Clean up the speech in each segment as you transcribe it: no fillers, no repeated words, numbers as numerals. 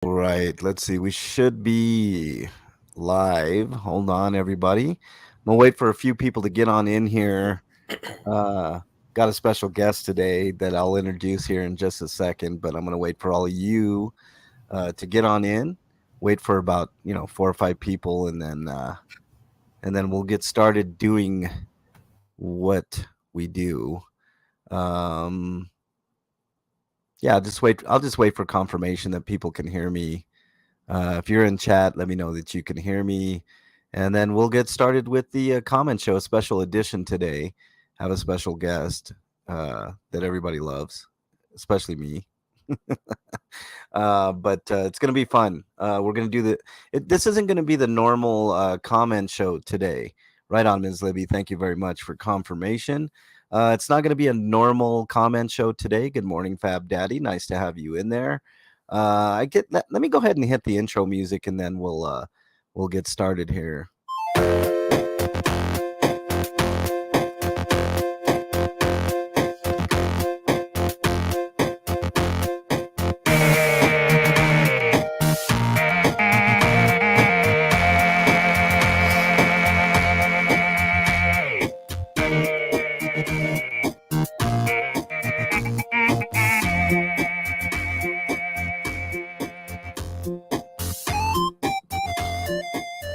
All right, let's see. We should be live. Hold on, everybody. I'm gonna wait for a few people to get on in here. Uh, got a special guest today that I'll introduce here in just a second, but I'm gonna wait for all of you to get on in. Wait for about 4 or 5 people, and then we'll get started doing what we do. Um, yeah, just wait. I'll just wait for confirmation that people can hear me. If you're in chat, let me know that you can hear me. And then we'll get started with the comment show special edition today. Have a special guest that everybody loves, especially me. But it's going to be fun. We're going to do this isn't going to be the normal comment show today. Right on, Ms. Libby. Thank you very much for confirmation. It's not going to be a normal comment show today. Good morning, Fab Daddy. Nice to have you in there. Let me go ahead and hit the intro music, and then we'll get started here.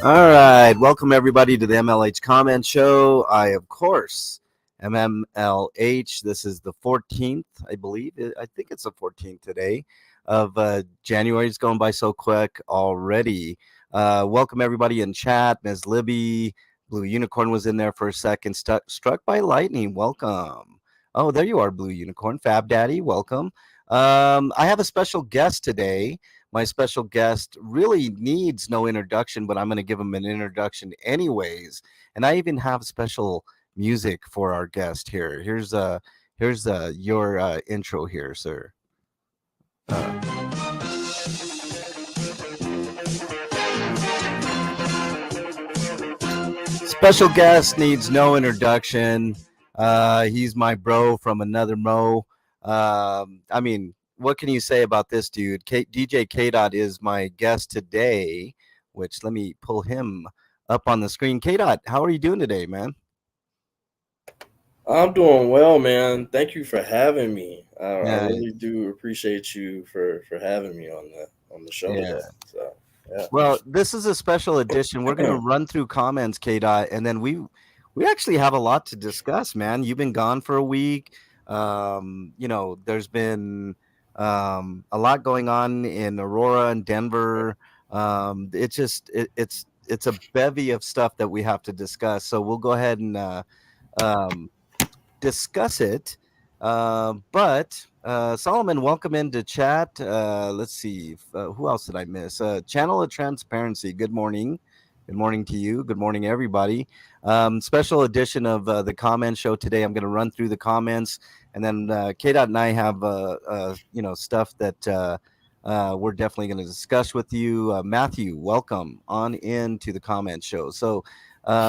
All right, welcome everybody to the MLH Comment Show. I, of course, am MLH. This is the 14th, I believe. I think it's the 14th today of January. It's going by so quick already. Welcome everybody in chat. Ms. Libby, Blue Unicorn was in there for a second. Struck by lightning. Welcome. Oh, there you are, Blue Unicorn. Fab Daddy, welcome. I have a special guest today. My special guest really needs no introduction, but I'm going to give him an introduction anyways. And I even have special music for our guest here. Here's your intro here, sir. Special guest needs no introduction. He's my bro from another mo. I mean, what can you say about this dude? DJ KDot is my guest today, which let me pull him up on the screen. KDot, how are you doing today, man? I'm doing well, man. Thank you for having me. I Yeah, really do appreciate you for having me on the show yeah. today. So yeah. Well, this is a special edition. We're going to run through comments, KDot, and then we actually have a lot to discuss, man. You've been gone for a week. There's been a lot going on in Aurora and Denver. It's a bevy of stuff that we have to discuss. So we'll go ahead and um, discuss it. But Solomon, welcome into chat. Let's see. Who else did I miss? Channel of Transparency. Good morning. Good morning to you. Good morning, everybody. Special edition of the comment show today. I'm going to run through the comments, and then KDot and I have stuff that we're definitely going to discuss with you. Matthew, welcome on into the comment show. So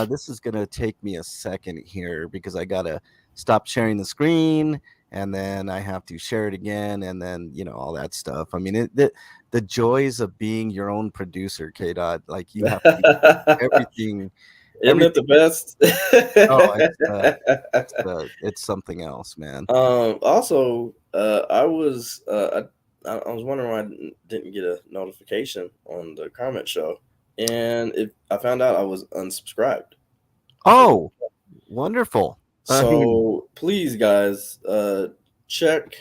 this is going to take me a second here because I got to stop sharing the screen, and then I have to share it again, and then all that stuff. I mean, the joys of being your own producer, KDot. Like you have to do everything, Isn't it the everything. best? Oh, it's something else, man. Also, I was wondering why I didn't get a notification on the comment show, and I found out I was unsubscribed. Oh, wonderful. I mean, So please, guys, check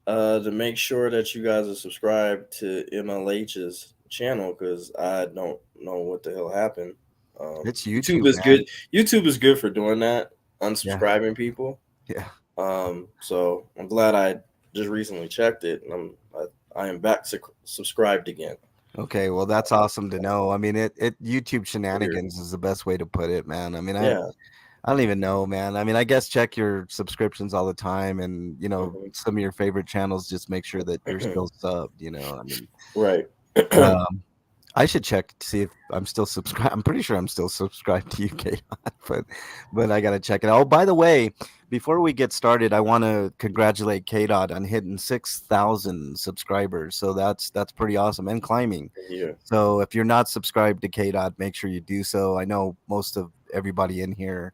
to make sure that you guys are subscribed to MLH's channel because I don't know what the hell happened. it's YouTube YouTube, is man. good. YouTube is good for doing that, Yeah, unsubscribing people. yeah. So I'm glad I just recently checked it, and I am back subscribed again. Okay, well, that's awesome to know. I mean, it YouTube Weird. shenanigans is the best way to put it, man. I mean, Yeah. I don't even know, man. I mean, I guess check your subscriptions all the time, and Hmm. some of your favorite channels. Just make sure that you're still subbed. I mean, Right. um, I should check to see if I'm still subscribed. I'm pretty sure I'm still subscribed to UK, but I gotta check it out. Oh, by the way, Before we get started, I want to congratulate KDot on hitting 6,000 subscribers. So that's pretty awesome and climbing. Yeah. So if you're not subscribed to KDot, make sure you do so. I know most of everybody in here,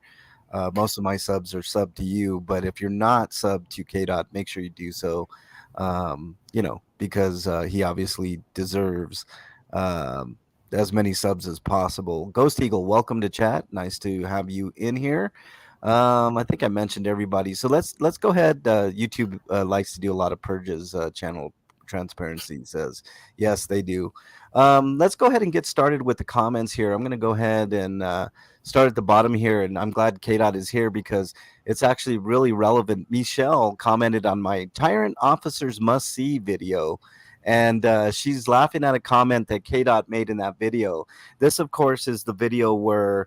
most of my subs are subbed to you, but if you're not subbed to KDot, make sure you do so. Because he obviously deserves um, as many subs as possible. Ghost Eagle, welcome to chat. Nice to have you in here. I think I mentioned everybody. So let's go ahead. YouTube likes to do a lot of purges. Channel transparency says yes, they do. Let's go ahead and get started with the comments here. I'm going to go ahead and start at the bottom here, and I'm glad KDot is here because it's actually really relevant. Michelle commented on my Tyrant Officers Must See video, and she's laughing at a comment that KDot made in that video. This, of course, is the video where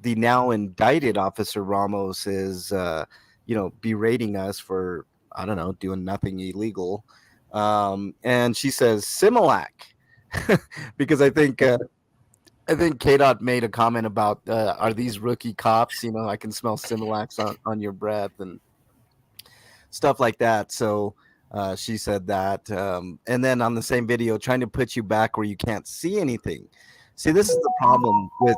the now indicted Officer Ramos is, berating us for, I don't know, doing nothing illegal. And she says Similac, because I think KDot made a comment about are these rookie cops? I can smell Similacs on your breath and stuff like that. So she said that. And then on the same video, trying to put you back where you can't see anything. See, this is the problem with.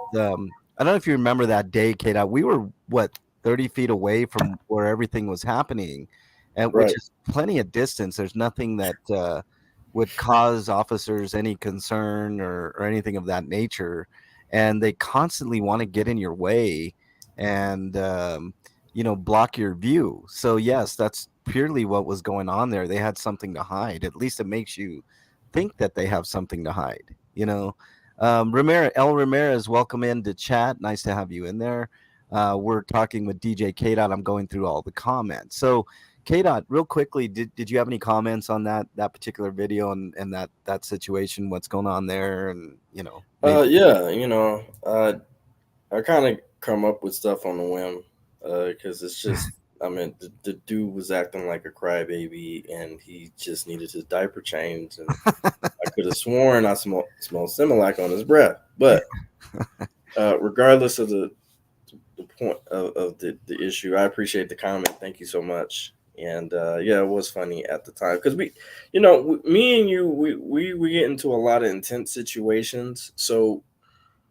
I don't know if you remember that day, KDot. We were, what, 30 feet away from where everything was happening, and which Right. is plenty of distance. There's nothing that would cause officers any concern or anything of that nature. And they constantly want to get in your way and block your view. So yes, that's purely what was going on there. They had something to hide. At least it makes you think that they have something to hide. Ramirez, welcome in to chat. Nice to have you in there. We're talking with DJ KDot. I'm going through all the comments. So KDot, real quickly, did you have any comments on that particular video and that situation? What's going on there? And maybe. Yeah. I kind of come up with stuff on the whim, because it's just. I mean, the dude was acting like a crybaby, and he just needed his diaper changed, and I could have sworn I smelled Similac on his breath. But regardless of the point of the issue, I appreciate the comment. Thank you so much. And yeah, it was funny at the time because me and you, we get into a lot of intense situations. So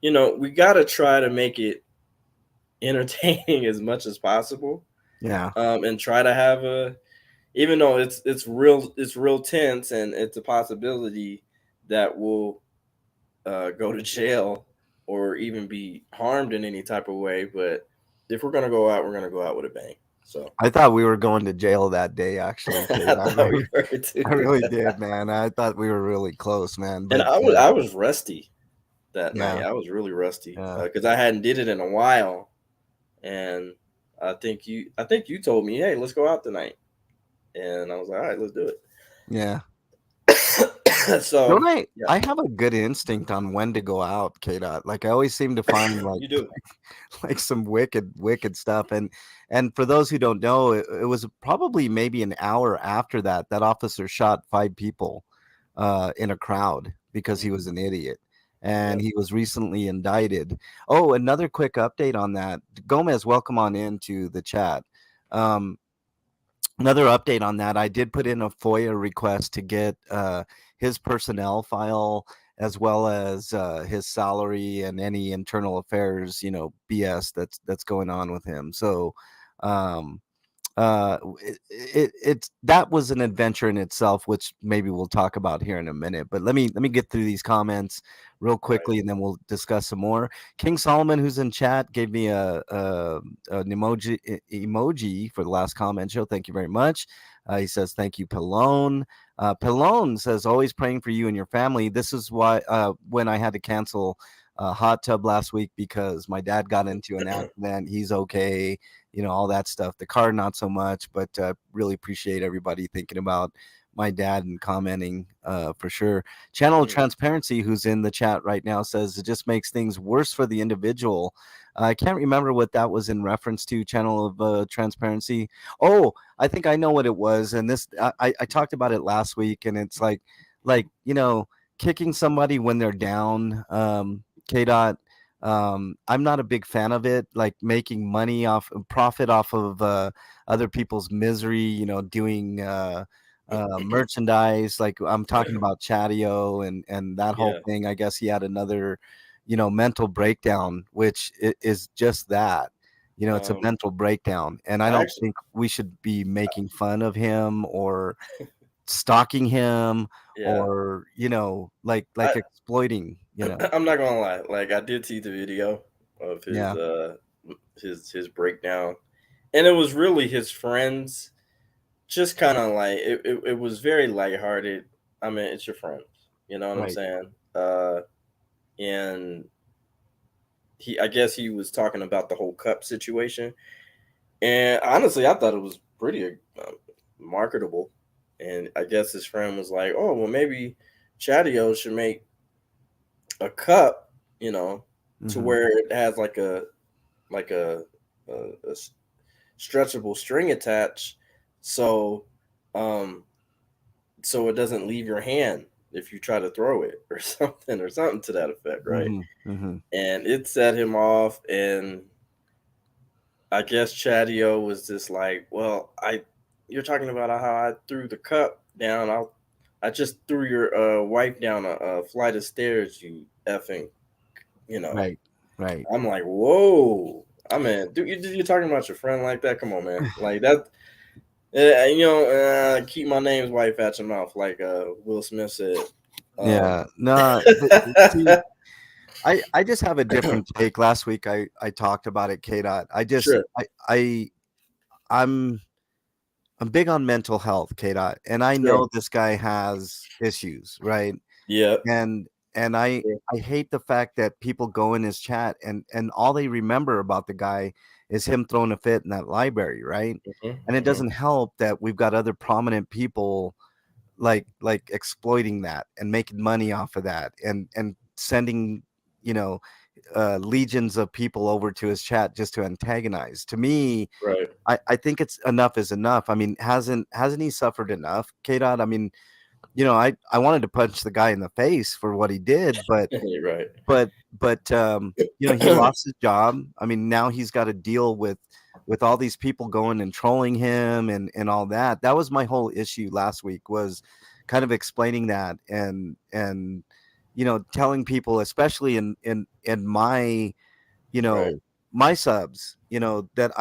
we got to try to make it entertaining as much as possible, Yeah. and try to have even though it's real tense, and it's a possibility that we'll go to jail or even be harmed in any type of way. But if we're gonna go out, we're gonna go out with a bang. So I thought we were going to jail that day, actually, I Kate. I thought we really, were too. I really did, man. I thought we were really close, man. And But I was rusty that night. yeah, I was really rusty yeah, because I hadn't did it in a while, and I think you told me, hey, let's go out tonight, and I was like, all right, let's do yeah. it. Don't So I? yeah, I have a good instinct on when to go out, Kate. Like I always seem to find like you do. like some wicked stuff. And for those who don't know, it was probably maybe an hour after that officer shot 5 people in a crowd because he Mhm. was an idiot. And Yep. he was recently indicted. Oh, another quick update on that. Gomez, welcome on into the chat. Um, Another update on that. I did put in a FOIA request to get his personnel file as well as his salary and any internal affairs, BS that's going on with him. So, um, it's that was an adventure in itself, which maybe we'll talk about here in a minute. But let me get through these comments real Right. quickly, and then we'll discuss some more. King Solomon, who's in chat, gave me an emoji for the last comment show. Thank you very much. He says thank you, Pallone. Pallone says always praying for you and your family. This is why when I had to cancel hot tub last week because my dad got into an accident. He's okay, all that stuff. The car, not so much, but really appreciate everybody thinking about my dad and commenting for sure. Channel of Mm. Transparency, who's in the chat right now, says it just makes things worse for the individual. I can't remember what that was in reference to. Channel of Transparency. Oh, I think I know what it was, and this I talked about it last week, and it's like kicking somebody when they're down. KDot. I'm not a big fan of it, like making money off profit off of other people's misery, doing merchandise. Like I'm talking about Chatio and that whole Yeah. thing. I guess he had another, mental breakdown, which is just that. It's a Um, mental breakdown, and I I don't actually, think we should be making fun of him or stalking him yeah, or like I exploiting. I'm not gonna lie. Like I did see the video of his Yeah, his breakdown, and it was really his friends. Just kind of like it was very lighthearted. I mean, it's your friends. You know what I'm right. saying? And I guess he was talking about the whole cup situation. And honestly, I thought it was pretty marketable. And I guess his friend was like, "Oh, well, maybe Chatio should make a cup, you know, to Hmm. where it has like a stretchable string attached, so um, so it doesn't leave your hand if you try to throw it or something to that effect, right?" Mhm, mhm. And it set him off, and I guess Chatio was just like, "Well, you're talking about how I threw the cup down. I just threw your wife down a flight of stairs, you effing, you know." Right, right. I'm like, "Whoa." I mean, dude, you're talking about your friend like that? Come on, man. Like that, keep my name's wife at your mouth, like Will Smith said. Um, Yeah, no, see, I just have a different take. Last week I talked about it, KDot. sure. I'm I'm big on mental health, KDot, and I Sure. know this guy has issues, right? Yeah. And I hate the fact that people go in his chat and all they remember about the guy is him throwing a fit in that library, right? Hmm. And it Hmm. doesn't help that we've got other prominent people like exploiting that and making money off of that and sending you know legions of people over to his chat just to antagonize. To me, Right. I think it's enough is enough. I mean, hasn't he suffered enough, K-Dot? I mean, I wanted to punch the guy in the face for what he did, but Right. but he lost his job. I mean, now he's got to deal with all these people going and trolling him and all that. That was my whole issue last week, was kind of explaining that and telling people, especially in my you Right. know my subs, that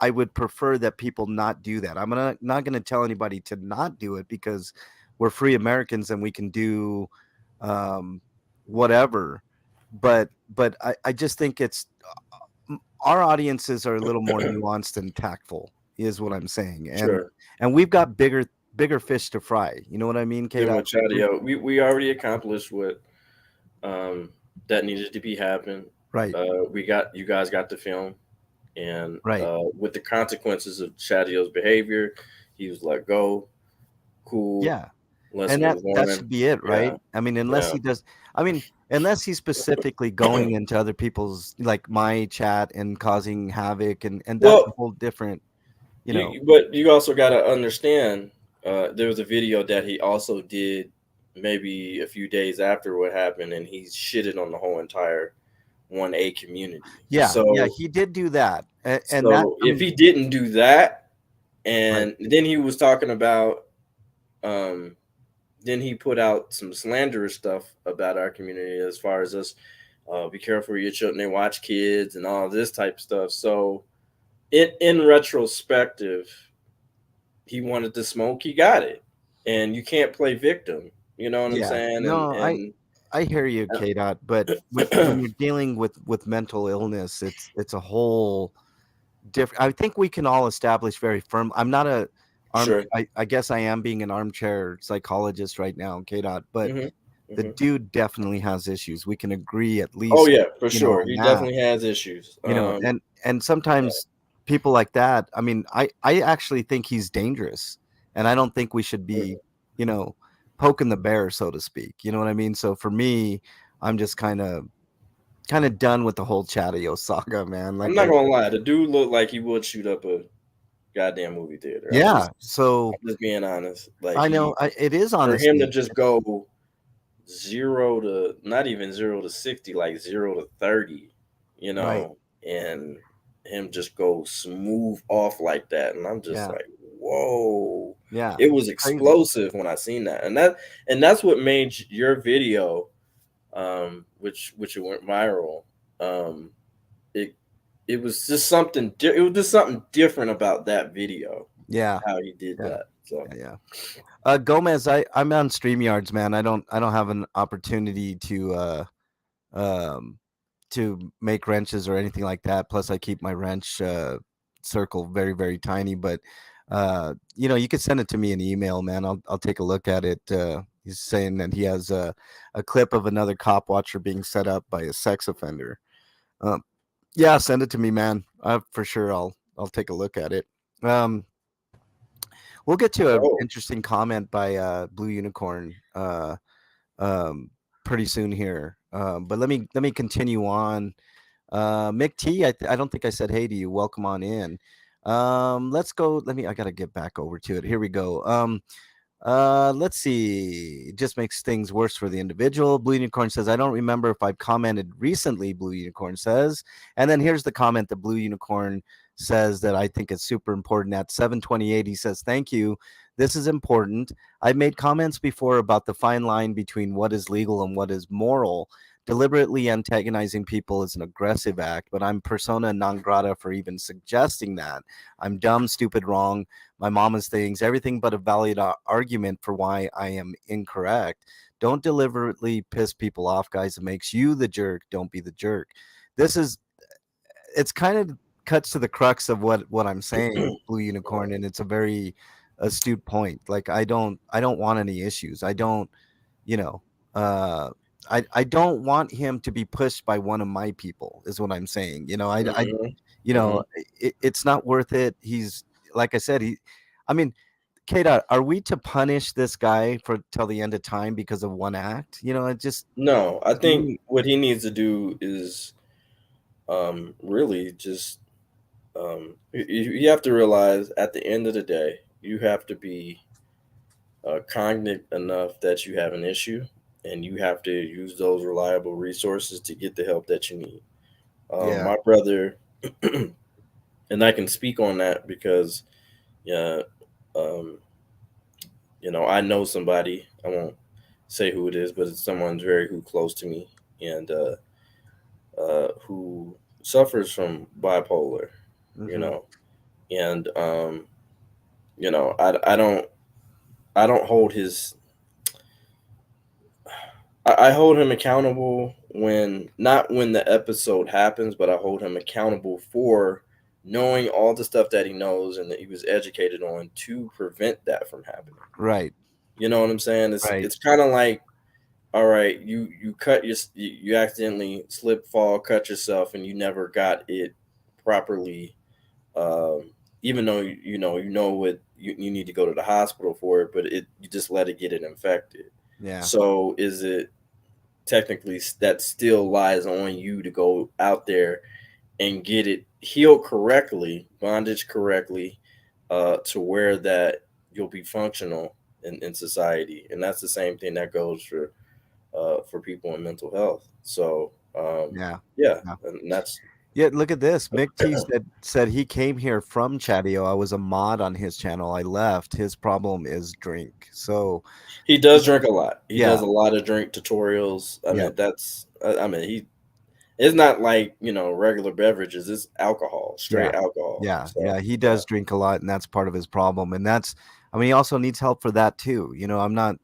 I would prefer that people not do that. I'm not going to tell anybody to not do it, because we're free Americans and we can do um whatever. But I just think our audiences are a little more nuanced and tactful, is what I'm saying. Sure. And we've got bigger fish to fry. You know what I mean, Then Kate? with Chadio, we already accomplished what um that needed to be happened. Right, We got you guys got the film, and right. with the consequences of Chadio's behavior, he was let go. Cool. Yeah. Let's And that move that on. should be it, Yeah. right? I mean, Yeah. unless he's specifically going into other people's, like, my chat and causing havoc, and that's a Well, whole different, you know. but you also got to understand. There was a video that he also did maybe a few days after what happened, and he shitted on the whole entire 1A community. Yeah, yeah, he did do that. And that, So I if mean, he didn't do that, right. and then he was talking about, um, then he put out some slanderous stuff about our community as far as us, be careful of your children, they watch kids and all this type of stuff. So in retrospective, he wanted to smoke, he got it, and you can't play victim. You know what I'm Yeah. saying? No, I hear you, Uh, Kdot, but when you're dealing with mental illness, it's a whole different. I think we can all establish very firm. I'm not a arm. sure. I guess I am being an armchair psychologist right now, KDOT, but Hmm. the Hmm. dude definitely has issues. We can agree at Oh least, yeah, for sure. on He that. definitely has issues. And sometimes people like that. I mean, I actually think he's dangerous, and I don't think we should be, you know, poking the bear, so to speak. You know what I mean? So for me, I'm just kind of done with the whole Chatio saga, man. I'm Like, not gonna lie, the dude looked like he would shoot up a goddamn movie theater. yeah. So I'm just being honest. Like I know, he, it is for him to honesty. just go 0 to not even 0 to 60, like 0 to 30. you Right. know, and him just go smooth off like that, and I'm just Yeah. like, whoa. Yeah. It was Crazy. explosive when I seen that, and that's what made your video, which it went viral. Um, it it was just something. It was just something different about that video, Yeah. how he did Yeah. that. So Yeah. Yeah. Gomez, I'm on StreamYards, man. I don't have an opportunity um to make wrenches or anything like that. Plus I keep my wrench circle very, very tiny. But you could send it to me in email, man. I'll take a look at it. He's saying that he has a clip of another cop watcher being set up by a sex offender. Um, yeah, send it to me, man. For sure I'll take a look at it. Um we'll get to an oh, interesting comment by Blue Unicorn um, pretty soon here. But let me continue on. Mick T, I don't think I said hey to you. Welcome on in. Let's go. I gotta get back over to it. Here we go. Let's see. It just makes things worse for the individual. Blue Unicorn says, I don't remember if I've commented recently, Blue Unicorn says. And then here's the comment that Blue Unicorn says that I think is super important. At 7:28, he says, thank you. This is important. I've made comments before about the fine line between what is legal and what is moral. Deliberately antagonizing people is an aggressive act, but I'm persona non grata for even suggesting that. I'm dumb, stupid, wrong, my mama's things, everything but a valid argument for why I am incorrect. Don't deliberately piss people off, guys. It makes you the jerk. Don't be the jerk. This is it's kind of cuts to the crux of what I'm saying, Blue Unicorn, and it's a very astute point. Like I don't want any issues. I don't, you know, uh I don't want him to be pushed by one of my people is what I'm saying. I hmm you know, hmm it's not worth it. He's like I said, I mean, KDot, are we to punish this guy for till the end of time because of one act? It just no, I to think me, what he needs to do is really just you have to realize at the end of the day, you have to be cognate enough that you have an issue, and you have to use those reliable resources to get the help that you need. yeah. My brother, and I can speak on that because, yeah, um, I know somebody. I won't say who it is, but it's someone very who close to me, and who suffers from bipolar. You Hmm. know, and I don't hold his I hold him accountable when not when the episode happens, but I hold him accountable for knowing all the stuff that he knows and that he was educated on to prevent that from happening. Right. You know what I'm saying? It's Right. it's kind of like, all right, you cut you accidentally slip, fall, cut yourself, and you never got it properly. Um, Even though you know what you need to go to the hospital for it, but you just let it get it infected. Yeah. So is it technically that still lies on you to go out there and get it healed correctly, bondage correctly, to where that you'll be functional in society, and that's the same thing that goes for people in mental health. So Yeah. yeah, Yeah. and that's Yeah, look at this. Mick T said he came here from Chatio. I was a mod on his channel. I left. His problem is drink. So, he does drink a lot. He yeah, does a lot of drink tutorials. I yeah, mean, he it's not like regular beverages. It's alcohol, yeah, straight alcohol. yeah, So yeah. He yeah. does drink a lot, and that's part of his problem. And I mean, he also needs help for that too. I'm not,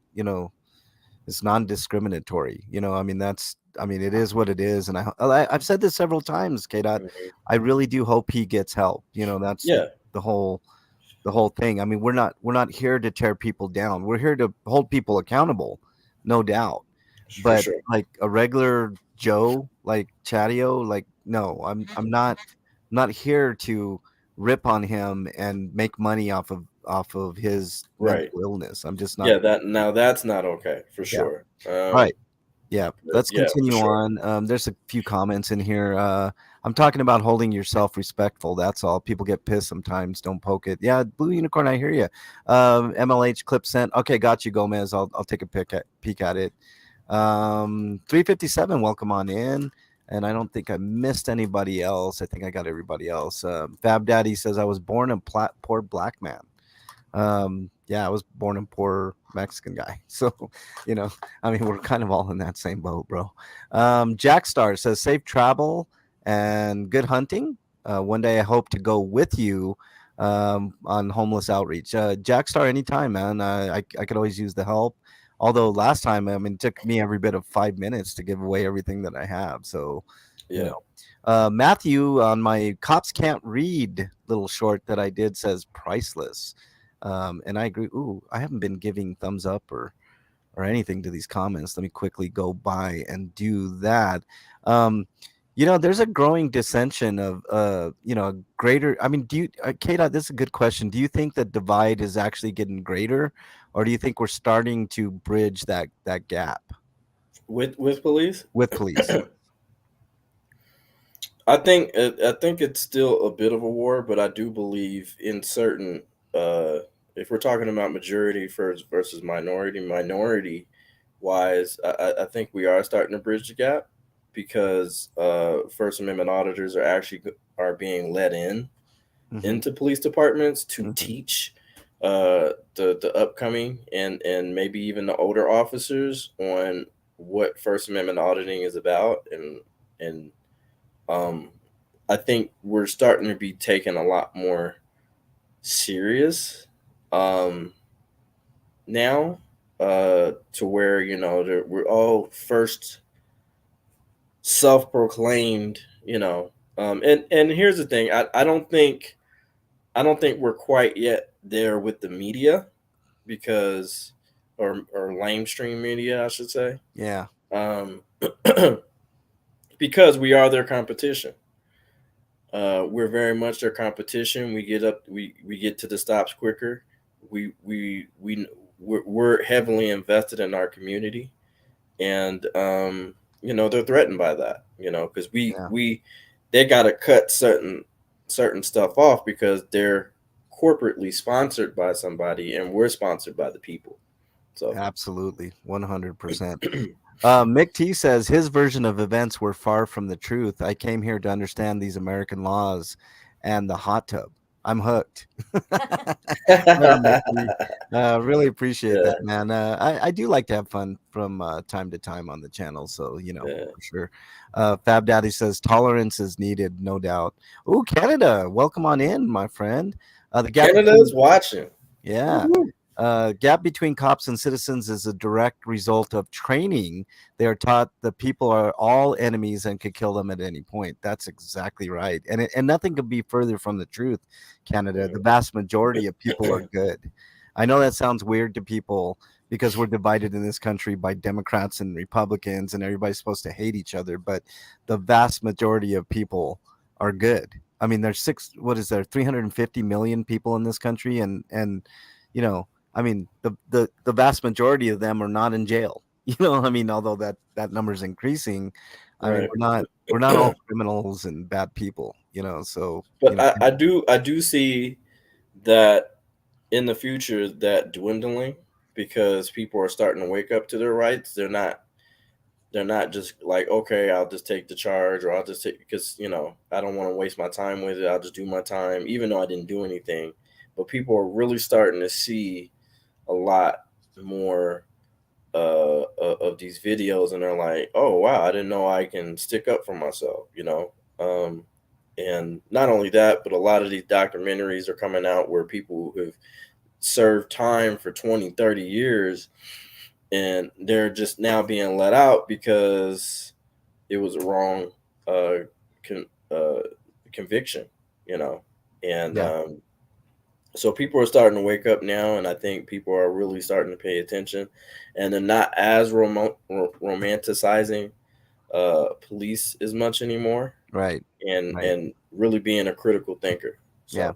it's non-discriminatory. I mean, I mean, it is what it is. And I've said this several times, K. Dot. Mhm. I really do hope he gets help. That's Yeah, the whole thing. I mean, we're not here to tear people down. We're here to hold people accountable, no doubt. for But sure. like a regular Joe, like Chatio, like no, I'm not here to rip on him and make money off of his Right. mental illness. I'm just not. Yeah, that's not okay for Yeah. sure. All right. Yeah, But let's yeah, for continue sure. on. There's a few comments in here. I'm talking about holding yourself respectful. That's all. People get pissed sometimes. Don't poke it. Yeah, Blue Unicorn, I hear you. MLH clip sent. Okay, got you, Gomez. I'll take a peek at it. 357. Welcome on in. And I don't think I missed anybody else. I think I got everybody else. Fab Daddy says I was born a poor black man. Yeah, I was born a poor Mexican guy. So, I mean, we're kind of all in that same boat, bro. Jack Star says safe travel and good hunting. One day I hope to go with you on homeless outreach. Jack Star, anytime, man. I could always use the help. Although last time, I mean, it took me every bit of 5 minutes to give away everything that I have. So, you Yeah. know, Matthew on my Cops Can't Read little short that I did says priceless. And I agree. Ooh, I haven't been giving thumbs up or anything to these comments. Let me quickly go by and do that. Um, there's a growing dissension of greater. I mean, do you, Kdot, this is a good question. Do you think the divide is actually getting greater, or do you think we're starting to bridge that gap With police. with police? Yes. I think it's still a bit of a war, but I do believe in certain. Uh, if we're talking about majority first versus minority wise, I think we are starting to bridge the gap because First Amendment auditors are being let Hmm. into police departments to Hmm. teach the upcoming and maybe even the older officers on what First Amendment auditing is about and um, I think we're starting to be taken a lot more serious um, now to where we're all first self-proclaimed, and here's the thing, I don't think we're quite yet there with the media because or lamestream media I should say, Yeah, um, because we are their competition. We're very much their competition. We get to the stops quicker. We we we we're heavily invested in our community, and they're threatened by that. Because yeah. they got to cut certain stuff off because they're corporately sponsored by somebody, and we're sponsored by the people. So Absolutely, 100%. Mick T says his version of events were far from the truth. I came here to understand these American laws and the hot tub. I'm hooked. Yeah, Mick T. Really appreciate yeah, that, man. I do like to have fun from time to time on the channel, so yeah. for sure. Fab Daddy says tolerance is needed, no doubt. Oh, Canada, welcome on in, my friend. The gap Canada's between watching. yeah. Woo-hoo. Gap between cops and citizens is a direct result of training. They are taught that people are all enemies and could kill them at any point. That's exactly right. And nothing could be further from the truth, Canada. The vast majority of people are good. I know that sounds weird to people because we're divided in this country by Democrats and Republicans and everybody's supposed to hate each other, but the vast majority of people are good. I mean, there's what is there, 350 million people in this country, and you know, I mean, the vast majority of them are not in jail. I mean, although that number is increasing, I mean, Right. we're not all criminals and bad people. So But I do see that in the future that dwindling because people are starting to wake up to their rights. They're not just like, okay, I'll just take the charge or I'll just take because I don't want to waste my time with it. I'll just do my time even though I didn't do anything. But people are really starting to see a lot more of these videos and they're like, oh wow, I didn't know I can stick up for myself. um, and not only that, but a lot of these documentaries are coming out where people have served time for 20, 30 years and they're just now being let out because it was a wrong uh, con- uh, conviction, you know. And yeah, so people are starting to wake up now, and I think people are really starting to pay attention, and they're not as romanticizing police as much anymore, right, and right, and really being a critical thinker. yeah. So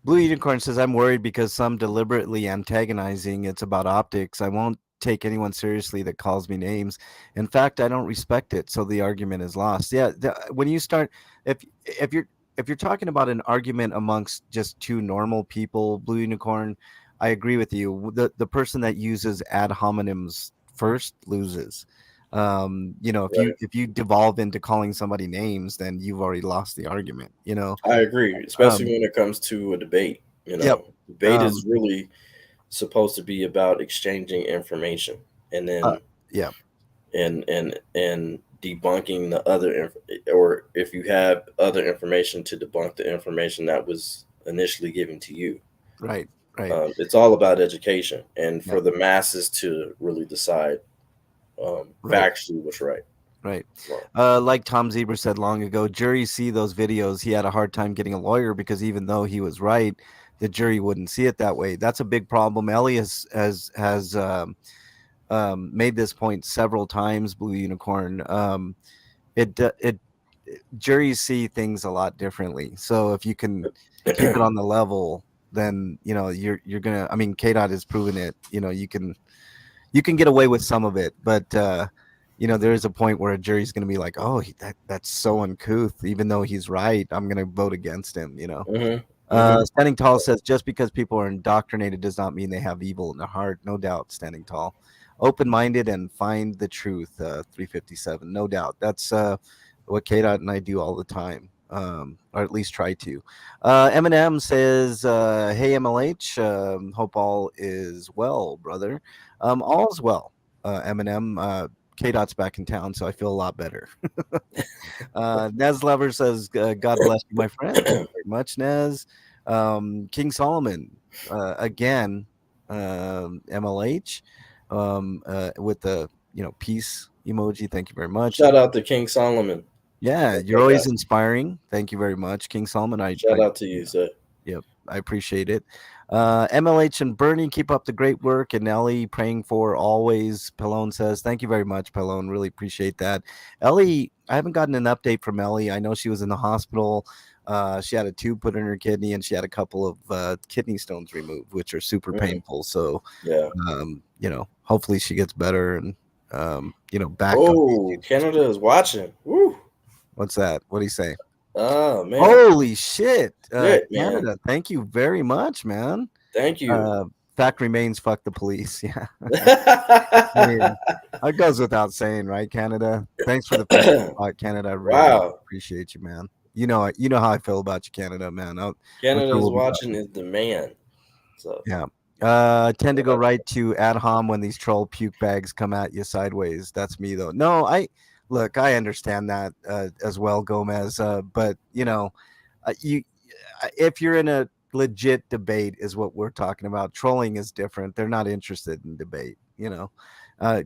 Blue Unicorn says, I'm worried because some deliberately antagonizing. It's about optics. I won't take anyone seriously that calls me names. In fact, I don't respect it. So the argument is lost. Yeah. When you start, if you're, if you're talking about an argument amongst just two normal people, Blue Unicorn, I agree with you. The person that uses ad hominems first loses. If Right. you devolve into calling somebody names, then you've already lost the argument. I agree, especially Um, when it comes to a debate. yep. Debate is Um, really supposed to be about exchanging information, and uh, then yeah. and debunking the or if you have other information to debunk the information that was initially given to you. Right. Right. It's all about education and Yep. for the masses to really decide Right. factually what's right. Right. Wrong. Like Tom Zebra said long ago, juries see those videos. He had a hard time getting a lawyer because even though he was right, the jury wouldn't see it that way. That's a big problem. Ellie has made this point several times. Blue Unicorn. It juries see things a lot differently. So if you can keep it on the level, then you're gonna. I mean, KDot has proven it. You can get away with some of it, but there is a point where a jury's going to be like, "Oh, that's so uncouth." Even though he's right, I'm going to vote against him. Hmm. Hmm. Standing Tall says just because people are indoctrinated does not mean they have evil in their heart. No doubt, Standing Tall. Open minded and find the truth. 357. No doubt. That's what K Dot and I do all the time, or at least try to. Eminem says, "Hey MLH, hope all is well, brother. All's well. Eminem. K Dot's back in town, so I feel a lot better." Nez Lover says, "God bless you, my friend. Thank you very much, Nez." King Solomon, again, MLH, with the peace emoji. Thank you very much. Shout out to King Solomon. Yeah, That's you're our guy. always inspiring. Thank you very much, King Solomon. Shout out to you, sir. Yep, I appreciate it. MLH and Bernie, keep up the great work. And Ellie, praying for always. Pallone says, thank you very much, Pallone. Really appreciate that. Ellie, I haven't gotten an update from Ellie. I know she was in the hospital. She had a tube put in her kidney and she had a couple of kidney stones removed, which are super Mhm. painful. So, Yeah. hopefully she gets better and, back on. Oh, Canada is watching. Woo. What's that? What do you say? Oh man. Holy shit. Shit, man. Canada, thank you very much, man. Thank you. Uh, Fact remains, fuck the police. Yeah. I mean, it goes without saying, right, Canada? Thanks for the freedom of thought, Canada. I really Wow. appreciate you, man. You know how I feel about you, Canada, man. I'm sure Canada's we'll be watching talking. is the man. So Yeah. Tend to go right to ad hom when these troll puke bags come at you sideways. That's me though. No, I understand that as well, Gomez. But you if you're in a legit debate is what we're talking about. Trolling is different. They're not interested in debate. Uh,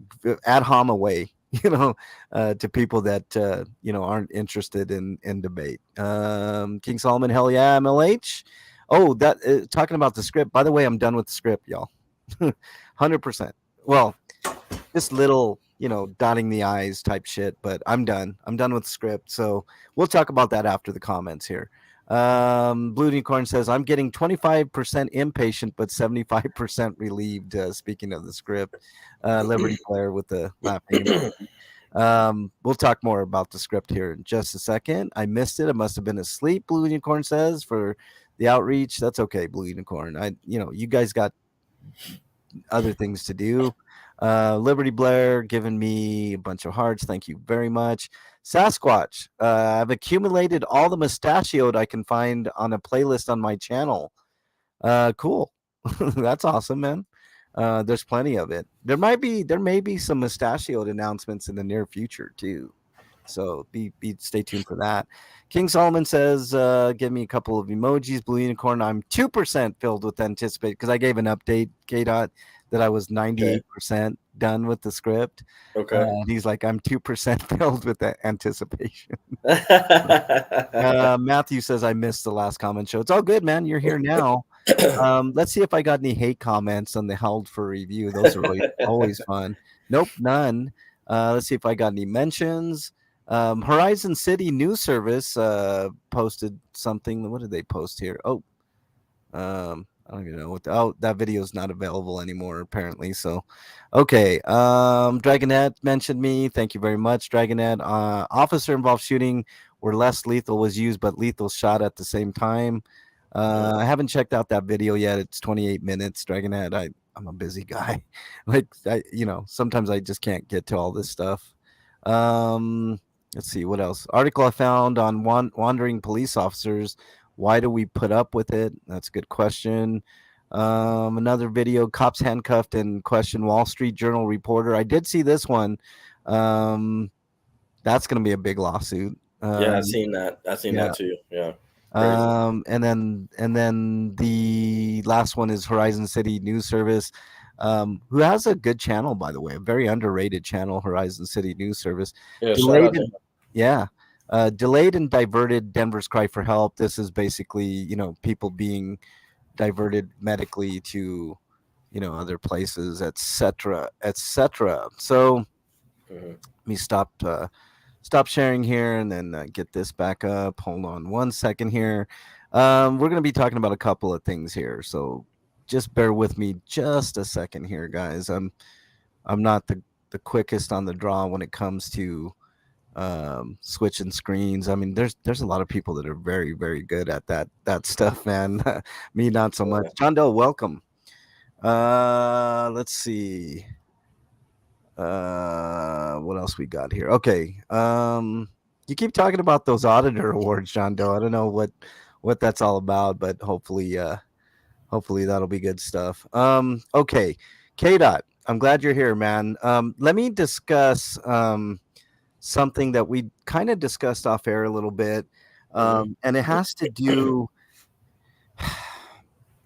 ad hom away. To people that aren't interested in debate. King Solomon, hell yeah, MLH. Oh, that talking about the script. By the way, I'm done with the script, y'all. 100%. Well, just little, dotting the i's type shit, but I'm done. I'm done with the script. So we'll talk about that after the comments here. Blue Unicorn says, I'm getting 25% impatient, but 75% relieved. Speaking of the script, Liberty Player with the laughing emoji. We'll talk more about the script here in just a second. I missed it. I must have been asleep. Blue Unicorn says for the outreach. That's okay, Blue Unicorn. You guys got other things to do. Liberty Blair giving me a bunch of hearts. Thank you very much. Sasquatch, I've accumulated all the mustachioed I can find on a playlist on my channel. Cool. That's awesome, man. There's plenty of it. There may be some mustachioed announcements in the near future too. So stay tuned for that. King Solomon says, give me a couple of emojis. Blue Unicorn, I'm 2% filled with anticipate because I gave an update, K Dot, that I was okay. 98% done with the script. Okay. And he's like, I'm 2% filled with that anticipation. Matthew says I missed the last comment show. It's all good, man. You're here now. Let's see if I got any hate comments on the held for review. Those are always fun. Nope, none. Let's see if I got any mentions. Horizon City News Service posted something. What did they post here? Oh, I don't even know what. That video is not available anymore apparently. So, okay. Dragonette mentioned me. Thank you very much, Dragonette. Officer involved shooting where less lethal was used, but lethal shot at the same time. I haven't checked out that video yet. It's 28 minutes, Dragonette. I'm a busy guy. Like sometimes I just can't get to all this stuff. Um, let's see what else. Article I found on wandering police officers. Why do we put up with it? That's a good question. Another video: cops handcuffed and question Wall Street Journal reporter. I did see this one. Um, that's going to be a big lawsuit. Yeah, I seen that. I seen Yeah. that too. Yeah, crazy. And then the last one is Horizon City News Service, who has a good channel, by the way, a very underrated channel, Horizon City News Service. Yeah, shout Delayed out to and yeah, delayed and diverted Denver's cry for help. This is basically people being diverted medically to other places, etc., etc. So let him. me stop sharing here and then get this back up. Hold on one second here. We're going to be talking about a couple of things here, so just bear with me just a second here, guys. I'm not the quickest on the draw when it comes to switching screens. I mean, there's a lot of people that are very very good at that stuff, man. Me not so much. Yeah. John Doe, welcome. Let's see. What else we got here? Okay. You keep talking about those auditor awards, John Doe. I don't know what that's all about, but hopefully that'll be good stuff. Okay. KDot, I'm glad you're here, man. Let me discuss something that we kind of discussed off air a little bit. Hmm. And it has to do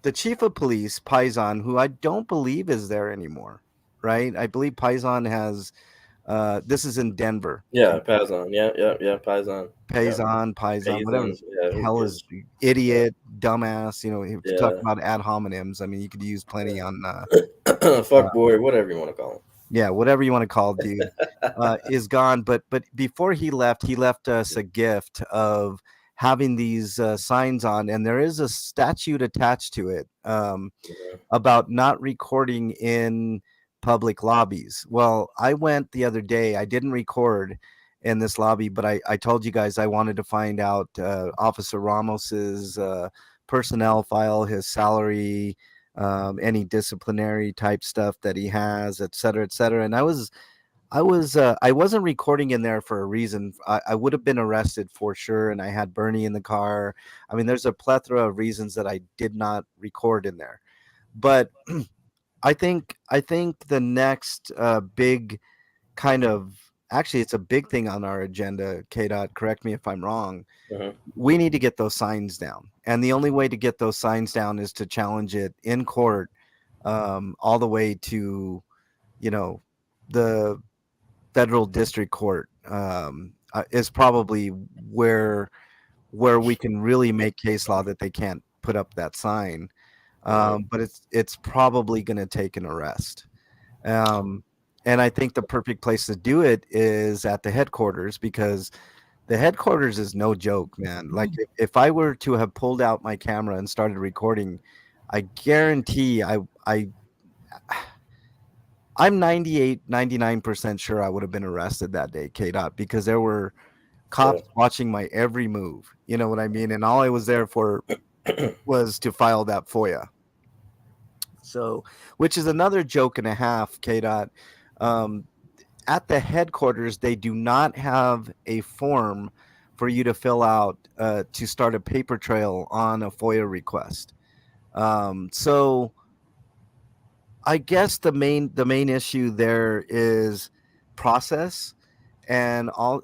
the chief of police, Paisan, who I don't believe is there anymore, right? I believe Paisan has this is in Denver. Yeah, Pazon. Yeah, yeah, yeah, Pazon. Yeah, Paisan, whatever Pazon. the Yeah, who hell is gives? Yeah, idiot, dumbass. If you talk yeah, about ad hominems, I mean, you could use plenty on, yeah. uh, Fuck boy, whatever you want to call yeah, whatever you want to call it, dude, him. is gone. But before he left us a gift of having these signs on, and there is a statute attached to it. About not recording in public lobbies. Well, I went the other day. I didn't record in this lobby, but I told you guys I wanted to find out Officer Ramos's personnel file, his salary, any disciplinary type stuff that he has, et cetera, et cetera. And I wasn't recording in there for a reason. I would have been arrested for sure, and I had Bernie in the car. I mean, there's a plethora of reasons that I did not record in there, but I think the next big kind of actually it's a big thing on our agenda. K dot, correct me if I'm wrong. Hmm. We need to get those signs down, and the only way to get those signs down is to challenge it in court, all the way to you know the federal district court. Is probably where we can really make case law that they can't put up that sign. Hmm. But it's probably going to take an arrest. Um, and I think the perfect place to do it is at the headquarters because the headquarters is no joke, man. Like if I were to have pulled out my camera and started recording, I guarantee I'm 98, 99% sure I would have been arrested that day, K dot, because there were Yeah. cops watching my every move. You know what I mean? And all I was there for was to file that FOIA. So, which is another joke and a half, K dot. Um, at the headquarters, they do not have a form for you to fill out to start a paper trail on a FOIA request. So I guess the main issue there is process and all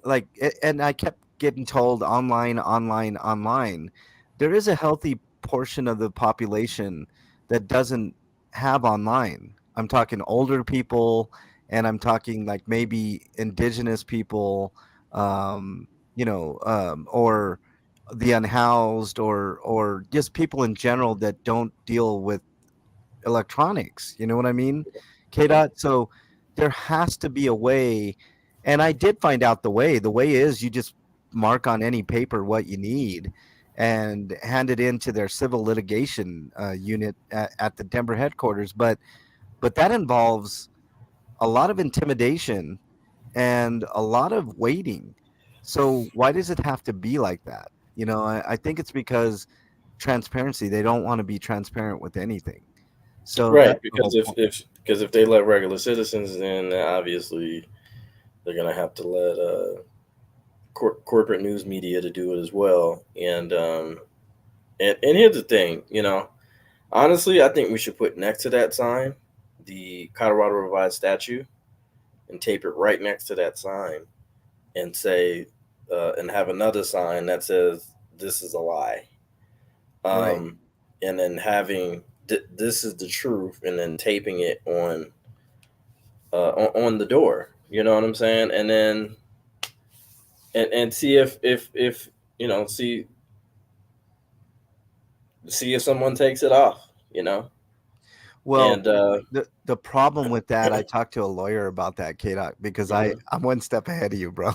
and I kept getting told online, online, online. There is a healthy portion of the population that doesn't have online. I'm talking older people, and I'm talking like maybe indigenous people, or the unhoused, or just people in general that don't deal with electronics. You know what I mean? Hmm. KDOT. So there has to be a way. And I did find out the way. The way is you just mark on any paper what you need and hand it in to their civil litigation unit at the Denver headquarters. But that involves a lot of intimidation and a lot of waiting. So why does it have to be like that? I think it's because transparency. They don't want to be transparent with anything. So Right, that's the whole point. because if they let regular citizens in, then obviously they're gonna have to let corporate news media to do it as well. And here's the thing, honestly, I think we should put next to that sign the Colorado Revised statute and tape it right next to that sign and say, and have another sign that says, "This is a lie," Right. um, and then having "This is the truth," and then taping it on the door. You know what I'm saying? And then and see if see if someone takes it off. You know, Well, and the problem with that, I talked to a lawyer about that, KDot, because mhm, I'm one step ahead of you, bro.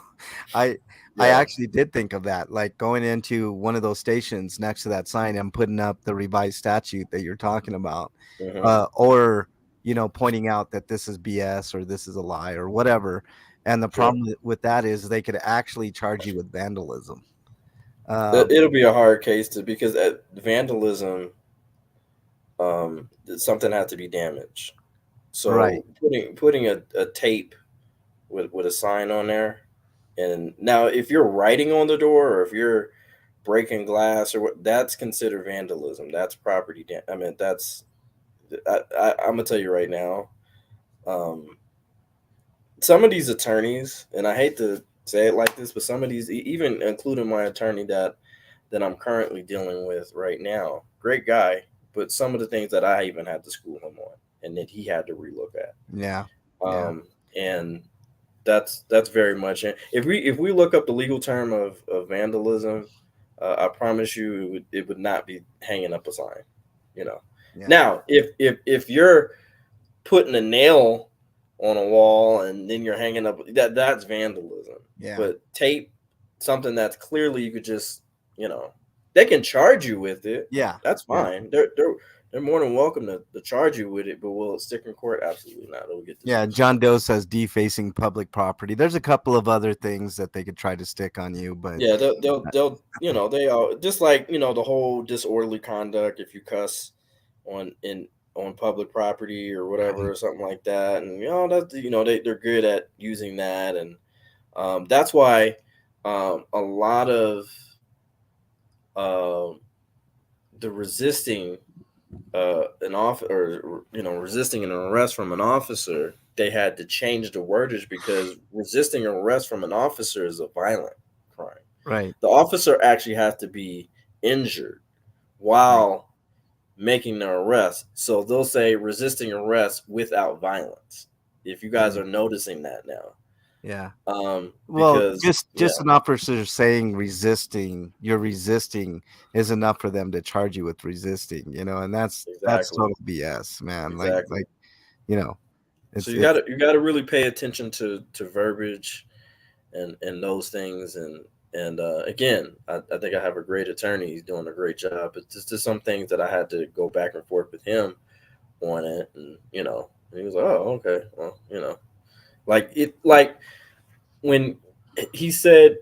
I I yeah. actually did think of that, like going into one of those stations next to that sign and putting up the revised statute that you're talking about, Hmm. or pointing out that this is BS or this is a lie or whatever. And the Sure. problem with that is they could actually charge you with vandalism. It'll be a hard case to because vandalism, something has to be damaged. Right. So putting a tape with a sign on there, and now if you're writing on the door or if you're breaking glass or what, that's considered vandalism. That's property I mean, I'm gonna tell you right now. Um, some of these attorneys, and I hate to say it like this, but some of these, even including my attorney that I'm currently dealing with right now, great guy, but some of the things that I even had to school him on, and that he had to relook at. Yeah. Yeah. And that's very much. If we look up the legal term of vandalism, I promise you it would not be hanging up a sign. You know. Yeah. Now, if you're putting a nail on a wall and then you're hanging up that's vandalism. Yeah. But tape, something that's clearly you could just you know they can charge you with it. Yeah. That's Yeah. fine. They're more than welcome to charge you with it. But will it stick in court? Absolutely not. It'll get Yeah, dismissed. John Doe says defacing public property. There's a couple of other things that they could try to stick on you, but Yeah, they'll they are just like the whole disorderly conduct if you cuss on in on public property or whatever right, or something like that, and that they're good at using that, and that's why a lot of um the resisting an off or resisting an arrest from an officer, they had to change the wordage because resisting arrest from an officer is a violent crime. right, The officer actually has to be injured right. while making the arrest. So they'll say resisting arrest without violence. If you guys Yeah, are noticing that now, yeah. Well, because just an officer saying resisting, you're resisting is enough for them to charge you with resisting, and that's exactly, total BS, man. Like exactly. like you know, So it's you it's gotta really pay attention to verbiage and those things and again, I think I have a great attorney. He's doing a great job. But just some things that I had to go back and forth with him on it, and he was like, "Oh, okay, well, like when he said,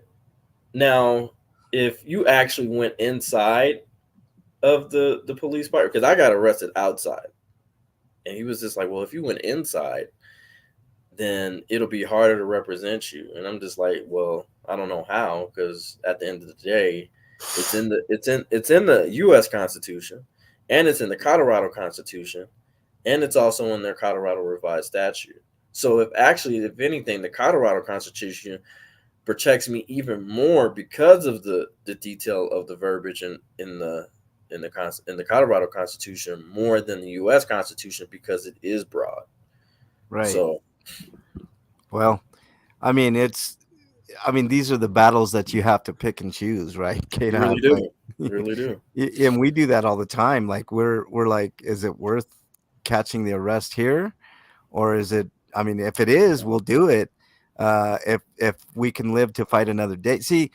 now if you actually went inside of the police bar, because I got arrested outside, and he was just like, well, if you went inside, then it'll be harder to represent you. And I'm just like, well, I don't know how, because at the end of the day, it's in the U.S. Constitution, and it's in the Colorado Constitution, and it's also in their Colorado Revised Statute. So if anything, the Colorado Constitution protects me even more because of the detail of the verbiage in the Colorado Constitution more than the U.S. Constitution because it is broad. right. So Well, I mean, these are the battles that you have to pick and choose, right? you Kate, really do, like, you really do. and we do that all the time. Like we're like, is it worth catching the arrest here, or is it? I mean, if it is, we'll do it. If we can live to fight another day. See,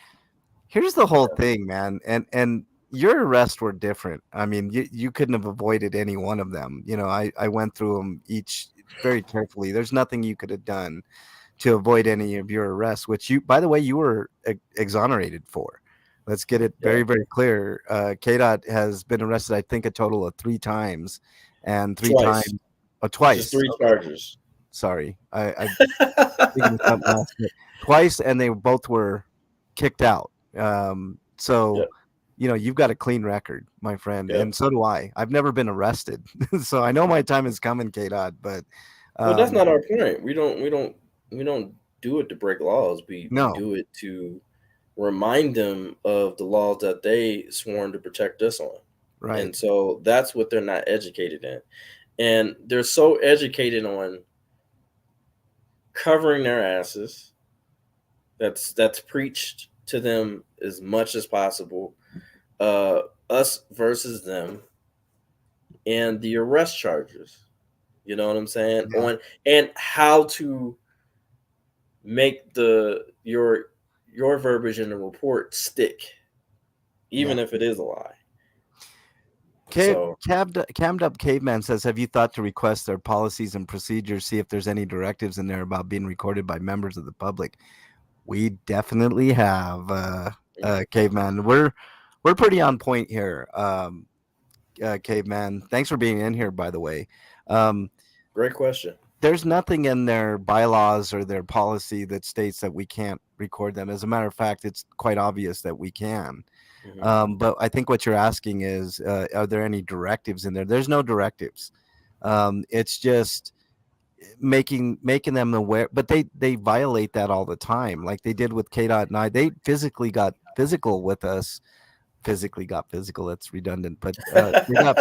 here's the whole thing, man, and your arrests were different. I mean, you couldn't have avoided any one of them. I went through them each very carefully. There's nothing you could have done to avoid any of your arrests, which by the way, you were exonerated for. Let's get it Yeah, very, very clear. KDOT has been arrested, I think, a total of 3 times, and three Twice. times, oh, Just twice. three Okay, charges. sorry, I thinking of something else. But twice, and they both were kicked out. So Yep. you've got a clean record, my friend, Yep. and so do I. I've never been arrested, so I know my time is coming, KDot. But Well, that's um, not our point. We don't do it to break laws. We no, do it to remind them of the laws that they sworn to protect us on. right, And so that's what they're not educated in. And they're so educated on covering their asses. That's preached to them as much as possible. Uh, us versus them, and the arrest charges. You know what I'm saying? yeah, On and how to make your verbiage in the report stick, yeah. even if it is a lie. Cave, So Cammed Up Caveman says, have you thought to request their policies and procedures, see if there's any directives in there about being recorded by members of the public? We definitely have, Caveman. We're pretty on point here, Caveman. Thanks for being in here, by the way. Um, great question. there's nothing in their bylaws or their policy that states that we can't record them. As a matter of fact, it's quite obvious that we can. Hmm. But I think what you're asking is, are there any directives in there? There's no directives. It's just making them aware, but they violate that all the time, like they did with KDot and I. They physically got physical with us. Physically got physical. That's redundant, but they got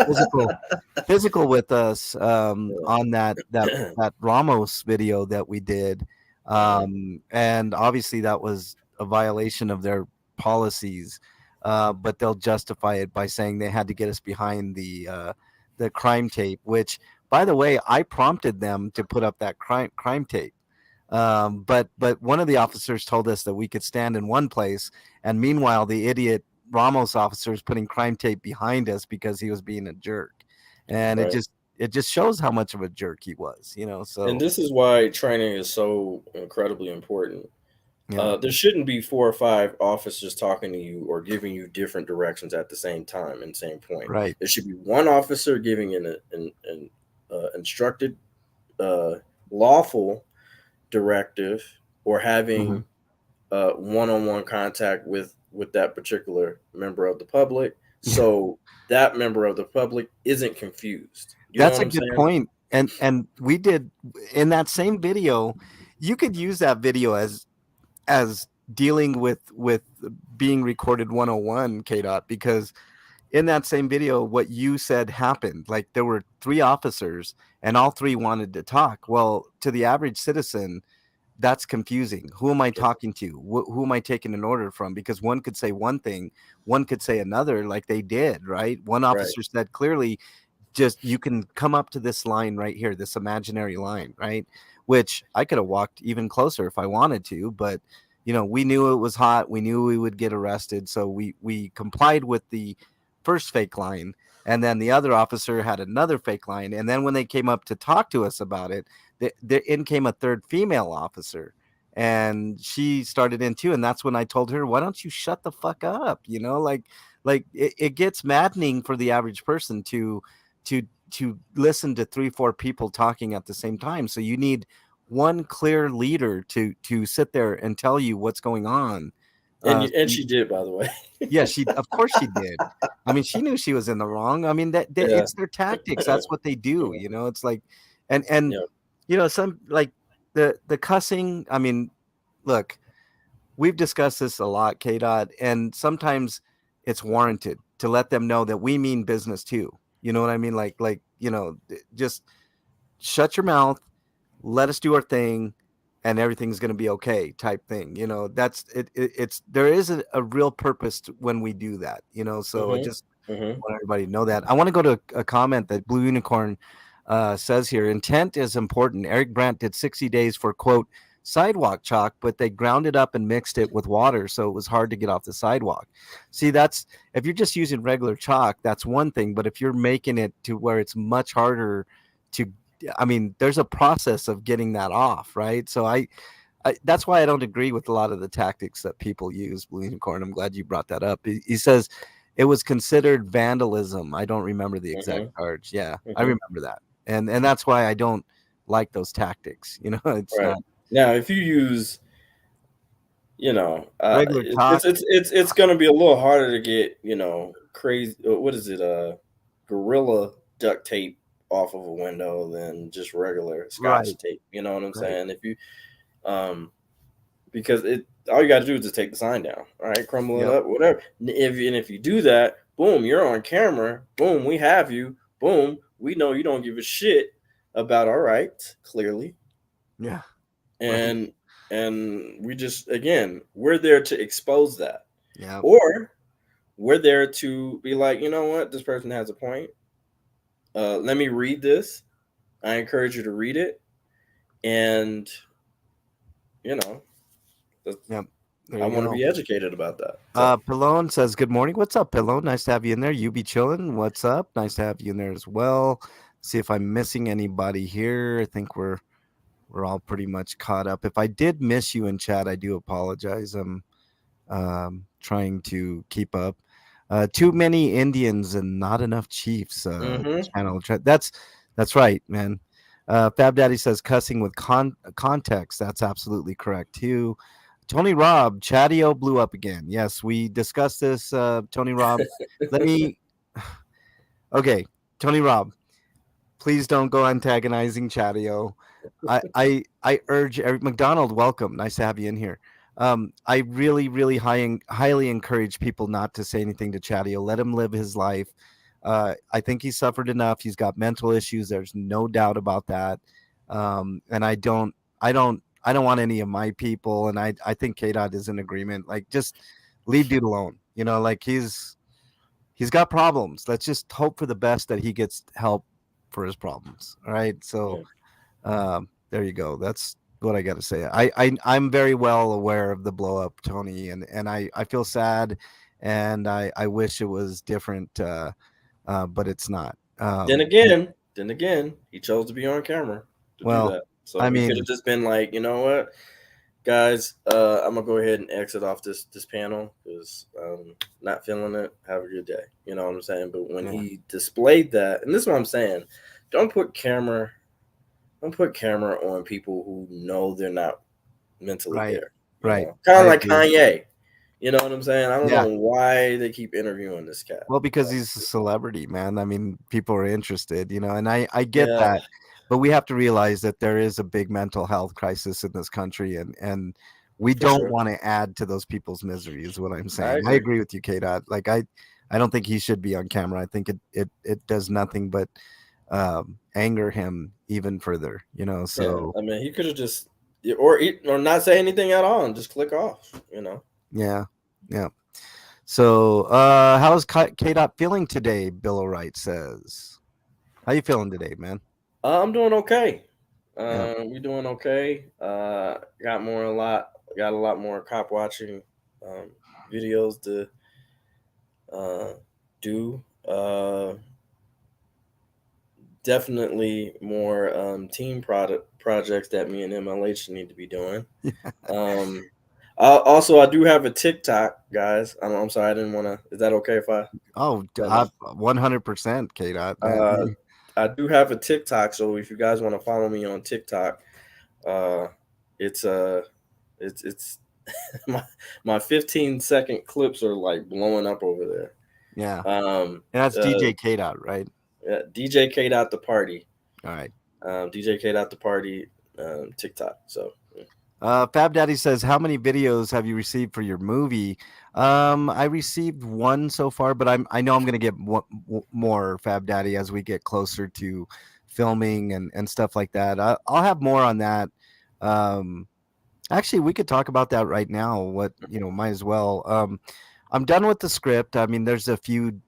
physical with us on that Ramos video that we did, Mhm. and obviously that was a violation of their policies. But they'll justify it by saying they had to get us behind the crime tape, which, by the way, I prompted them to put up that crime tape. But one of the officers told us that we could stand in one place, and meanwhile, the idiot Ramos officer is putting crime tape behind us because he was being a jerk, and Right. it just shows how much of a jerk he was, And So this is why training is so incredibly important. yeah, There shouldn't be four or five officers talking to you or giving you different directions at the same time and same point. right. There should be one officer giving an instructed, uh, lawful directive, or Hmm. having one-on-one contact with that particular member of the public, so that member of the public isn't confused. You know That's what a I'm good saying? point. And we did in that same video. You could use that video as dealing with being recorded 101, KDot, because in that same video, what you said happened. Like, there were three officers and all three wanted to talk. Well, to the average citizen, that's confusing. Who am I talking to? Who am I taking an order from? Because one could say one thing, one could say another, like they did, right? One Right. officer said clearly, just, you can come up to this line right here, this imaginary line, right? Which I could have walked even closer if I wanted to, but we knew it was hot. We knew we would get arrested, so we complied with the first fake line, and then the other officer had another fake line, and then when they came up to talk to us about it, in came a third female officer, and she started in too, and that's when I told her, why don't you shut the fuck up? Like it gets maddening for the average person to listen to 3 4 people talking at the same time. So you need one clear leader to sit there and tell you what's going on. And So and she did, by the way. yeah, she, of course she did. I mean, she knew she was in the wrong. I mean, that Yeah. it's their tactics. That's what they do. It's like, and Yeah. some, like, the cussing. I mean, look, we've discussed this a lot, KDot, and sometimes it's warranted to let them know that we mean business too. You know what I mean? Just shut your mouth, let us do our thing, and everything's going to be okay, type thing. That's it's there is a real purpose when we do that. So I Hmm. just Hmm. want everybody to know that. I want to go to a comment that Blue Unicorn says here. Intent is important. Eric Brandt did 60 days for, quote, sidewalk chalk, but they ground it up and mixed it with water, so it was hard to get off the sidewalk. See, that's, if you're just using regular chalk, that's one thing, but if you're making it to where it's much harder to, I mean, there's a process of getting that off, right? So that's why I don't agree with a lot of the tactics that people use, Blue Unicorn. I'm glad you brought that up. He says it was considered vandalism. I don't remember the exact Mm-hmm. charge. Yeah, I Mm-hmm. remember that, and that's why I don't like those tactics. You know, it's Right. not Now, if you use, regular talk. it's going to be a little harder to get, crazy. What is it? Gorilla duct tape off of a window than just regular Scotch Right, tape. You know what I'm right. saying? If you, um, because it, all you got to do is just take the sign down. All right, crumble it Yep. up, whatever. If you do that, boom, you're on camera. Boom, we have you. Boom, we know you don't give a shit about our rights. Clearly, Yeah. Right. and we just, again, we're there to expose that, Yeah. or we're there to be like, you know what, this person has a point. Let me read this. I encourage you to read it, and you know Yep. There I you want to go. be educated about that. So Pillone says, "Good morning. What's up, Pillone? Nice to have you in there. You be chilling. What's up? Nice to have you in there as well. See if I'm missing anybody here. I think we're all pretty much caught up. If I did miss you in chat, I do apologize. I'm trying to keep up. Too many Indians and not enough Chiefs. hmm That's right, man. Fab Daddy says cussing with context. That's absolutely correct too. Tony Robb, Chatio blew up again. Yes, we discussed this. Tony Robb, let me. Okay, Tony Robb, please don't go antagonizing Chatio. I urge every McDonald, welcome. Nice to have you in here. I really, really highly encourage people not to say anything to Chatio. Let him live his life. I think he suffered enough. He's got mental issues. There's no doubt about that. And I don't want any of my people. And I think KDot is in agreement. Like, just leave dude alone. You know, like he's got problems. Let's just hope for the best that he gets help for his problems. All right. So yeah. there you go. That's what I got to say. I'm very well aware of the blow up, Tony, and I feel sad, and I wish it was different, but it's not. Then again, he chose to be on camera to do Well, that. I So he could have mean, just been like, you know what, guys, I'm gonna go ahead and exit off this panel because not feeling it. Have a good day. You know what I'm saying? But when yeah, he displayed that, and this is what I'm saying, don't put camera don't put camera on people who know they're not mentally right, there. right. Kind I of like agree. Kanye. You know what I'm saying? I don't Yeah. know why they keep interviewing this cat. Well, because he's a celebrity, man. I mean, people are interested, and I get Yeah, that, but we have to realize that there is a big mental health crisis in this country, and we for don't sure. want to add to those people's misery. Is what I'm I saying. I agree. agree with you, K. Dot. Like I don't think he should be on camera. I think it does nothing but anger him even further. Yeah, So I mean, he could have just or not say anything at all and just click off. yeah, yeah. So how's K. Dot feeling today? Bill O'Wright says. How you feeling today, man? I'm doing okay. Yeah. We doing okay. Got a lot more cop watching um, videos to uh, do. Definitely more team product projects that me and MLH need to be doing. Um, also, I do have a TikTok, guys. I'm sorry, I didn't want to. Is that okay if I? Oh, That is, 100% K dot, man. uh, I do have a TikTok, so if you guys want to follow me on TikTok, uh, it's it's my 15-second clips are like blowing up over there. Yeah. Um, And that's uh, DJ K dot, right? yeah, DJ K dot the party, All right. DJ K dot the party, TikTok. So yeah. Fab Daddy says, "How many videos have you received for your movie?" I received one so far, but I know I'm gonna get more Fab Daddy as we get closer to filming and stuff like that. I'll have more on that. Um, Actually, we could talk about that right now. Might as well. I'm done with the script. I mean, there's a few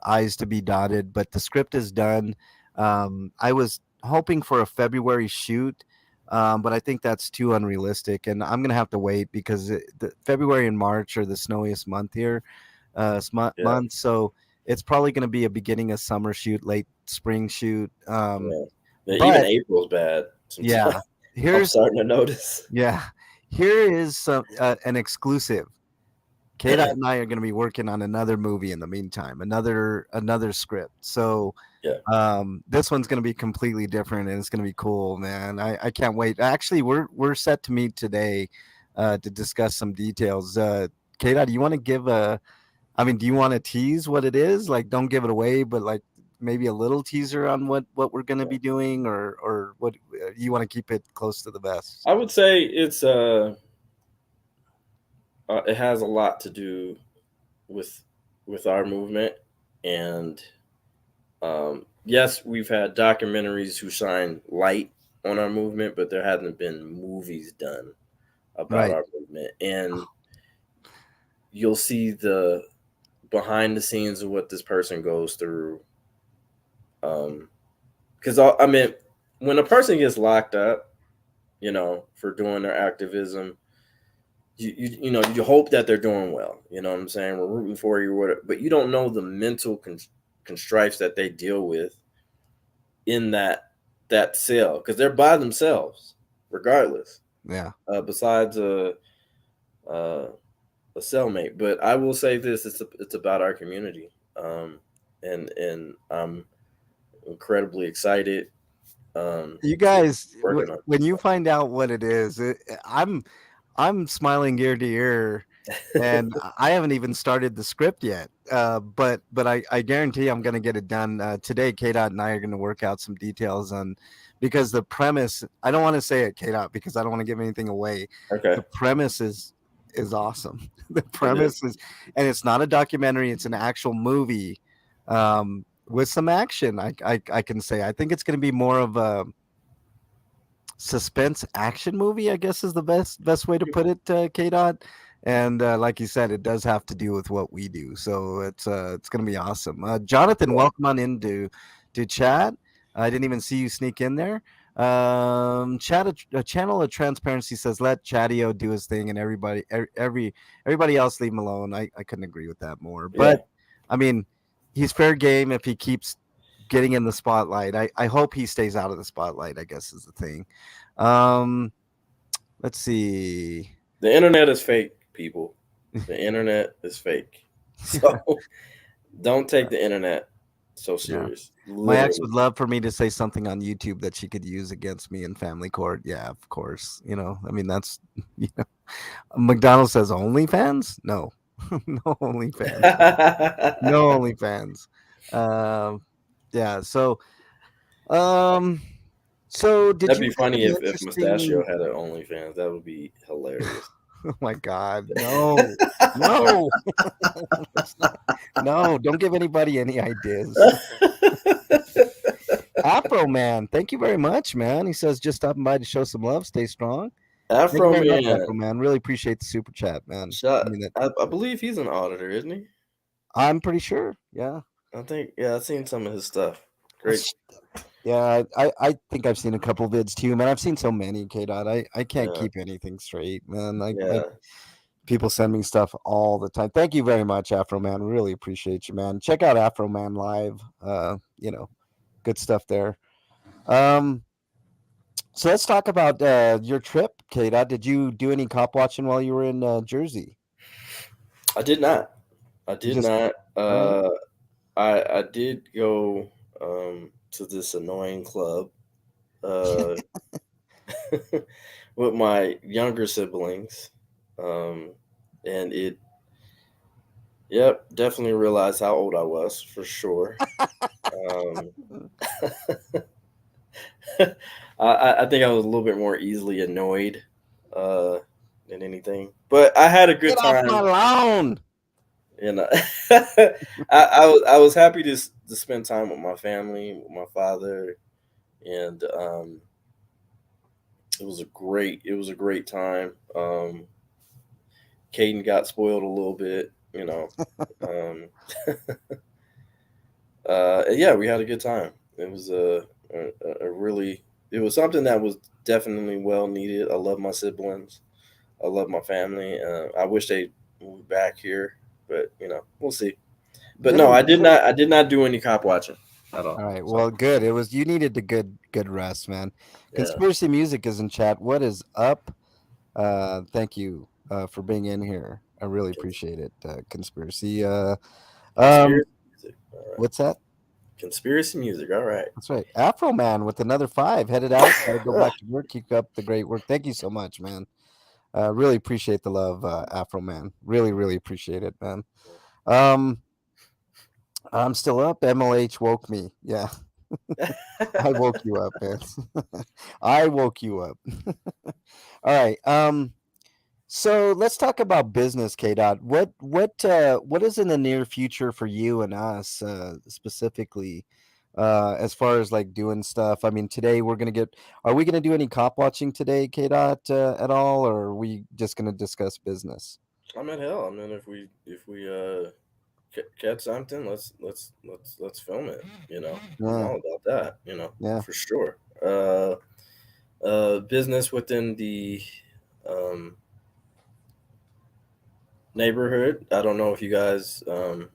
I's to be dotted, but the script is done. I was hoping for a February shoot, but I think that's too unrealistic, and I'm gonna have to wait because the February and March are the snowiest month here, Yeah, month. So it's probably gonna be a beginning of summer shoot, late spring shoot. yeah. Yeah, even But April's bad. Sometimes yeah, I'm here's starting to notice. yeah, here is an exclusive. KDot and I are going to be working on another movie in the meantime, another script. So Yeah. this one's going to be completely different, and it's going to be cool, man. I can't wait. Actually, we're set to meet today to discuss some details. KDot, do you want to give a? I mean, do you want to tease what it is? Like, don't give it away, but like maybe a little teaser on what we're going to be doing, or what you want to keep it close to the vest? I would say it has a lot to do with our movement, and yes, we've had documentaries who shine light on our movement, but there hasn't been movies done about Right. our movement, and you'll see the behind the scenes of what this person goes through. Because I mean, when a person gets locked up, for doing their activism, you hope that they're doing well. You know what I'm saying? We're rooting for you, whatever, but you don't know the mental constraints that they deal with in that cell, because they're by themselves, regardless. Yeah. Besides uh, a cellmate, but I will say this: it's about our community, and I'm incredibly excited. You To guys, working on when you stuff. find out what it is, I'm smiling ear to ear, and I haven't even started the script yet. But I guarantee I'm going to get it done today. KDot and I are going to work out some details on, because the premise. I don't want to say it, KDot, because I don't want to give anything away. Okay, The premise is awesome. The it is. premise is, and it's not a documentary; it's an actual movie. With some action, I can say. I think it's going to be more of a suspense action movie, I guess is the best way to put it, KDot. And like you said, it does have to do with what we do, so it's gonna be awesome. Jonathan, Yeah. welcome on into to chat. I didn't even see you sneak in there. Chat a channel of transparency says let Chatio do his thing and everybody else leave him alone. I couldn't agree with that more, Yeah. but I mean, he's fair game if he keeps getting in the spotlight. I hope he stays out of the spotlight, I guess is the thing. Um, let's see. The internet is fake, people. The internet is fake. So don't take the internet so Yeah. serious. My ex Literally. would love for me to say something on YouTube that she could use against me in family court. Yeah, of course. I mean, that's, you know, McDonald's says OnlyFans? No, no OnlyFans, man. No OnlyFans. Um, yeah. Um, so did That'd you be have funny any if Mustachio interesting? had an OnlyFans. That would be hilarious. Oh my God, no, no, it's not. No, don't give anybody any ideas. Afro Man, thank you very much, man. He says just stopping by to show some love. Stay strong. Thank you Afro very much, Man. Afro Man. Really appreciate the super chat, man. I mean, I believe he's an auditor, isn't he? I'm pretty sure. Yeah. I think, yeah, I've seen some of his stuff. Great. Yeah, I think I've seen a couple vids too, man. I've seen so many, K Dot. I can't Yeah. keep anything straight, man. Yeah. People send me stuff all the time. Thank you very much, Afro Man. Really appreciate you, man. Check out Afro Man live. Good stuff there. Um, so let's talk about your trip, K Dot. Did you do any cop watching while you were in Jersey? I did not. I You did just not. all right. I did go to this annoying club uh, with my younger siblings, um, and yep, definitely realized how old I was for sure. Um, I think I was a little bit more easily annoyed uh, than anything, but I had a good Get off my time. lawn. And I was happy to spend time with my family, with my father, and it was a great time. Caden got spoiled a little bit, you know. Um, yeah, we had a good time. It was a really it was something that was definitely well needed. I love my siblings. I love my family. I wish they moved back here, but we'll see. But no, Didn't I did not do any cop watching at all. All right. So Well, good. It was you needed a good rest, man. yeah, Conspiracy music is in chat. What is up? Thank you for being in here. I really Cons- appreciate it. Conspiracy. Um, Conspiracy music. All right. what's that? Conspiracy music. All right. That's right. Afro Man with another 5 headed out. Got to go back to work. Keep up the great work. Thank you so much, man. Really appreciate the love, Afro Man. Really, really appreciate it, man. Um, I'm still up. MLH woke me. Yeah, I woke you up, man. I woke you up. All right. So let's talk about business, KDot. What is in the near future for you and us specifically, as far as like doing stuff? I mean, today we're gonna get. Are we gonna do any cop watching today, KDot, at all, or are we just gonna discuss business? I mean, hell, I mean, if we catch something, let's film it. I'm Yeah, all about that. yeah. For sure. Business within the um, neighborhood. I don't know if you guys. There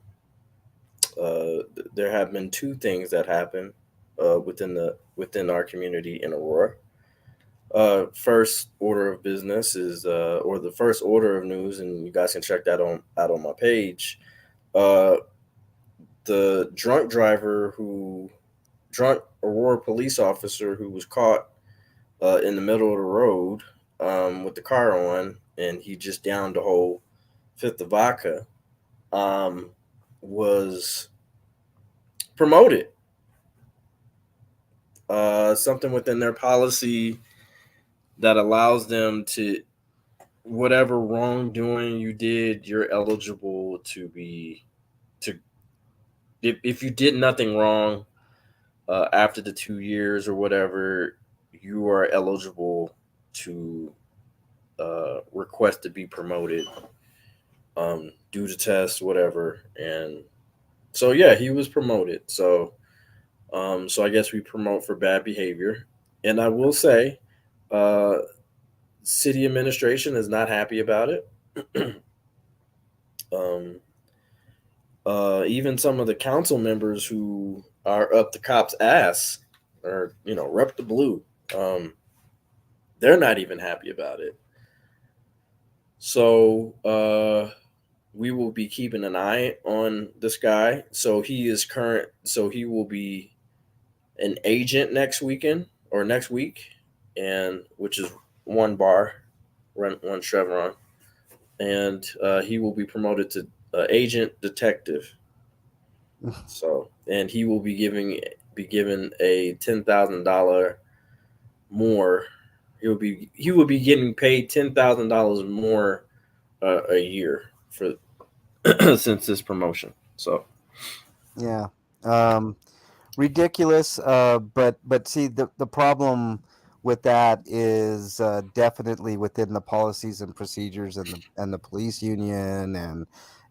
have been two things that happen within our community in Aurora. First order of business is, or the first order of news, and you guys can check that on out on my page. Uh, the drunk Aurora police officer who was caught in the middle of the road with the car on, and he just downed a whole fifth of vodka, um, was promoted. Something within their policy that allows them to, whatever wrongdoing you did, you're eligible to be to if you did nothing wrong after the 2 years or whatever, you are eligible to request to be promoted, do the test, whatever. And so yeah, he was promoted. So I guess we promote for bad behavior. And I will say, uh, city administration is not happy about it. um, Even some of the council members who are up the cops' ass, or rep the blue, um, they're not even happy about it. So we will be keeping an eye on this guy. So he is current. So he will be an agent next weekend or next week, and which is one bar, one Chevron, and he will be promoted to agent detective. So, and he will be given a $10,000 more. He will be getting paid $10,000 more a year for since this promotion. So Yeah. Um, Ridiculous. But see, the problem with that is definitely within the policies and procedures and the police union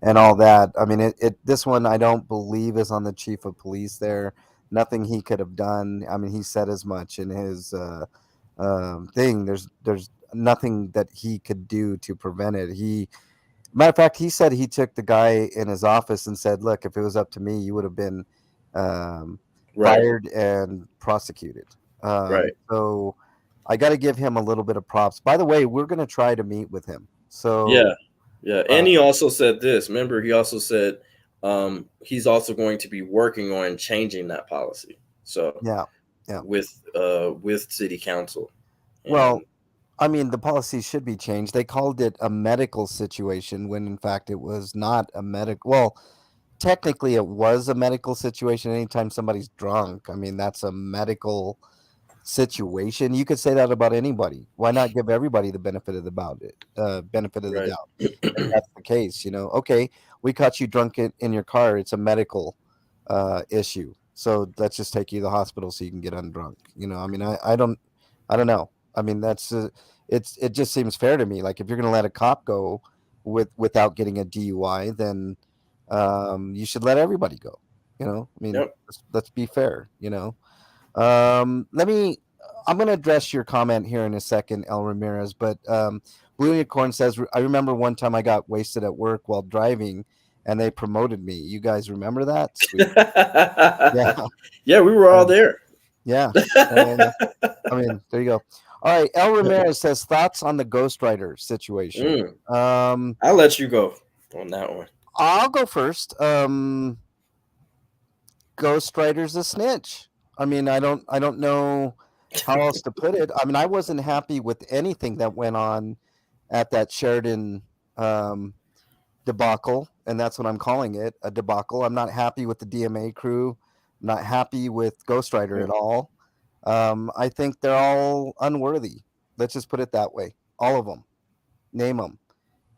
and all that. I mean, this one I don't believe is on the chief of police there. Nothing he could have done. I mean, he said as much in his thing. There's nothing that he could do to prevent it. Matter of fact, he said he took the guy in his office and said, "Look, if it was up to me, you would have been um, right, fired and prosecuted." right, So I got to give him a little bit of props. By the way, we're going to try to meet with him. yeah, So yeah. uh, And he also said this. Remember, he also said he's also going to be working on changing that policy. So yeah, yeah. with city council, and Well, I mean, the policy should be changed. They called it a medical situation when in fact it was not a medical. Well, technically, it was a medical situation. Anytime somebody's drunk, I mean, that's a medical situation. You could say that about anybody. Why not give everybody the benefit of the benefit of the right, doubt? If that's the case, okay, we caught you drunk in your car. It's a medical issue. So let's just take you to the hospital so you can get undrunk. I mean, I don't know. I mean, it just seems fair to me. Like if you're going to let a cop go without getting a DUI, then you should let everybody go. I mean, yep. let's be fair. Let me. I'm going to address your comment here in a second, El Ramirez. But Blue Unicorn says, I remember one time I got wasted at work while driving, and they promoted me. You guys remember that? Sweet. Yeah. Yeah, we were all Um, there. yeah. Yeah. Yeah. I mean, there you go. All right, El Ramirez says thoughts on the ghostwriter situation. Mm, I'll let you go on that one. I'll go first. Ghostwriter's a snitch. I mean, I don't know how else to put it. I mean, I wasn't happy with anything that went on at that Sheridan um, debacle, and that's what I'm calling it, a debacle. I'm not happy with the DMA crew. I'm not happy with Ghostwriter at all. I think they're all unworthy. Let's just put it that way. All of them. Name them,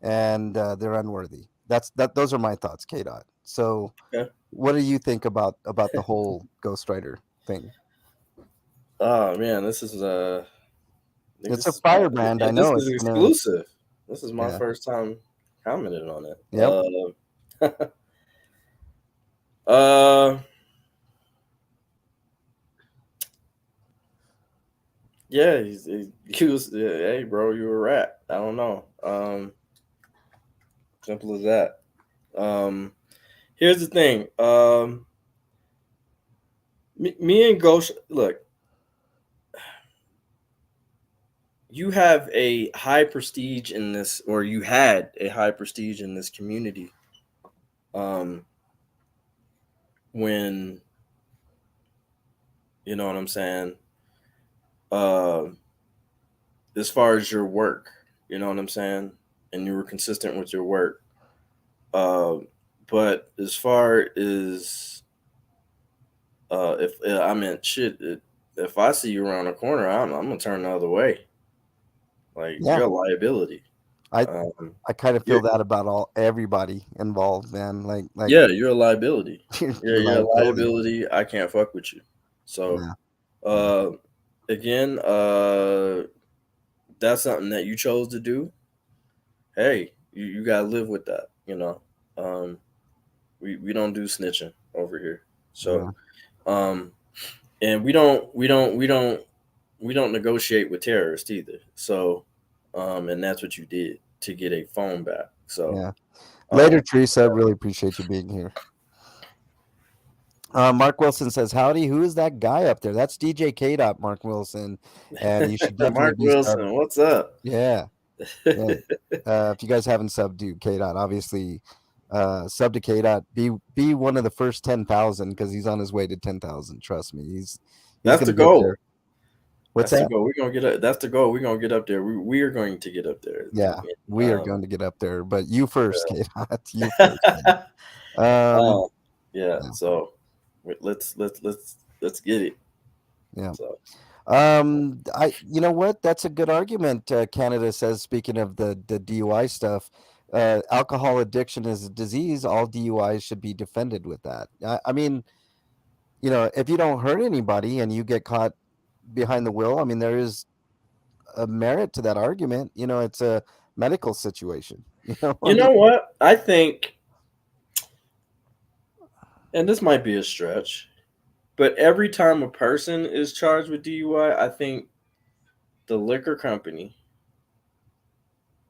and they're unworthy. That. Those are my thoughts, KDot. So, Okay. what do you think about the whole Ghostwriter thing? Oh man, this is I think It's a this is my firebrand. yeah, I this know is it's gonna. exclusive. This is my Yeah. first time commenting on it. Yep. Uh, yeah, he was. Yeah, hey, bro, you a rat. I don't know. Simple as that. Um, Here's the thing. Me and Ghost. Look, you have a high prestige in this, or you had a high prestige in this community. Um, when you know what I'm saying. Uh, as far as your work, you know what I'm saying, and you were consistent with your work. Uh, but as far as if I meant shit, if I see you around the corner, I'm gonna turn the other way. Like Yeah. you're a liability. I Um, I kind of you're feel that about everybody involved, man. Like yeah, you're a liability. your You're a liability. liability. I can't fuck with you. So Yeah. Yeah. uh, again, that's something that you chose to do. Hey, you gotta live with that. Um, we don't do snitching over here. So Yeah. um, and we don't negotiate with terrorists either. So and that's what you did to get a phone back. So Yeah. um, Later, Teresa. Really appreciate you being here. Mark Wilson says, "Howdy, who is that guy up there? That's DJ K. Dot, Mark Wilson, and you should definitely Mark be sub. Wilson, what's up? Yeah, yeah. If you guys haven't subbed to K. Dot, obviously, sub to K. Dot. Be one of the first 10,000 because he's on his way to 10,000. Trust me, he's That's gonna the get there. goal. What's That's the that? goal. We're gonna get up. That's the goal. We're gonna get up there. We are going to get up there. Yeah, we are going to get up there, but you first, K. Dot. You first. Yeah. Um, Yeah. yeah, So let's get it. yeah. So You know what? That's a good argument. Canada says, speaking of the DUI stuff, alcohol addiction is a disease. All DUIs should be defended with that. I mean, if you don't hurt anybody and you get caught behind the wheel, I mean, there is a merit to that argument. It's a medical situation. I you mean, know what? I think, and this might be a stretch, but every time a person is charged with DUI, I think the liquor company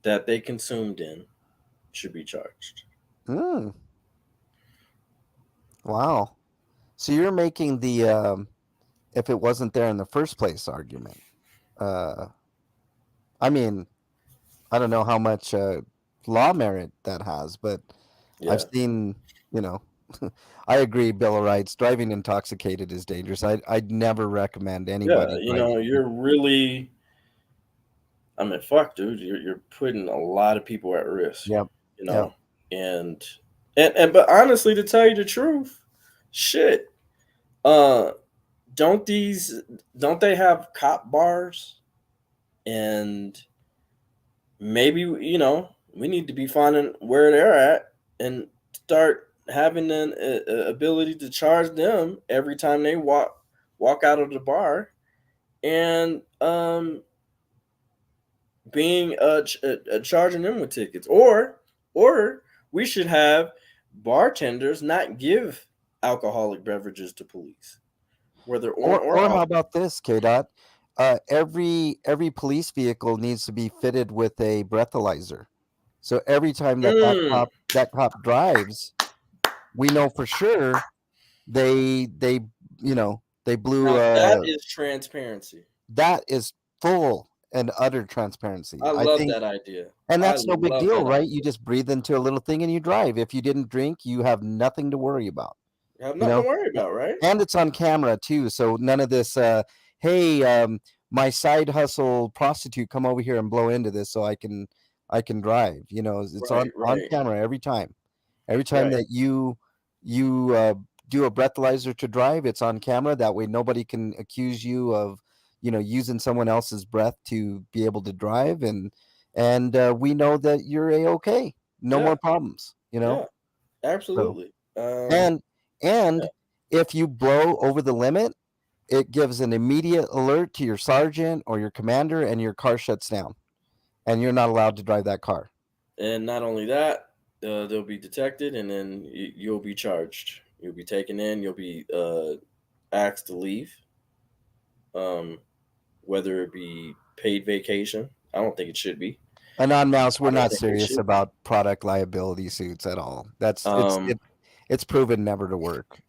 that they consumed in should be charged. mm, wow. So you're making the if it wasn't there in the first place argument. Uh, I mean, I don't know how much law merit that has, but I've Yeah. seen, you know, I agree, Bill of Rights. Driving intoxicated is dangerous. I'd never recommend Yeah. anybody driving. You're really, I mean, fuck, dude, you're putting a lot of people at risk, Yep, you yep. know, and, but honestly, to tell you the truth, shit, uh, don't these, don't they have cop bars? And maybe, we need to be finding where they're at and start having an ability to charge them every time they walk out of the bar and being charging them with tickets, or we should have bartenders not give alcoholic beverages to police, whether on or Or how off. about this, K Dot? Every police vehicle needs to be fitted with a breathalyzer. So every time Mm, that cop drives, we know for sure they blew now that is transparency. that is full and utter transparency. I I love think, that idea. and I that's no big love deal, that right? You idea. just breathe into a little thing and you drive. If you didn't drink, you have nothing to worry about. You have You nothing to know, worry about, right? and it's on camera too, so none of this hey, my side hustle prostitute, come over here and blow into this so I can drive. It's Right, on right, camera every time right. that you do a breathalyzer to drive. It's on camera, that way nobody can accuse you of using someone else's breath to be able to drive, and we know that you're a-okay, no more Yeah, problems. yeah, So, absolutely. and Yeah. and if you blow over the limit, it gives an immediate alert to your sergeant or your commander, and your car shuts down, and you're not allowed to drive that car. And not only that, they'll be detected, and then you'll be charged. You'll be taken in. You'll be asked to leave, um, whether it be paid vacation. I don't think it should be. And on mouse, we're I don't not think it serious should be. about product liability suits at all. That's Um, it's proven never to work.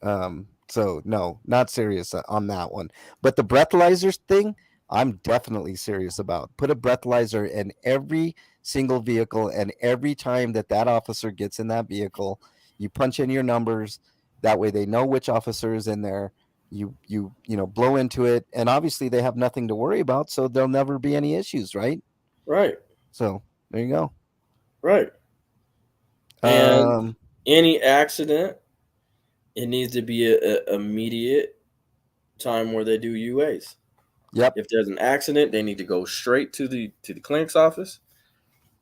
So no, not serious on that one. But the breathalyzers thing, I'm definitely serious about. Put a breathalyzer in every single vehicle, and every time that officer gets in that vehicle, you punch in your numbers. That way, they know which officer is in there. You blow into it, and obviously they have nothing to worry about, so there'll never be any issues, right? right, So there you go. right. And Um, any accident, it needs to be a immediate time where they do UAs. yep. If there's an accident, they need to go straight to the clinic's office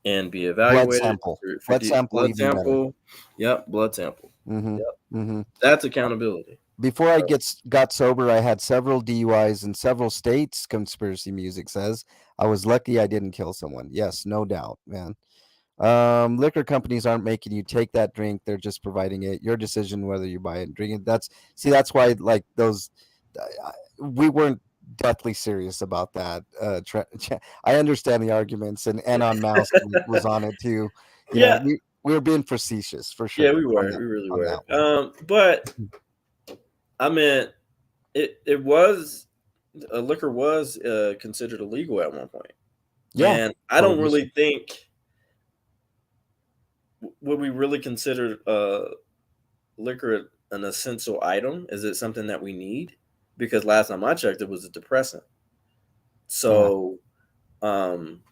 and be Blood evaluated sample. for Blood sample blood even better. sample. Yep, blood sample. Mm-hmm. Yep, Mm-hmm. that's accountability. Before I got sober, I had several DUIs in several states. Conspiracy music says I was lucky I didn't kill someone. Yes, no doubt, man. Liquor companies aren't making you take that drink; they're just providing it. Your decision whether you buy it and drink it. That's why like those. We weren't deathly serious about that. I understand the arguments, and on Mouse was on it too. Yeah, We were being facetious for yeah, sure we on were, that we really on were. that one. But I mean, it was liquor was considered illegal at one point, Yeah, and I don't prohibition. really think would we really consider liquor an essential item? Is it something that we need? Because last time I checked, it was a depressant. Yeah, So, um,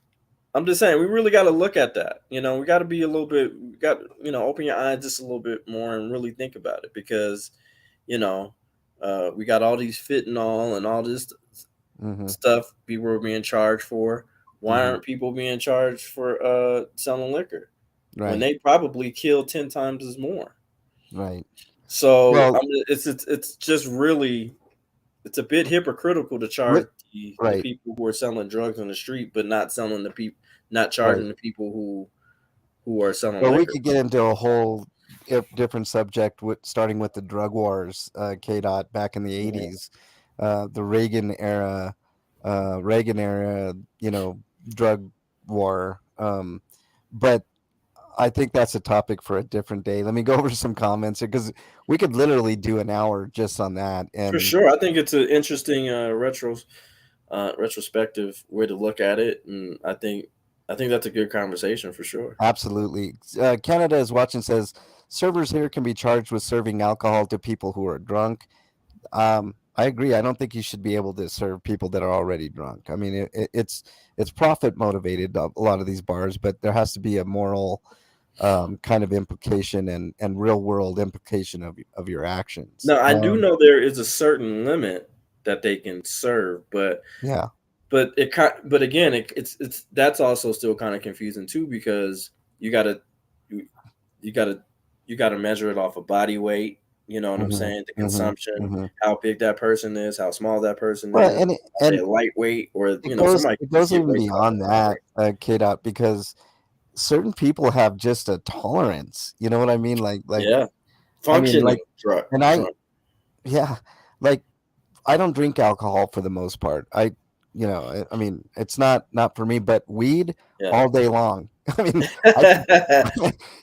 I'm just saying we really got to look at that. We got to be a little bit, we got open your eyes just a little bit more and really think about it because, you know, we got all these fentanyl and all this hmm stuff people are being charged for. Why hmm aren't people being charged for selling liquor when right, they probably kill 10 times as more? right. So Well, it's just really it's a bit hypocritical to wi- charge the right, people who are selling drugs on the street, but not selling the people, not right. charging the people who are selling Well, we liquor. could get into a whole different subject, starting with the drug wars, KDot back in the Mhm. '80s, the Reagan era, drug war. But I think that's a topic for a different day. Let me go over some comments here because we could literally do an hour just on that. For And sure, I think it's an interesting retrospective way to look at it, and I think that's a good conversation for sure. absolutely, Canada is watching. Says servers here can be charged with serving alcohol to people who are drunk. I agree. I don't think you should be able to serve people that are already drunk. I mean, it's profit motivated, a lot of these bars, but there has to be a moral kind of implication and real world implication of your actions. Now, I do know there is a certain limit that they can serve, but Yeah. but again, it's that's also still kind of confusing too because you gotta you, you gotta you gotta measure it off of body weight. You know what I'm hmm saying? The hmm consumption, hmm how big that person is, how small that person Well, is. Are they and lightweight or it goes somebody it could just goes get even wasted off beyond of body that, weight. KDOT, because certain people have just a tolerance. You know what I mean? Yeah, I mean, functioning and I drunk. yeah, like I don't drink alcohol for the most part. I mean, it's not for me, but weed Yeah. all day long. I mean, I could,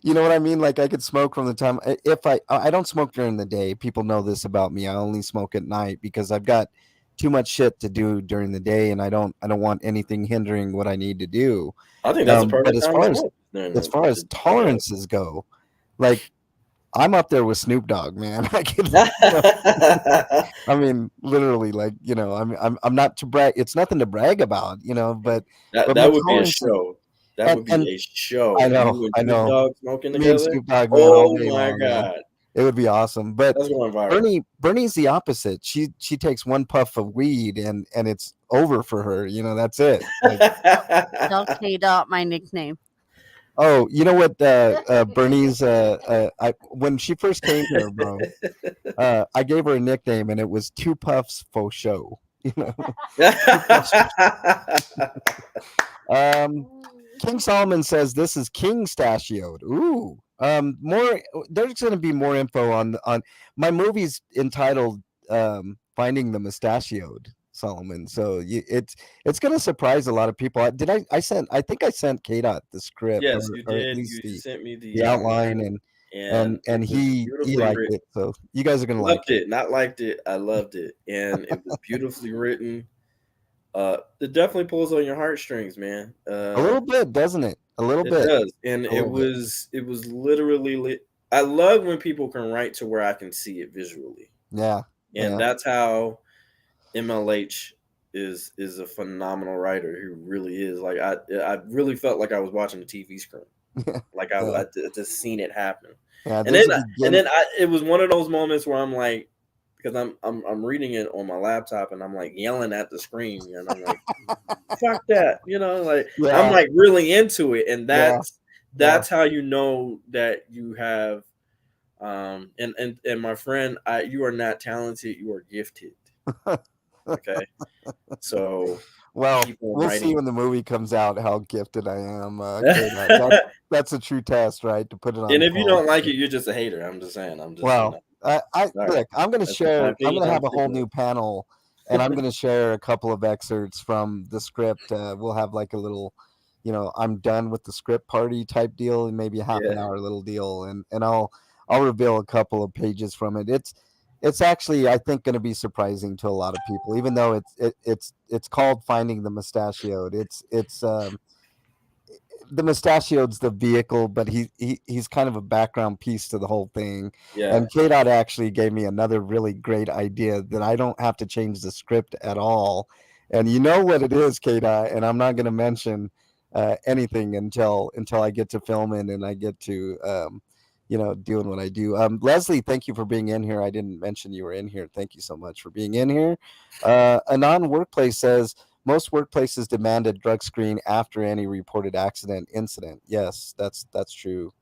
you know what I mean? Like I could smoke from the time if I don't smoke during the day. People know this about me. I only smoke at night because I've got too much shit to do during the day, and I don't want anything hindering what I need to do. I think that's a But perfect as time to far as help during the day. tolerances go, like I'm up there with Snoop Dogg, man. I can, I mean, literally, like I'm not to brag. It's nothing to brag about, that but my that would be a tolerance is, show. That and would be a I show. know, You and I Snoop know. Dogg smoking Me and together. Snoop Dogg, man, all Oh day my long, man. god, It would be awesome. But that's going viral. Bernie's the opposite. She takes one puff of weed and it's over for her. That's it. Like, Tell KDot my nickname. oh, you know what? Bernie's. When she first came here, bro, I gave her a nickname, and it was Two Puffs Faux Show. Two Puffs. Um, King Solomon says this is King Stachioed. Ooh. More. There's going to be more info on my movie's entitled "Finding the Mustachioed." Solomon. So it's going to surprise a lot of people. Did I sent? I think I sent KDot the script, Yes, you or at did. least You sent me the the outline, outline, and and and it and was he beautifully liked written. it. So you guys are going to like Loved it. it, not liked it. I loved it, and it was beautifully written. It definitely pulls on your heartstrings, man. A little bit, doesn't it? A little It bit. does, and A little bit. it was literally lit. I love when people can write to where I can see it visually, Yeah. and Yeah. that's how MLH is a phenomenal writer. He really is. Like I really felt like I was watching a TV screen. Like Yeah. I just seen it happen, Yeah. and There's then a it was one of those moments where I'm like, because I'm reading it on my laptop and I'm like yelling at the screen and I'm like, fuck that, like I'm Yeah. like really into it, and Yeah. Yeah. that's how you know that you have and my friend, you are not talented, you are gifted. Okay, so Well, keep on we'll see writing. when the movie comes out how gifted I am. Okay, that's a true test, right? To put it on And if you film. don't like it, you're just a hater. I'm just saying. I'm just, Well, I sorry. look. I'm going to That's just my share. I'm opinion. going to I'm have a whole sticking new panel, and I'm going to share a couple of excerpts from the script. We'll have like a little, I'm done with the script party type deal, and maybe a half an Yeah. hour little deal, and I'll reveal a couple of pages from it. It's actually, I think, going to be surprising to a lot of people, even though it's called Finding the Mustachioed. It's the Mustachioed's the vehicle, but he's kind of a background piece to the whole thing. Yeah. And KDot actually gave me another really great idea that I don't have to change the script at all. And you know what it is, KDot, and I'm not going to mention anything until I get to filming and I get to doing what I do. Leslie, thank you for being in here. I didn't mention you were in here. Thank you so much for being in here. Anon Workplace says most workplaces demand a drug screen after any reported accident incident. Yes, that's true.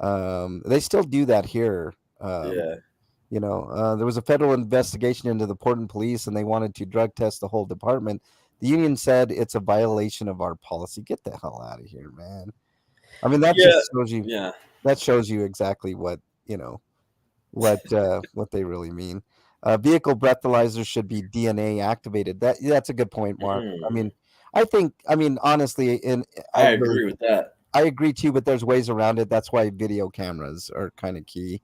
They still do that here. Yeah. There was a federal investigation into the Portland police, and they wanted to drug test the whole department. The union said it's a violation of our policy. Get the hell out of here, man. I mean, that Yeah. just shows you. Yeah. That shows you exactly what they really mean. Vehicle breathalyzers should be DNA activated. That's a good point, Mark. I Mm, mean, I mean honestly, and I I really agree with that. I agree too, but there's ways around it. That's why video cameras are kind of key.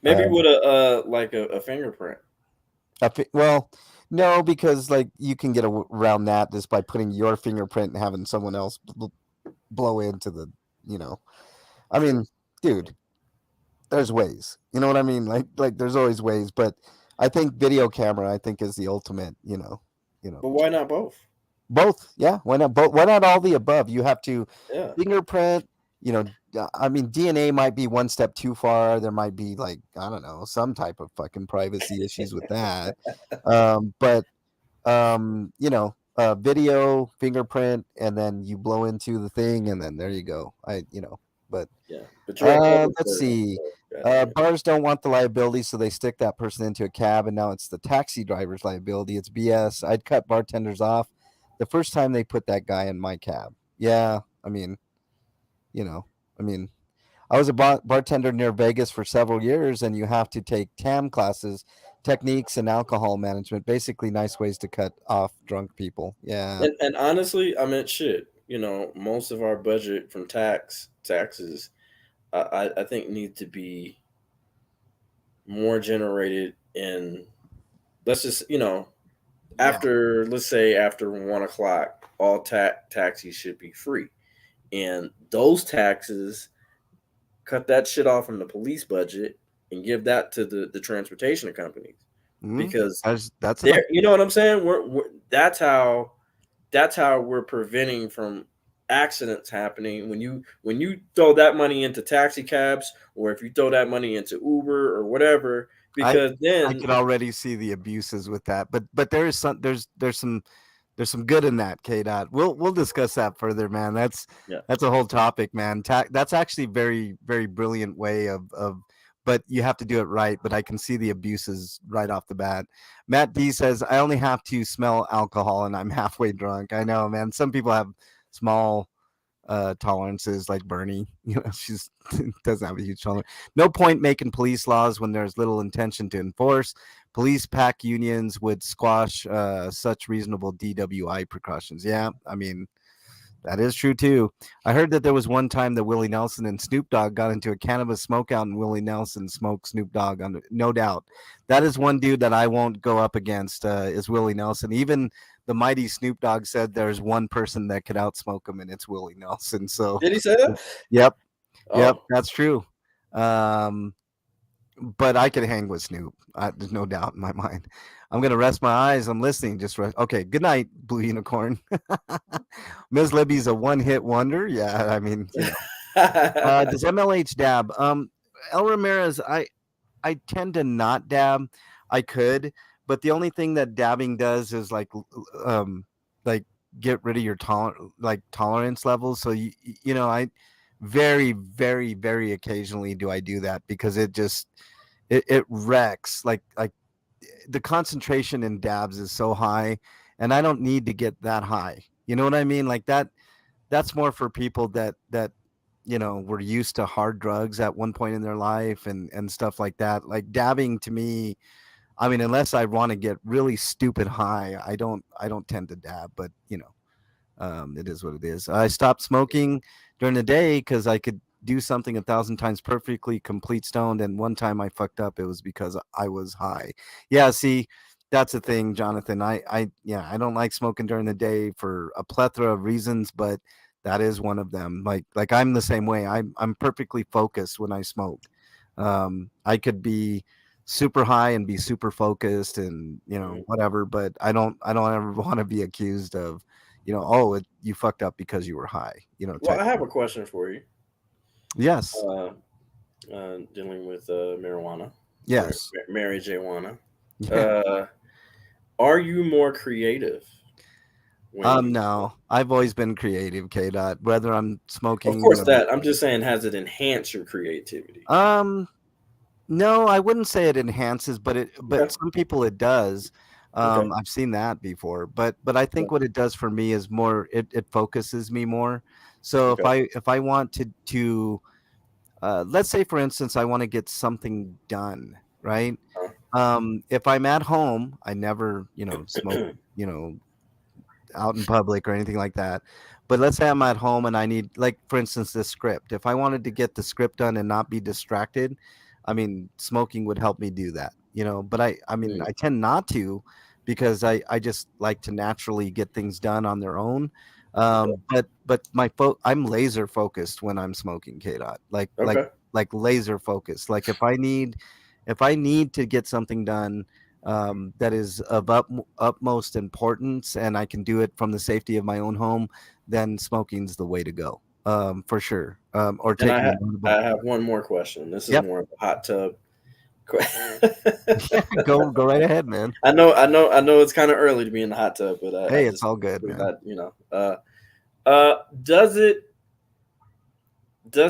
Maybe Uh, with like a fingerprint. well, no, because like you can get around that just by putting your fingerprint and having someone else blow into the, you know. I True. mean, dude, there's ways. You know what I mean? Like there's always ways, but I think video camera I think is the ultimate, But why not both? both. Yeah, why not both? Why not all the above? You have to Yeah. fingerprint, I mean DNA might be one step too far. There might be like, I don't know, some type of fucking privacy issues with that. But video, fingerprint, and then you blow into the thing and then there you go. But Yeah. But you're a public let's servant, see. so goddamn it. Bars don't want the liability, so they stick that person into a cab, and now it's the taxi driver's liability. It's BS. I'd cut bartenders off the first time they put that guy in my cab. Yeah, I mean, you know, I mean, I was a bartender near Vegas for several years, and you have to take TAM classes, techniques and alcohol management, basically nice ways to cut off drunk people. Yeah, And honestly, I meant shit. Most of our budget from taxes, I think need to be more generated in. Let's just after let's say after 1 o'clock, all taxis should be free, and those taxes cut that shit off from the police budget and give that to the transportation companies because That's enough. they're you know what I'm saying. We're that's how we're preventing from accidents happening when you throw that money into taxi cabs or if you throw that money into Uber or whatever because I then could already see the abuses with that, but there is there's some good in that, KDot. We'll discuss that further, man. yeah. That's a whole topic, man. That's actually very brilliant way of, but you have to do it right. But I can see the abuses right off the bat. Matt D says I only have to smell alcohol and I'm halfway drunk. I know, man. Some people have small tolerances like Bernie. You know, she's doesn't have a huge tolerance. No point making police laws when there's little intention to enforce. Police pack unions would squash such reasonable DWI precautions. Yeah, I mean that is true too. I heard that there was one time that Willie Nelson and Snoop Dogg got into a cannabis smokeout, and Willie Nelson smoked Snoop Dogg. No doubt, that is one dude that I won't go up against. Is Willie Nelson? Even the mighty Snoop Dogg said there's one person that could outsmoke him, and it's Willie Nelson. So, Did he say that? yep, Oh, that's true. Um, but I could hang with Snoop. There's no doubt in my mind. I'm gonna rest my eyes. I'm listening. Okay. Good night, Blue Unicorn. Ms. Libby's a one-hit wonder. Yeah, I mean, does MLH dab? El Ramirez, I tend to not dab. I could, but the only thing that dabbing does is like get rid of your tolerance levels. So you know, I very occasionally do I do that because it wrecks like the concentration in dabs is so high and I don't need to get that high. You know what I mean? Like that's more for people that you know were used to hard drugs at one point in their life and stuff like that. Like dabbing to me, I mean, unless I want to get really stupid high, I don't tend to dab, but you know, it is what it is. I stopped smoking during the day because I could do something 1,000 times perfectly complete stoned, and one time I fucked up. It was because I was high. Yeah, see, that's the thing, Jonathan. Yeah, I don't like smoking during the day for a plethora of reasons, but that is one of them. Like I'm the same way. I'm perfectly focused when I smoke. I could be super high and be super focused and you know whatever, but I don't ever want to be accused of you know, you fucked up because you were high, you know, well, type I of have thing. a question for you. Yes. Uh, Dealing with marijuana, Yes. Mary J. Juana. Yeah. Uh, are you more creative when you smoke? No, I've always been creative, KDot, whether I'm Of smoking course, or that I'm just saying, has it enhanced your creativity? um no, I wouldn't say it enhances, but Okay. some people it does. Okay. I've seen that before, but I think Okay. what it does for me is more it focuses me more. So Okay. if I want to let's say for instance I want to get something done, right? If I'm at home, I never, you know, smoke, you know, out in public or anything like that. But let's say I'm at home and I need, like, for instance, this script. If I wanted to get the script done and not be distracted, I mean, smoking would help me do that, you know. But I mean, I tend not to because I just like to naturally get things done on their own. Okay. But I'm laser focused when I'm smoking, K dot. Okay. Like laser focused. Like if I need to get something done that is of utmost importance and I can do it from the safety of my own home, then smoking's the way to go. For sure. Or And taking an I edible. have one more question. This is Yep. more of a hot tub. Go right ahead, man. I know. It's kind of early to be in the hot tub, but I Hey, it's just all good, because man. you know, does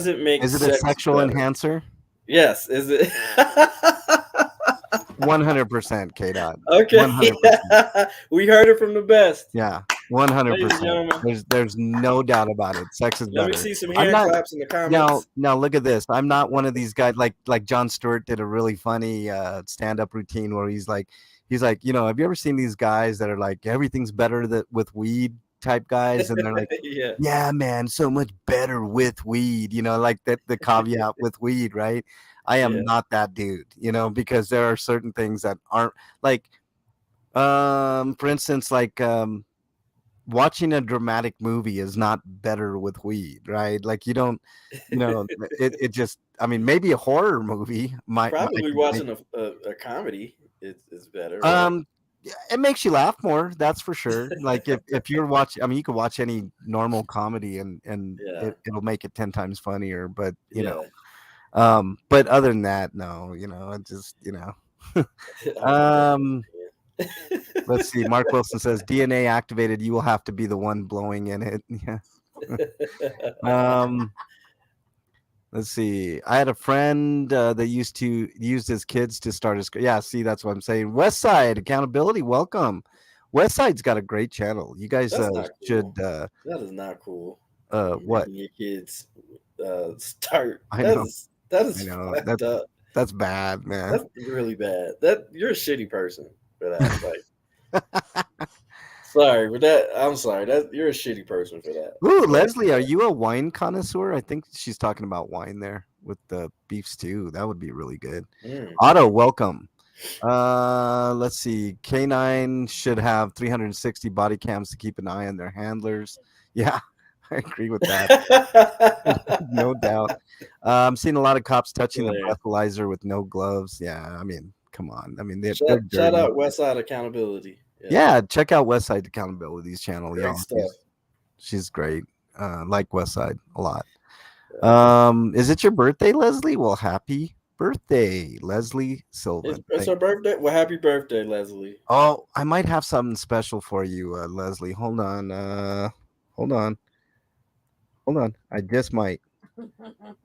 it make Is it a sex sexual better? enhancer? Yes. Is it? 100%, K dot. Okay. 100%. We heard it from the best, Yeah, ladies and 100%. gentlemen. There's no doubt about it. Sex is Let me better. see some I'm hand not claps in the now comments. now look at this. I'm not one of these guys like John Stewart did a really funny stand-up routine where he's like, you know, have you ever seen these guys that are like everything's better that with weed type guys and they're like, Yeah. yeah, man, so much better with weed, you know, like that the caveat with weed, right? I Yeah. am not that dude, you know, because there are certain things that aren't like For instance, like watching a dramatic movie is not better with weed, right? Like you don't, it just. I mean, maybe a horror movie might Probably watching a comedy is better, right? um yeah, it makes you laugh more, that's for sure. Like if you're watching, I mean, you could watch any normal comedy and Yeah, it'll make it 10 times funnier, but yeah. but other than that, no, it just, I'm a horror um fan. let's see. Mark Wilson says DNA activated, you will have to be the one blowing in it. Yeah. um Let's see. I had a friend that used his kids to start his. Yeah, see, that's what I'm saying. West Side Accountability, welcome. West Side's got a great channel. You guys That's not should. cool. That is not cool. What? Making your kids start. I know, That I is know. fucked up. That's bad, man. That's really bad. That you're a shitty person for that. Like, sorry, but I'm sorry. That you're a shitty person for that. Ooh, But Leslie, are you a wine connoisseur? I think she's talking about wine there with the beef stew. That would be really good. mm. Otto, welcome. Let's see. K9 should have 360 body cams to keep an eye on their handlers. Yeah, I agree with that. No doubt. I'm seeing a lot of cops touching the Hilarious. breathalyzer with no gloves. Yeah, I mean, come on. I mean, they're Shout dirty. out Westside Accountability. Yeah, check out Westside Accountability's channel, Great y'all. stuff. She's great. Like Westside a lot. Yeah. Is it your birthday, Leslie? Well, happy birthday, Leslie Sylvan. It's her birthday. Well, happy birthday, Leslie. Oh, I might have something special for you, Leslie. Hold on. Hold on. Hold on. I just might.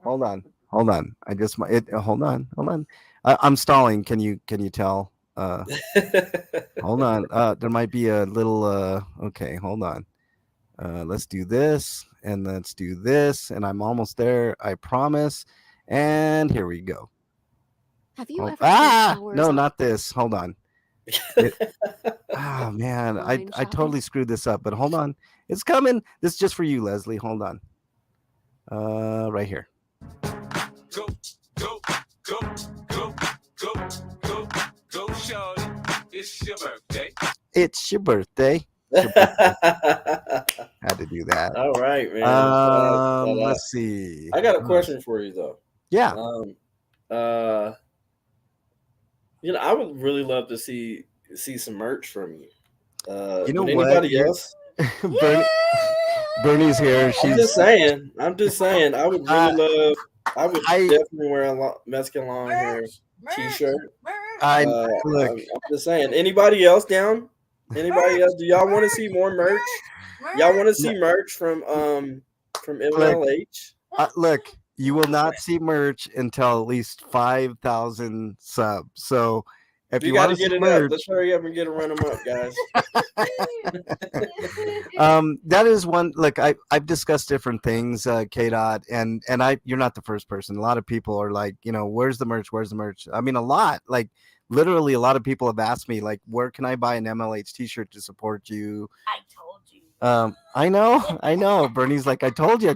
Hold on. Hold on. I just might. Hold on. Hold on. I'm stalling. Can you tell? Hold on. There might be a little. Okay. Hold on. Let's do this and let's do this, and I'm almost there. I promise. And here we go. Have you ever Ah, spent hours no, on not this. Hold on. Oh man, I online I shopping? totally screwed this up, but hold on. It's coming. This is just for you, Leslie. Hold on. Right here. Go, go, go, go, go, go, go, shorty. It's your birthday. It's your birthday. It's your birthday. Had to do that. All right, man. Shout out. Let's see. I got a question for you though. Yeah. Uh, I would really love to see some merch from you. You know would what? anybody else? Bernie's here. I'm She's just saying. I would really love. I would I- definitely wear a Mexican long hair T-shirt. I I'm look. just saying. Anybody else down? Anybody else? Do y'all want to see more merch? Y'all want to see merch from MLH? Look, you will not see merch until at least 5,000 subs. So if We you got want to to get see it up. merch, Let's hurry up and get a run them up, guys. that is one. Look, I've discussed different things, KDot, and you're not the first person. A lot of people are like, where's the merch? Where's the merch? I mean, a lot. Like literally, a lot of people have asked me, like, where can I buy an MLH T-shirt to support you? I told you. I know. Bernie's like, I told you.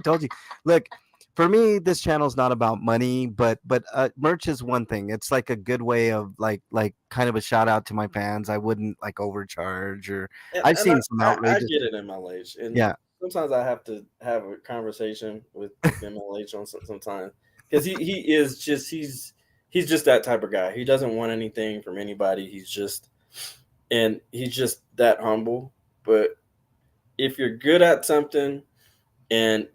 Look, for me, this channel is not about money, but merch is one thing. It's like a good way of like kind of a shout out to my fans. I wouldn't like overcharge or I've seen some I outrageous. get it, MLH, and Yeah. sometimes I have to have a conversation with MLH on sometimes because he is just he's just that type of guy. He doesn't want anything from anybody. He's just that humble. But if you're good at something, and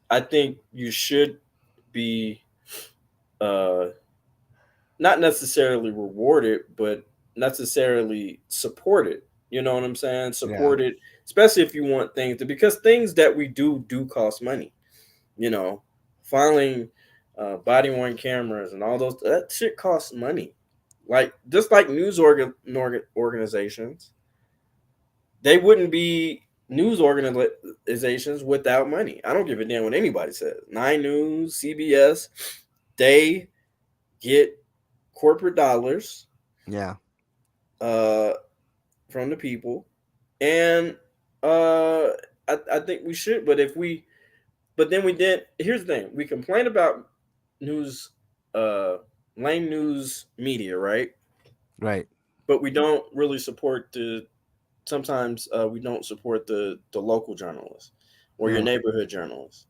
I think you should be not necessarily rewarded, but necessarily supported. You know what I'm saying? Supported, especially if you want things because things that we do cost money. Filing body worn cameras and all those that shit costs money. Like just like news organizations, they wouldn't be news organizations without money. I don't give a damn what anybody says. 9 News, CBS, they get corporate dollars. Yeah. From the people, and I think we should. But then we did. Here's the thing: we complain about news, lame news media, right? Right. but we don't really support the. Sometimes we don't support the local journalists or your Yeah. neighborhood journalists,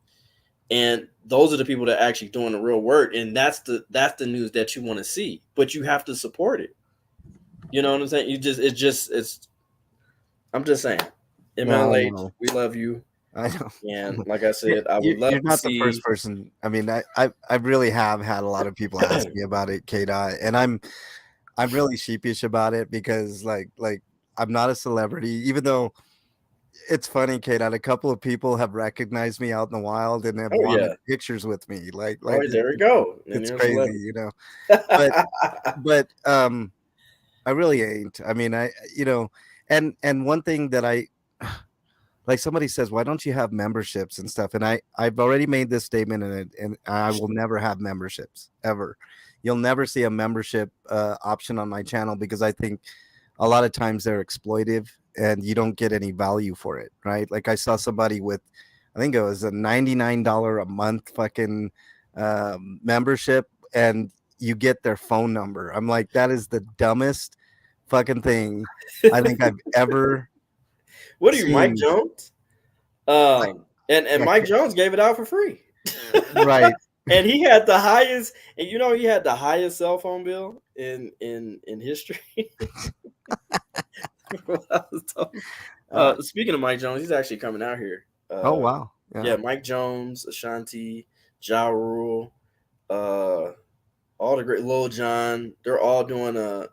and those are the people that are actually doing the real work, and that's the news that you want to see, but you have to support it. You know what I'm saying? It's. I'm just saying, No, I MLH, know. we love you, I know. and like I said, I would love You're to not the first see. person. I mean, I really have had a lot of people ask me about it, KDot, and I'm really sheepish about it because like I'm not a celebrity, even though it's funny, KDot. A couple of people have recognized me out in the wild and have Oh wanted yeah, pictures with me. all right, there we go. And it's you're a crazy, celebrity. you know. But but I really ain't. I mean, and one thing that I like somebody says, why don't you have memberships and stuff? And I've already made this statement, and I will never have memberships ever. You'll never see a membership option on my channel because I think a lot of times they're exploitive and you don't get any value for it, right? Like I saw somebody with, I think it was a $99 a month fucking membership, and you get their phone number. I'm like, that is the dumbest fucking thing I think I've ever What are you, Mike seen. Jones? And Yeah, Mike Jones gave it out for free. right. And he had the highest, and he had the highest cell phone bill in history. I was talking- speaking of Mike Jones, he's actually coming out here. Oh wow. Yeah, Mike Jones, Ashanti, Ja Rule, all the great Lil Jon, they're all doing a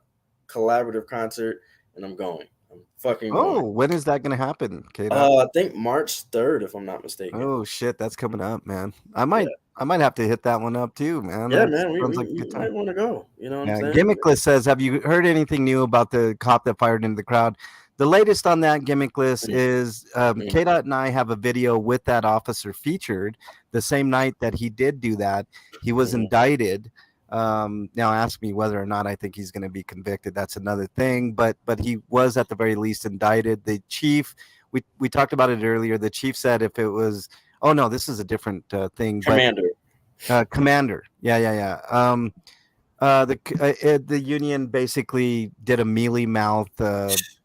collaborative concert, and I'm going. I'm fucking Oh, going. when is that gonna happen, KDot? I think March 3rd, if I'm not mistaken. Oh shit, that's coming up, man. I Yeah, might have to hit that one up too, man. yeah, That man. We, sounds we, like a we good time. might want to go. You know what I'm Yeah, saying? Gimmickless says, have you heard anything new about the cop that fired into the crowd? The latest on that, Gimmickless, is KDOT and I have a video with that officer featured the same night that he did do that. He was indicted. Now ask me whether or not I think he's going to be convicted. That's another thing, but he was at the very least indicted. The chief, we talked about it earlier. The chief said if it was, oh no, this is a different thing, Commander. but commander, yeah. The union basically did a mealy mouth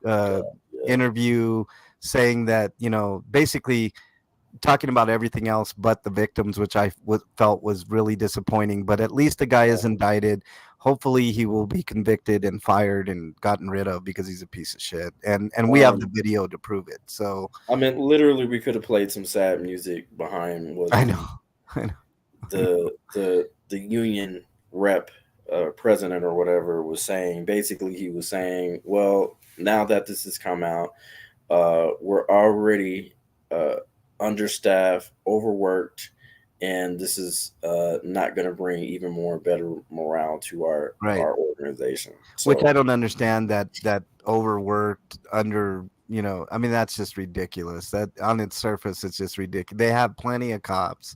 Yeah. interview saying that basically talking about everything else but the victims, which I felt was really disappointing. But at least the guy is indicted. Hopefully, he will be convicted and fired and gotten rid of because he's a piece of shit. And we have the video to prove it. So I mean, literally, we could have played some sad music behind what I know. the union rep, president or whatever was saying. Basically, he was saying, well, now that this has come out, we're already understaffed, overworked, and this is not going to bring even more better morale to our organization. So, Which I don't understand, that overworked, under, I mean, that's just ridiculous. That on its surface, it's just ridiculous. They have plenty of cops.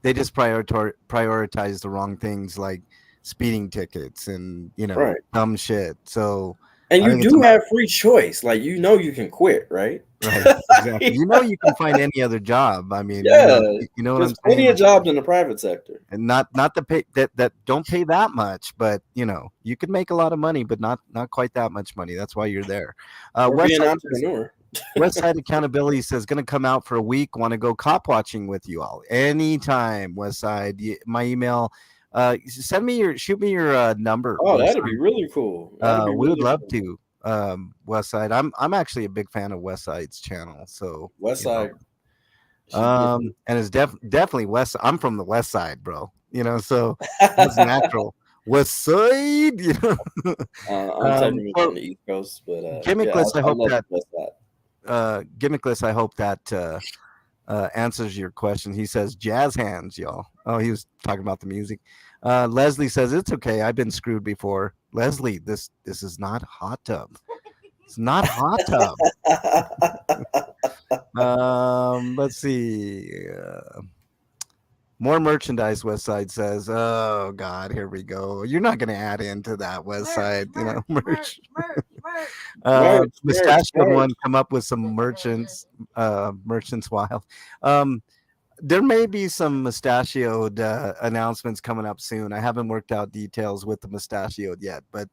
They just prioritize the wrong things, like speeding tickets and right. dumb shit. So and I you think do have free choice. Like, you can quit, right? right, exactly. You can find any other job. I mean, Yeah, you know what there's I'm plenty saying? of jobs in the private sector. And not the pay that don't pay that much, but you could make a lot of money, but not quite that much money. That's why you're there. Or be an Westside entrepreneur. Westside Accountability says going to come out for a week. Want to go cop watching with you all anytime. Westside, my email. Shoot me your number. Oh, Westside. that'd be really cool. We would love to. Westside. I'm actually a big fan of Westside's channel. So Westside. and it's definitely West. I'm from the West Side, bro. So that's natural. West Side, I'm technically from the East Coast, but Gimmickless. I love that West Side. Gimmickless. I hope that answers your question. He says jazz hands, y'all. Oh, he was talking about the music. Leslie says it's okay. I've been screwed before. Leslie, this is not hot tub. It's not hot tub. Let's see. More merchandise, Westside says. Oh God, here we go. You're not gonna add into that Westside, merch. Mustachio one come up with some merchants wild. There may be some mustachioed announcements coming up soon. I haven't worked out details with the mustachioed yet, but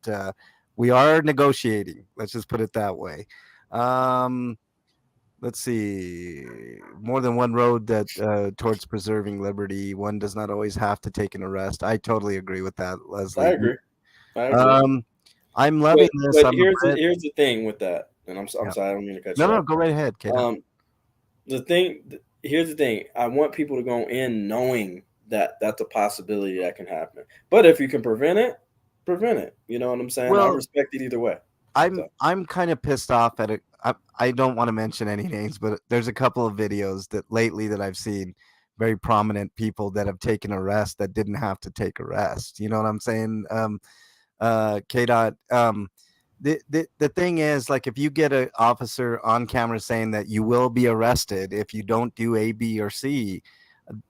We are negotiating. Let's just put it that way. Um, let's see. More than one road that towards preserving liberty. One does not always have to take an arrest. I totally agree with that, I Leslie. agree. I agree. Um, I'm loving this. But I'm a Brit. here's the thing with that, and I'm Yeah. sorry, I don't mean to cut No, you no, off. go right ahead, Kate. Here's the thing. I want people to go in knowing that that's a possibility that can happen. But if you can prevent it, prevent it. You know what I'm saying? I Well, respect it either way. I'm kind of pissed off at it. I don't want to mention any names, but there's a couple of videos that lately that I've seen very prominent people that have taken arrest that didn't have to take arrest. You know what I'm saying? KDot. The thing is, like, if you get an officer on camera saying that you will be arrested if you don't do A, B, or C,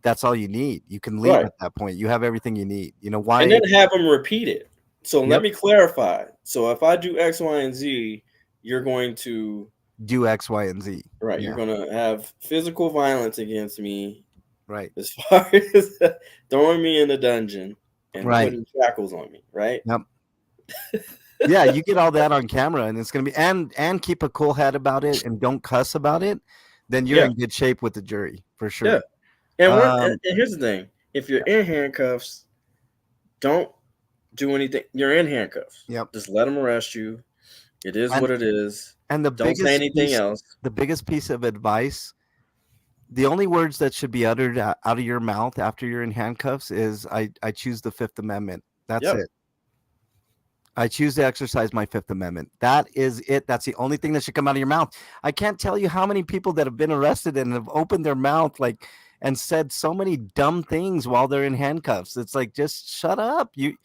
that's all you need. You can leave Right. at that point. You have everything you need. You know And why? then have them repeat it. So Yep. let me clarify. So if I do X, Y, and Z, you're going to Do X, Y, and Z. right. Yeah. You're going to have physical violence against me, Right. as far as throwing me in the dungeon and Right. putting shackles on me. Right. Yep. Yeah, you get all that on camera, and it's gonna be and keep a cool head about it, and don't cuss about it. Then you're Yeah. in good shape with the jury for sure. Yeah. And, Um, and here's the thing: if you're in handcuffs, don't do anything. You're in handcuffs. Yep. Just let them arrest you. It is what it is. And the Don't say anything else. The biggest piece of advice, the only words that should be uttered out of your mouth after you're in handcuffs is, "I choose the Fifth Amendment." That's Yep. it. I choose to exercise my Fifth Amendment. That is it. That's the only thing that should come out of your mouth. I can't tell you how many people that have been arrested and have opened their mouth and said so many dumb things while they're in handcuffs. It's like, just shut up. You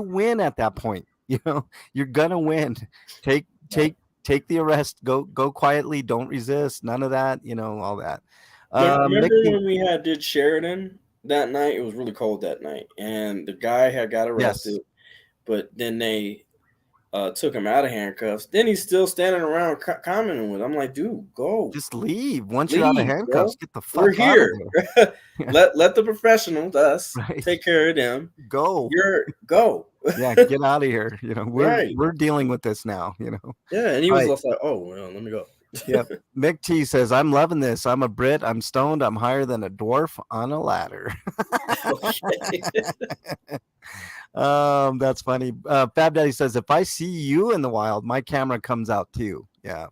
win at that point. You know, you're gonna win. Take the arrest. Go quietly. Don't resist. None of that. You know, all that. Remember Mickey, when we did Sheridan that night? It was really cold that night, and the guy had got arrested. yes. But then they took him out of handcuffs. Then he's still standing around commenting with. I'm like, dude, go. Just leave. Once you're out of Leave, handcuffs, bro. get the fuck We're out here. of there. let the professionals, us, Right. take care of them. Go. Go. Yeah, get out of here. You know, Right. we're dealing with this now, you know. Yeah, and he was Right. just like, oh, well, let me go. Yep. Mick T says, "I'm loving this. I'm a Brit. I'm stoned. I'm higher than a dwarf on a ladder." That's funny. Fab Daddy says, "If I see you in the wild, my camera comes out too." Yeah.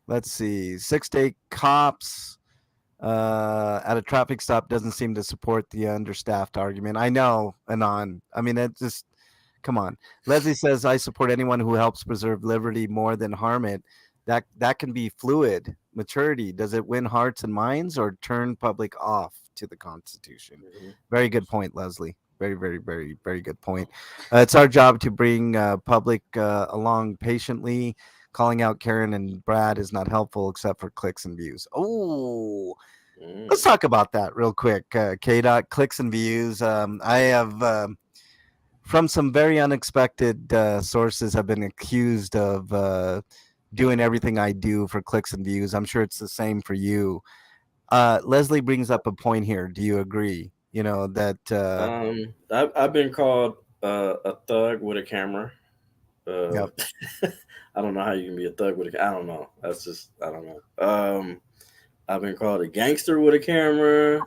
Let's see. 6-day cops at a traffic stop doesn't seem to support the understaffed argument. I know, Anon. I mean, it just, come on. Leslie says, "I support anyone who helps preserve liberty more than harm it." That can be fluid. Maturity. Does it win hearts and minds or turn public off to the Constitution? Mm-hmm. Very good point, Leslie. Very, very, very, very good point. It's our job to bring public along patiently. Calling out Karen and Brad is not helpful except for clicks and views. Oh, let's talk about that real quick. KDot, clicks and views. I have, from some very unexpected sources, have been accused of doing everything I do for clicks and views. I'm sure it's the same for you. Leslie brings up a point here. Do you agree? You know that I've been called a thug with a camera. Yep. I don't know how you can be a thug with a. I don't know. That's just, I don't know. I've been called a gangster with a camera.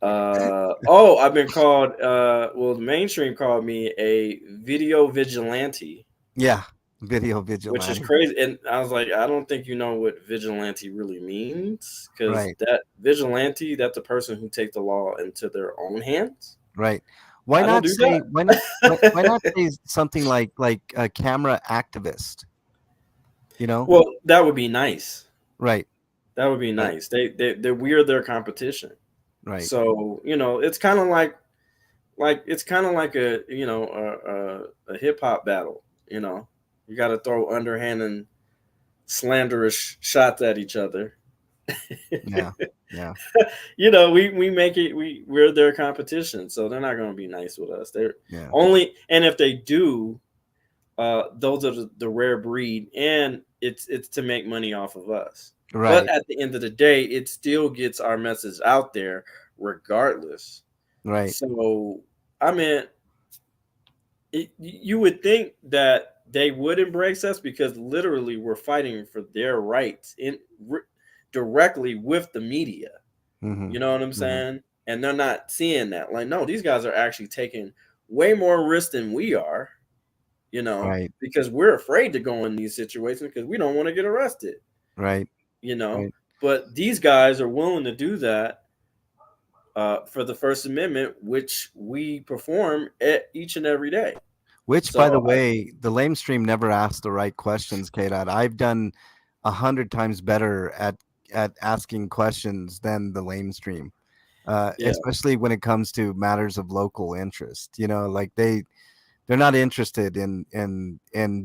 I've been called. Well, the mainstream called me a video vigilante. Yeah, video vigilante, which is crazy. And I was like, I don't think you know what vigilante really means, because right. that vigilante, that's a person who takes the law into their own hands. Right. Why not say why not say something like a camera activist? You know? Well, that would be nice. Right. That would be nice. Right. We're their competition. Right. So, you know, it's kind of like a hip hop battle, you know. You got to throw underhand and slanderous shots at each other. Yeah. Yeah. You know, we make it, we're their competition, so they're not going to be nice with us. They're only, and if they do, those are the rare breed, and it's to make money off of us. Right. But at the end of the day, it still gets our message out there regardless. Right. So, I mean, You would think that they would embrace us because literally we're fighting for their rights directly with the media. Mm-hmm. You know what I'm Mm-hmm. saying? And they're not seeing that. Like, no, these guys are actually taking way more risk than we are. You know, Right. because we're afraid to go in these situations because we don't want to get arrested. Right. You know, Right. but these guys are willing to do that for the First Amendment, which we perform each and every day. Which, by the So, way, the lame stream never asked the right questions, KDot. I've done 100 times better at asking questions than the lame stream, yeah, especially when it comes to matters of local interest. You know, like they're not interested in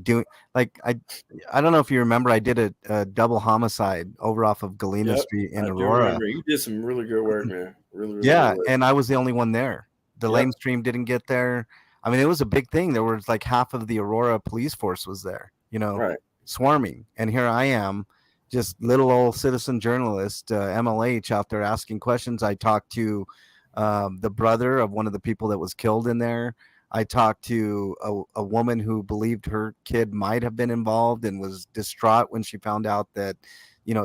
doing like I don't know if you remember I did a double homicide over off of Galena yep, Street in I do Aurora. remember. You did some really good work, man. Really, really good Yeah, work. and I was the only one there. The lame Yep, stream didn't get there. I mean, it was a big thing. There was like half of the Aurora police force was there, right. swarming. And here I am, just little old citizen journalist, MLH out there asking questions. I talked to the brother of one of the people that was killed in there. I talked to a woman who believed her kid might have been involved and was distraught when she found out that,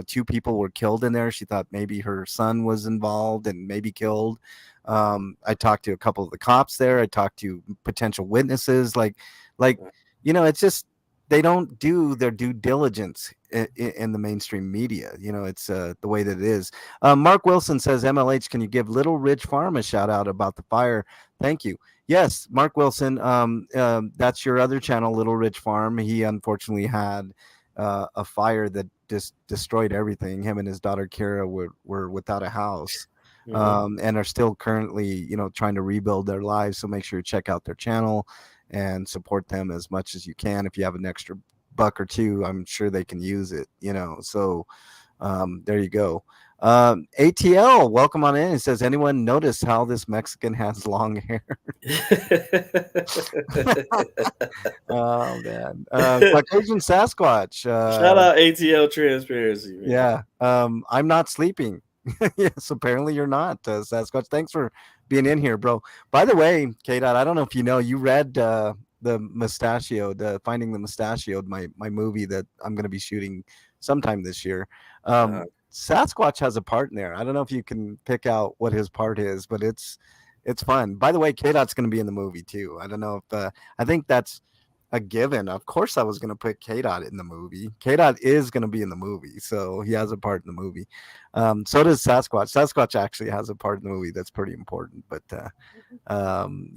two people were killed in there. She thought maybe her son was involved and maybe killed. I talked to a couple of the cops there. I talked to potential witnesses. Like, it's just they don't do their due diligence in the mainstream media. It's the way that it is. Mark Wilson says, MLH, can you give Little Ridge Farm a shout out about the fire? Thank you. Yes, Mark Wilson. That's your other channel, Little Ridge Farm. He unfortunately had a fire that just destroyed everything. Him and his daughter Kara were without a house, Mm-hmm. and are still currently, trying to rebuild their lives. So make sure you check out their channel and support them as much as you can. If you have an extra buck or two, I'm sure they can use it. So there you go. ATL, welcome on in. It says, anyone notice how this Mexican has long hair? Oh man, Caucasian Sasquatch. Shout out ATL Transparency, man. Yeah, I'm not sleeping. Yes, apparently you're not, Sasquatch. Thanks for being in here, bro. By the way, KDot, I don't know if you know, you read the Finding the Mustachioed, my movie that I'm going to be shooting sometime this year. Uh, Sasquatch has a part in there. I don't know if you can pick out what his part is, but it's fun. By the way, KDot's going to be in the movie too. I don't know if I think that's a given. Of course, I was going to put KDot in the movie. KDot is going to be in the movie, so he has a part in the movie. So does Sasquatch. Sasquatch actually has a part in the movie that's pretty important. But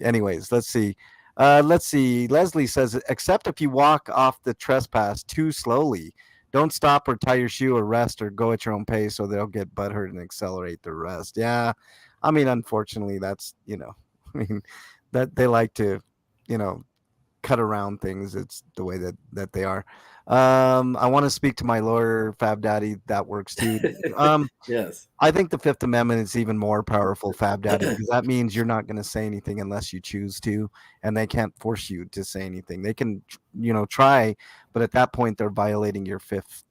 anyways, let's see. Leslie says, except if you walk off the trespass too slowly, don't stop or tie your shoe or rest or go at your own pace, or they'll get butthurt and accelerate the rest. Yeah, I mean, unfortunately, that's I mean, that they like to, you know, cut around things. It's the way that they are. I want to speak to my lawyer, Fab Daddy. That works too. yes. I think the Fifth Amendment is even more powerful, Fab Daddy, because that means you're not going to say anything unless you choose to, and they can't force you to say anything. They can, try, but at that point, they're violating your Fifth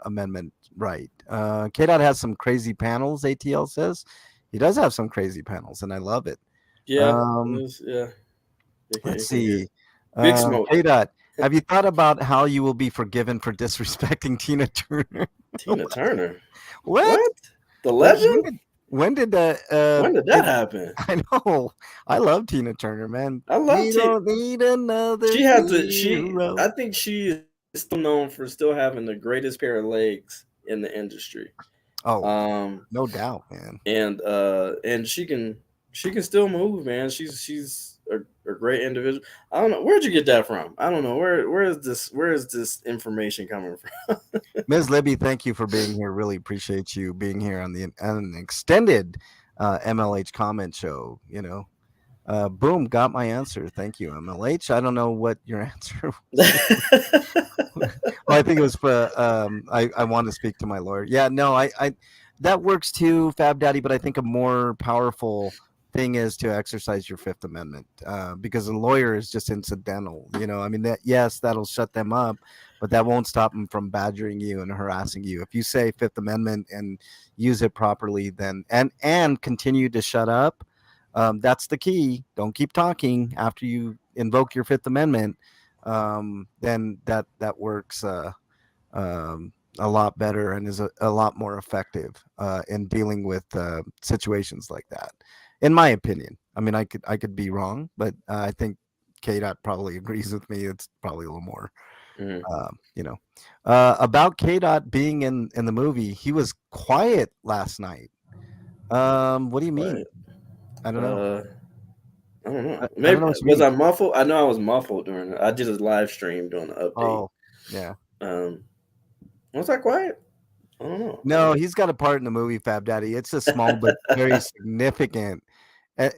Amendment right. KDOT has some crazy panels, ATL says. He does have some crazy panels, and I love it. Yeah. Um, Yeah. let's It can get see. big smoke. KDOT, have you thought about how you will be forgiven for disrespecting Tina Turner? Tina Turner. What? What? The When, legend? when did that? When did that happen? I know. I love Tina Turner, man. I love We Tina. don't need another She has to. hero. I think she is still known for still having the greatest pair of legs in the industry. Oh, Um, no doubt, man. and she can still move, man. She's a great individual. I don't know, where'd you get that from? I don't know, where is this information coming from? Ms. Libby, thank you for being here. Really appreciate you being here on an extended MLH comment show. Boom, got my answer. Thank you, MLH. I don't know what your answer well, I think it was for I want to speak to my lawyer. Yeah, no, I that works too, Fab Daddy, but I think a more powerful thing is to exercise your Fifth Amendment, because a lawyer is just incidental. I mean, that, yes, that'll shut them up, but that won't stop them from badgering you and harassing you. If you say Fifth Amendment and use it properly, then and continue to shut up, that's the key. Don't keep talking after you invoke your Fifth Amendment, then that works a lot better and is a lot more effective in dealing with situations like that, in my opinion. I mean, I could be wrong, but I think KDot probably agrees with me. It's probably a little more, Mhm. you know. About KDot being in the movie, he was quiet last night. What do you mean? Quiet. I don't know. Uh, I don't know. I don't Maybe know what you was mean. I muffled? I know I was muffled during. I did a live stream during the update. Oh, yeah. Um, was I quiet? I don't know. No, he's got a part in the movie, Fab Daddy. It's a small but very significant.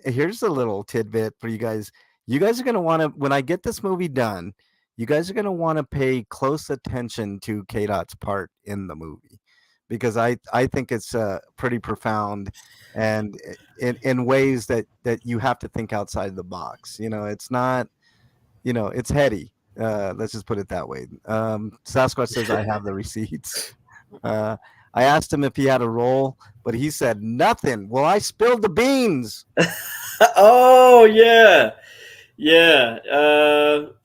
Here's a little tidbit for you guys. You guys are going to want to, when I get this movie done, you guys are going to want to pay close attention to K-Dot's part in the movie, because I think it's pretty profound, and in ways that you have to think outside the box. It's not, it's heady. Let's just put it that way. Sasquatch says I have the receipts. Uh, I asked him if he had a role, but he said nothing. Well, I spilled the beans. Oh yeah, yeah.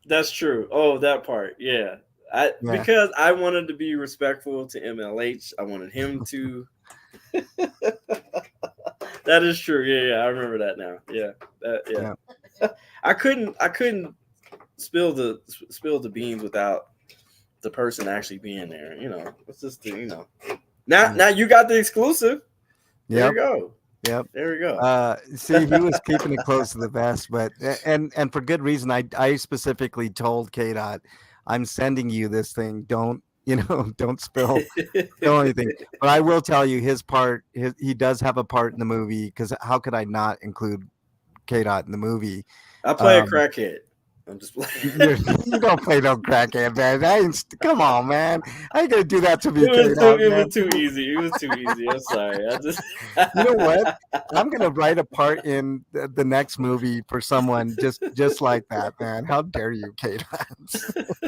That's true. Oh, that part. Yeah. Yeah. Because I wanted to be respectful to MLH. I wanted him to. That is true. Yeah, I remember that now. Yeah, yeah. I couldn't spill the beans without the person actually being there. It's just Now you got the exclusive. There Yep. you go. Yep. There we go. See, he was keeping it close to the vest, but and for good reason. I specifically told KDot, I'm sending you this thing. Don't don't spill anything. But I will tell you his part. He does have a part in the movie, because how could I not include KDot in the movie? I play a crackhead. I'm just playing. You don't play no crackhead, man. Come on, man. I ain't gonna do that to me. It was too easy. It was too easy. I'm sorry. I just. You know what? I'm gonna write a part in the next movie for someone just like that, man. How dare you, Kate?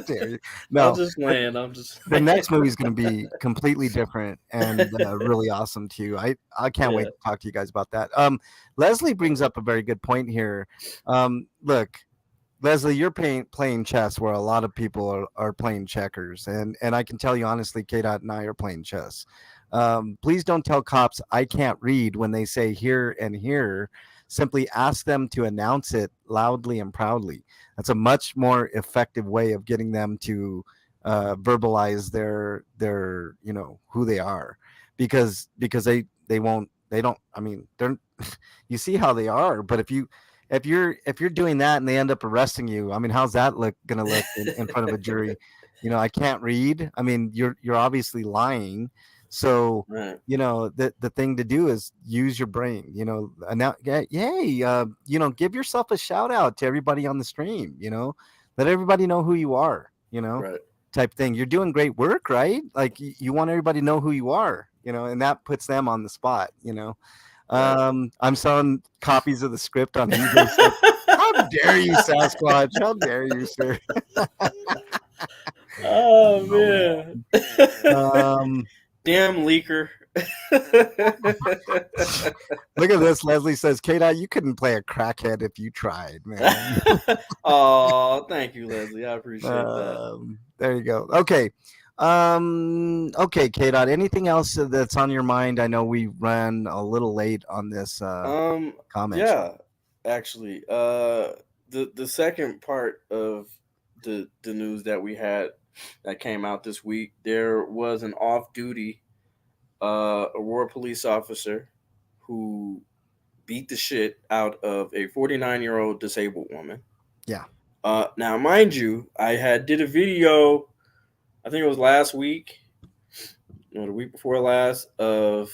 Dare you? No, I'm just playing. I'm just. the next movie is gonna be completely different and really awesome too. I can't wait to talk to you guys about that. Leslie brings up a very good point here. Look, Leslie, you're playing chess where a lot of people are playing checkers, and I can tell you honestly, KDot and I are playing chess. Please don't tell cops I can't read when they say here and here. Simply ask them to announce it loudly and proudly. That's a much more effective way of getting them to verbalize their who they are, because they won't, they don't, I mean, they're you see how they are. But if you're doing that and they end up arresting you, I mean, how's that gonna look in front of a jury? I can't read. I mean, you're obviously lying. So Right. The thing to do is use your brain. Give yourself a shout out to everybody on the stream. Let everybody know who you are. Right. Type thing. You're doing great work, right? Like you want everybody to know who you are. And that puts them on the spot. Right. I'm selling copies of the script on eBay. How dare you, Sasquatch? How dare you, sir? Oh man. Damn leaker. Look at this. Leslie says, KDot, you couldn't play a crackhead if you tried, man. Oh, thank you, Leslie. I appreciate that. There you go. Okay. Okay, KDot, anything else that's on your mind? I know we ran a little late on this comment. Yeah, actually. The second part of the news that we had that came out this week, there was an off-duty Aurora police officer who beat the shit out of a 49-year-old disabled woman. Yeah. Now, mind you, I did a video, I think it was last week, the week before last, of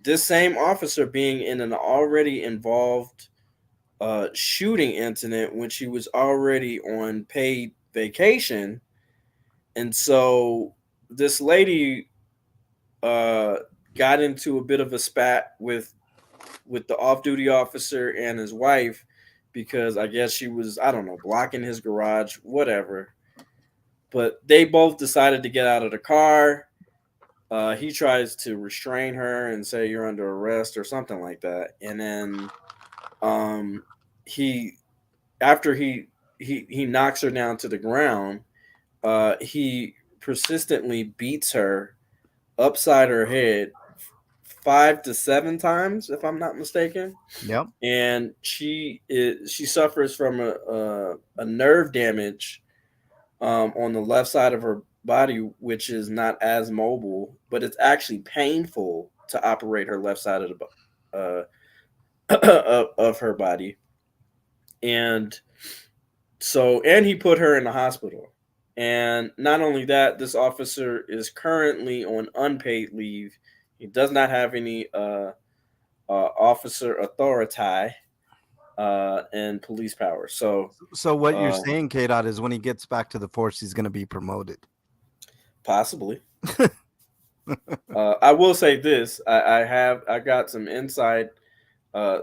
this same officer being in an already involved shooting incident when she was already on paid vacation. And so this lady got into a bit of a spat with the off-duty officer and his wife, because I guess she was, I don't know, blocking his garage, whatever. But they both decided to get out of the car. He tries to restrain her and say you're under arrest or something like that. And then after he he knocks her down to the ground. He persistently beats her upside her head 5 to 7 times, if I'm not mistaken. Yep. And she suffers from a nerve damage on the left side of her body, which is not as mobile, but it's actually painful to operate her left side of the of her body. And and he put her in the hospital. And not only that, this officer is currently on unpaid leave. He does not have any officer authority and police power. So what you're saying, KDot, is when he gets back to the force, he's going to be promoted. Possibly. I will say this: I got some inside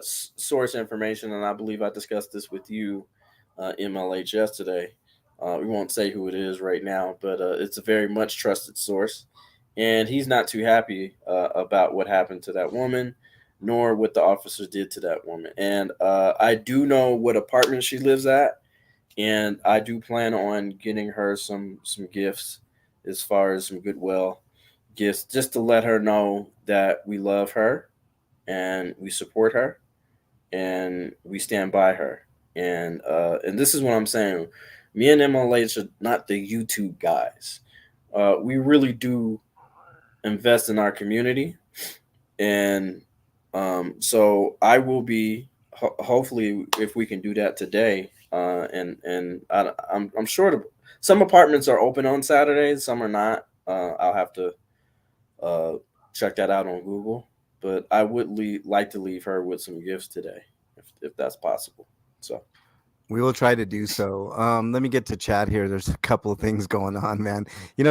source information, and I believe I discussed this with you, MLH, yesterday. We won't say who it is right now, but it's a very much trusted source, and he's not too happy about what happened to that woman, nor what the officers did to that woman. And I do know what apartment she lives at, and I do plan on getting her some gifts, as far as some goodwill gifts, just to let her know that we love her and we support her and we stand by her. And this is what I'm saying. Me and MLH are not the YouTube guys. We really do invest in our community, and so I will be hopefully, if we can do that today. I'm sure some apartments are open on Saturdays, some are not. I'll have to check that out on Google, but I would like to leave her with some gifts today, if that's possible. So we will try to do so. Let me get to chat here. There's a couple of things going on, man.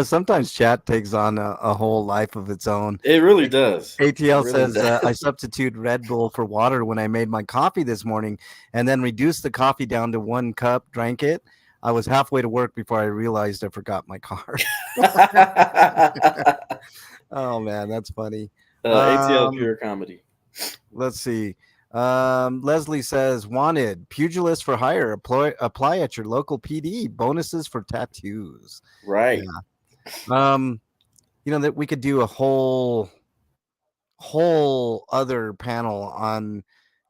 Sometimes chat takes on a whole life of its own. It really does. ATL really says, does. I substitute Red Bull for water when I made my coffee this morning and then reduced the coffee down to 1 cup, drank it. I was halfway to work before I realized I forgot my car. Oh, man, that's funny. ATL pure comedy. Let's see. Leslie says, wanted pugilist for hire. Apply at your local PD. Bonuses for tattoos. Right. Yeah. That we could do a whole other panel on,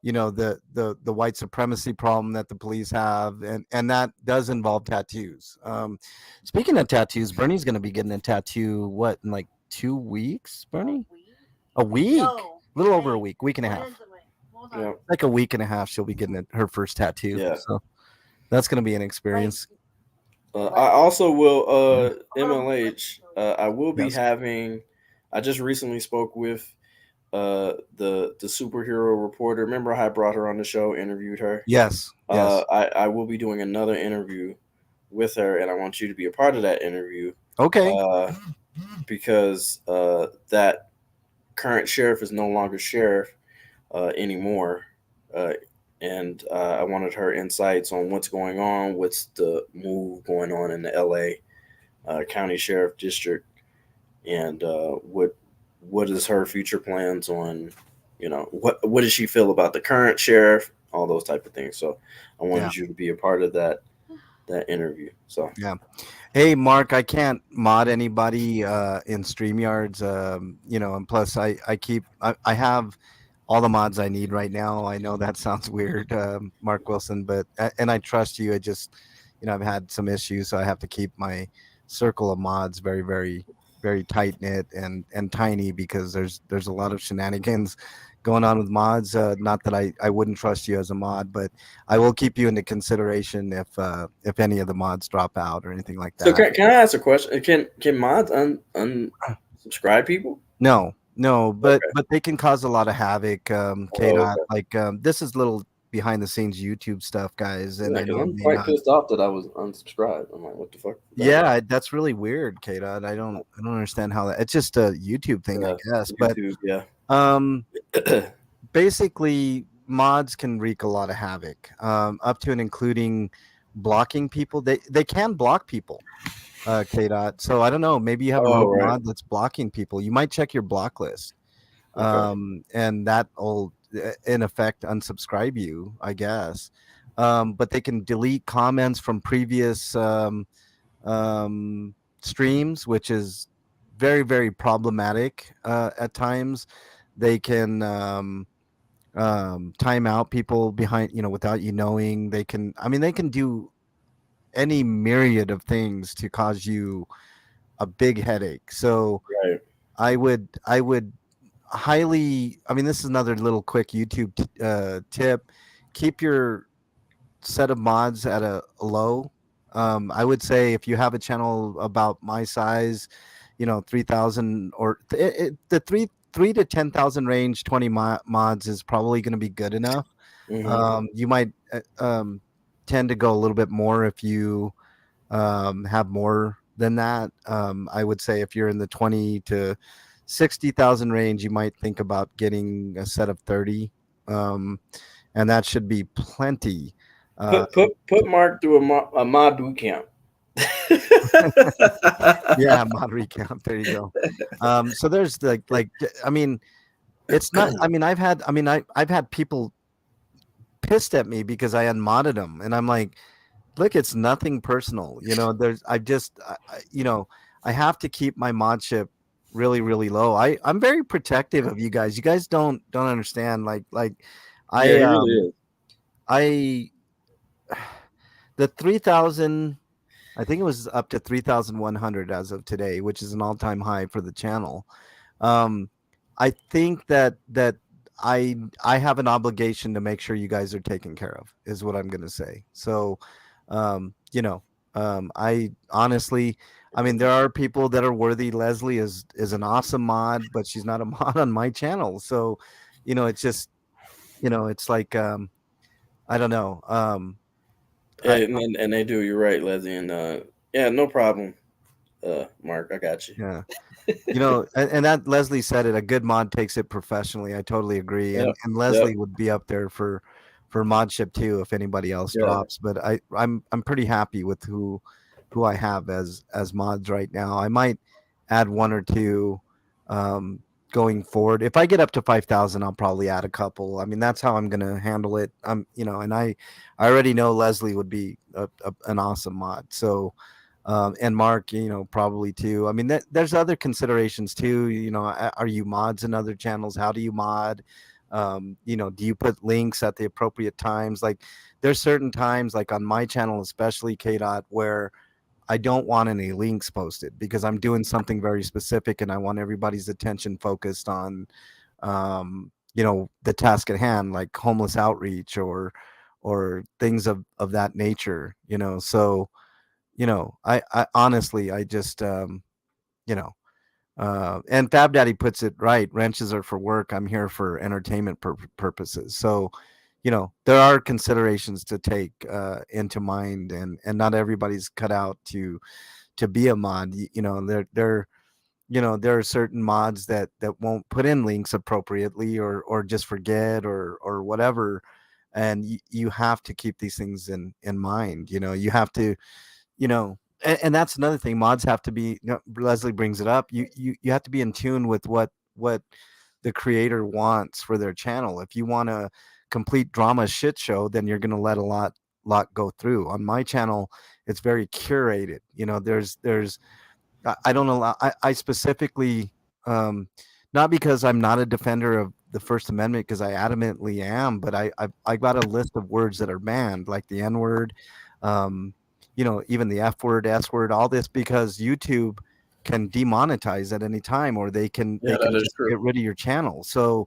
the white supremacy problem that the police have, and that does involve tattoos. Speaking of tattoos, Bernie's going to be getting a tattoo. What, in like 2 weeks, Bernie? A week? No. A little over a week and a half. Yeah. Like a week and a half, she'll be getting her first tattoo. Yeah. So that's going to be an experience. I also will, MLH, I will be Yes. having, I just recently spoke with the superhero reporter. Remember how I brought her on the show, interviewed her? Yes. I will be doing another interview with her, and I want you to be a part of that interview. Okay. Because that current sheriff is no longer sheriff anymore. And I wanted her insights on what's going on, what's the move going on in the LA County Sheriff District, and what is her future plans on, what does she feel about the current sheriff, all those type of things. So I wanted you to be a part of that interview. So yeah. Hey, Mark, I can't mod anybody in StreamYards, and plus I have all the mods I need right now. I know that sounds weird, Mark Wilson, but and I trust you. I just, I've had some issues, so I have to keep my circle of mods very, very, very tight knit and tiny, because there's a lot of shenanigans going on with mods. Not that I wouldn't trust you as a mod, but I will keep you into consideration if any of the mods drop out or anything like that. So can I ask a question? Can mods unsubscribe people? No, but Okay. but they can cause a lot of havoc. KDot, like this is little behind the scenes YouTube stuff, guys, and I know I'm quite pissed off that I was unsubscribed. I'm like, what the fuck? Yeah, that's really weird, KDot. I don't understand how that. It's just a YouTube thing, I guess. YouTube, But basically, mods can wreak a lot of havoc, up to and including blocking people. They can block people. KDot. So I don't know. Maybe you have a rogue mod that's blocking people. You might check your block list, and that will, in effect, unsubscribe you, I guess. but they can delete comments from previous streams, which is very, very problematic at times. They can time out people behind, without you knowing. They can, I mean, they can do any myriad of things to cause you a big headache. So Right. I would highly, I mean, this is another little quick YouTube tip. Keep your set of mods at a low. I would say if you have a channel about my size, 3,000 or the three to 10,000 range, 20 mods is probably going to be good enough. You might tend to go a little bit more if you have more than that. I would say if you're in the 20 to 60,000 range, you might think about getting a set of 30, and that should be plenty. Uh, Put Mark through a mod boot camp. yeah, mod recount. There you go. So there's I mean, it's not. I mean, I've had people pissed at me because I unmodded them, and I'm like, look, it's nothing personal. There's I just I have to keep my modship really, really low. I'm very protective of you guys. You guys don't understand. Like Yeah, I he really is. I the 3,000. I think it was up to 3,100 as of today, which is an all-time high for the channel. Um, I think that I have an obligation to make sure you guys are taken care of, is what I'm going to say. So, um, you know, I honestly, I mean, there are people that are worthy. Leslie is an awesome mod, but she's not a mod on my channel. So, it's just, it's like, I don't know. Yeah, and they do. You're right, Leslie. And yeah, no problem, Mark. I got you. Yeah. And that Leslie said it. A good mod takes it professionally. I totally agree. Yep. And Yep. Leslie would be up there for modship too if anybody else Yeah. drops. But I'm pretty happy with who I have as mods right now. I might add one or two um, going forward. If I get up to 5,000, I'll probably add a couple. I mean, that's how I'm gonna handle it. And I already know Leslie would be an awesome mod. So and Mark, probably too. I mean, there's other considerations too. Are you mods in other channels? How do you mod? Do you put links at the appropriate times? Like, there's certain times, like on my channel, especially KDot, where I don't want any links posted because I'm doing something very specific and I want everybody's attention focused on, the task at hand, like homeless outreach or things of that nature. So I honestly, I just, you know, and Fab Daddy puts it right. Wrenches are for work. I'm here for entertainment purposes. So, there are considerations to take into mind, and not everybody's cut out to be a mod. There are certain mods that won't put in links appropriately or just forget or whatever, and you have to keep these things in mind. You have to and that's another thing. Mods have to be. Leslie brings it up. You have to be in tune with what the creator wants for their channel. If you want a complete drama shit show, then you're going to let a lot go through. On my channel, it's very curated. There's I don't allow. I specifically, not because I'm not a defender of the First Amendment, because I adamantly am, but I got a list of words that are banned, like the N word, even the F word, S word, all this, because YouTube can demonetize at any time, or they can Yeah, that is just true. get rid of your channel. So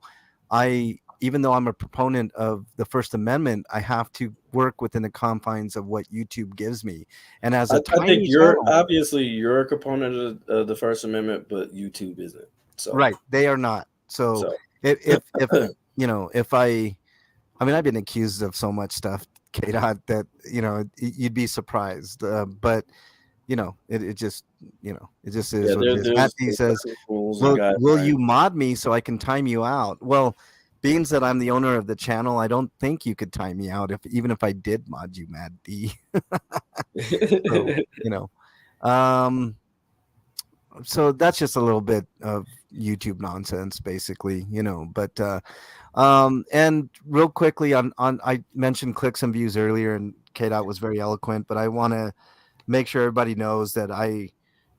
even though I'm a proponent of the First Amendment, I have to work within the confines of what YouTube gives me. And as a I think tiny you're channel, obviously a component of the First Amendment, but YouTube isn't. So right, they are not. So so if if I mean, I've been accused of so much stuff, KDot, that you'd be surprised. But it just it just yeah, is what it is. Matt D there's says, certain rules and will guidelines. you mod me so I can time you out? Well, being that I'm the owner of the channel, I don't think you could time me out even if I did mod you, Matt D. So um so that's just a little bit of YouTube nonsense, basically, But and real quickly on I mentioned clicks and views earlier, and KDot was very eloquent, but I want to make sure everybody knows that I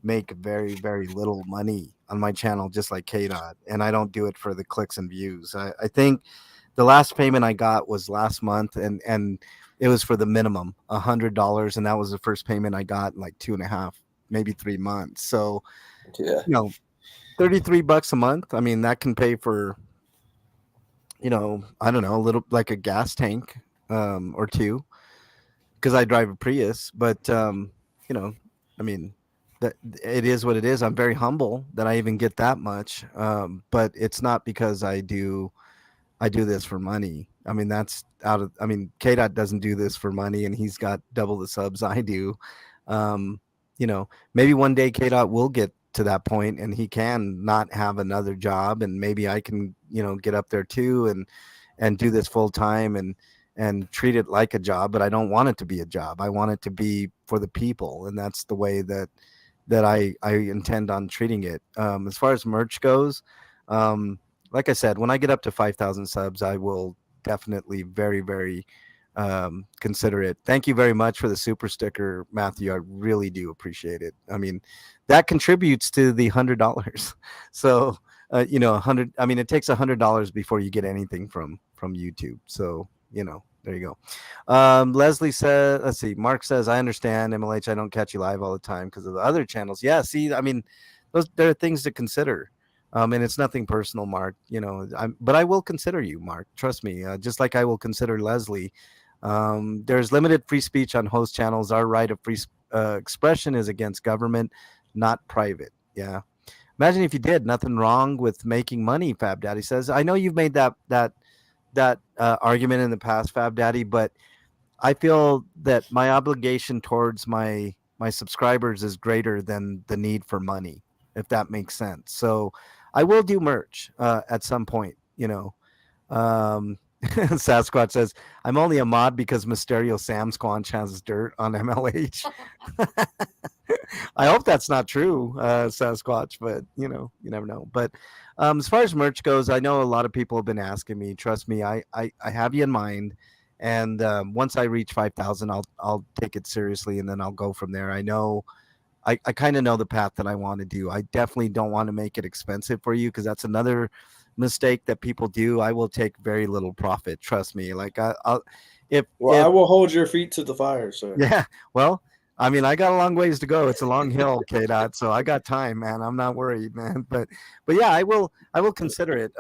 make very, very little money on my channel, just like KDot, and I don't do it for the clicks and views. I think the last payment I got was last month, and it was for the minimum $100, and that was the first payment I got in like 2.5, maybe 3 months. So Yeah. 33 bucks a month. I mean, that can pay for I don't know, a little like a gas tank or two because I drive a Prius. But you know, I mean, that it is what it is. I'm very humble that I even get that much. But it's not because I do this for money. I mean, that's out of. I mean, KDot doesn't do this for money, and he's got double the subs I do. Um, maybe one day KDot will get to that point, and he can not have another job, and maybe I can, get up there too, and do this full time, and treat it like a job. But I don't want it to be a job. I want it to be for the people, and that's the way that I intend on treating it. As far as merch goes, like I said, when I get up to 5,000 subs, I will definitely very, very consider it. Thank you very much for the super sticker, Matthew. I really do appreciate it. I mean, that contributes to the $100. So, 100. I mean, it takes $100 before you get anything from YouTube. So, there you go. Leslie says, let's see. Mark says, I understand, MLH. I don't catch you live all the time because of the other channels. Yeah, see, I mean, there are things to consider. And it's nothing personal, Mark. But I will consider you, Mark. Trust me. Just like I will consider Leslie. There's limited free speech on host channels. Our right of free expression is against government, not private. Yeah. Imagine if you did. Nothing wrong with making money. Fab Daddy says. I know you've made that argument in the past, Fab Daddy, but I feel that my obligation towards my subscribers is greater than the need for money, if that makes sense. So I will do merch at some point. Sasquatch says I'm only a mod because Mysterio Sam Squanch has dirt on MLH. I hope that's not true, Sasquatch, but you never know. But as far as merch goes, I know a lot of people have been asking me. Trust me, I have you in mind, and once I reach 5,000, I'll take it seriously, and then I'll go from there. I know. I kind of know the path that I want to do. I definitely don't want to make it expensive for you because that's another mistake that people do. I will take very little profit. Trust me. Like I'll if I will hold your feet to the fire, sir. yeah. Well, I mean, I got a long ways to go. It's a long hill, KDot. So I got time, man. I'm not worried, man. But yeah, I will consider it.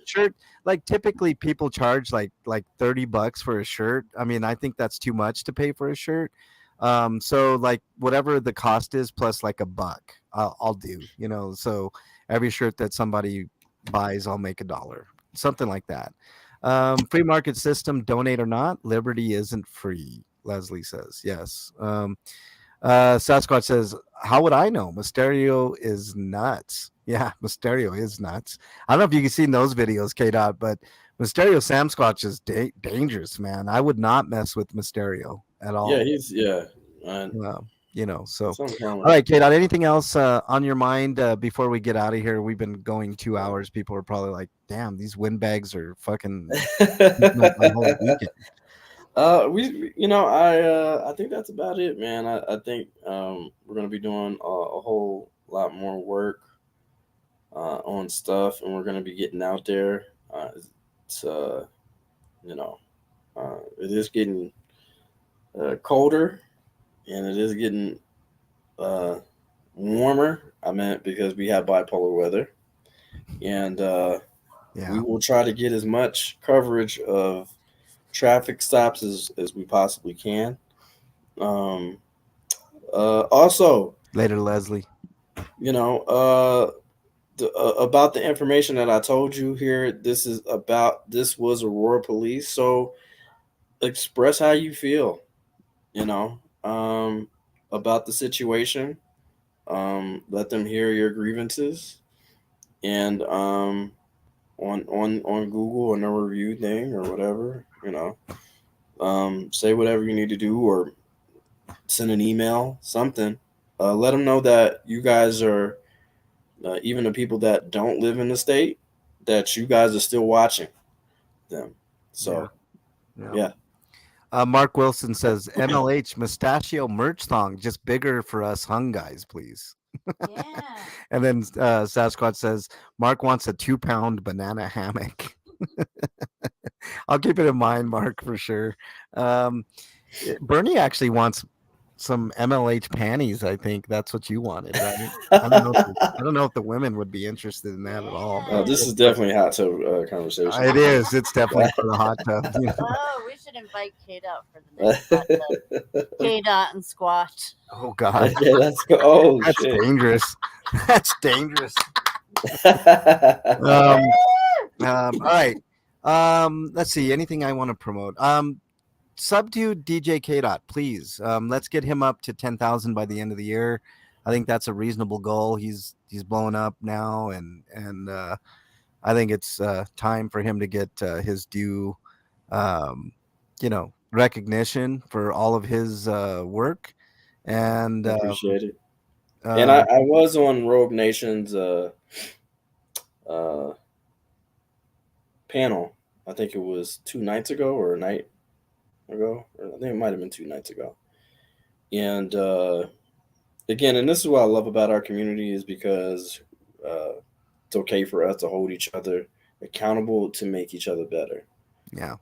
Shirt, like typically people charge like $30 for a shirt. I mean, I think that's too much to pay for a shirt. So like whatever the cost is plus like $1, I'll do. So every shirt that somebody buys, I'll make $1, something like that. Free market system, donate or not, liberty isn't free. Leslie says yes. Sasquatch says, how would I know? Mysterio is nuts. Yeah, Mysterio is nuts. I don't know if you can see those videos, KDot, but Mysterio Sam Squatch is dangerous, man. I would not mess with Mysterio at all. Yeah, he's So all right, KDot, anything else on your mind before we get out of here? We've been going 2 hours. People are probably like, damn, these windbags are fucking my whole weekend. I think that's about it, man. I think we're gonna be doing a whole lot more work on stuff, and we're gonna be getting out there. It's it is getting colder, and it is getting warmer. I meant because we have bipolar weather, and we will try to get as much coverage of traffic stops as we possibly can. Also, Later, Leslie. About the information that I told you here, this was Aurora Police. So express how you feel, about the situation. Let them hear your grievances, and on Google or no review thing or whatever, say whatever you need to do or send an email, something. Let them know that you guys are even the people that don't live in the state, that you guys are still watching them. So, yeah. Mark Wilson says MLH mustachio merch thong, just bigger for us hung guys, please. Yeah. And then Sasquatch says Mark wants a 2-pound banana hammock. I'll keep it in mind, Mark, for sure. Bernie actually wants some MLH panties. I think that's what you wanted, right? I don't know if the women would be interested in that at all. But This is definitely hot tub conversation. it is. It's definitely for the hot tub. You know? Oh, we should invite KDot for the next hot tub. KDot and Squatch. Oh God, Okay, let's go. Oh, that's shit. dangerous. That's dangerous. All right. Let's see. Anything I want to promote? Sub to DJ KDot, please. Let's get him up to 10,000 by the end of the year. I think that's a reasonable goal. He's blowing up now, and I think it's time for him to get his due, recognition for all of his work. And appreciate it. And I was on Rogue Nation's panel. I think it was 2 nights ago or a night ago. I think it might have been 2 nights ago. And again, and this is what I love about our community, is because it's okay for us to hold each other accountable to make each other better. Yeah.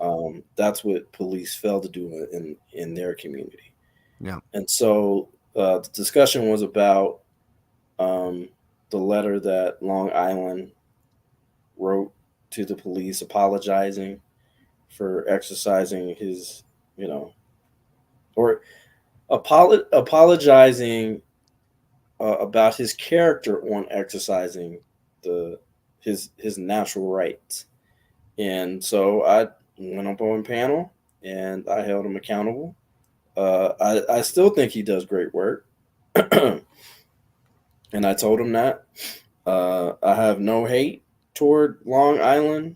That's what police failed to do in their community. Yeah. And so the discussion was about the letter that Long Island wrote to the police apologizing for exercising his, or apologizing about his character on exercising his natural rights. And so I went up on panel and I held him accountable. I still think he does great work. And I told him that. I have no hate toward Long Island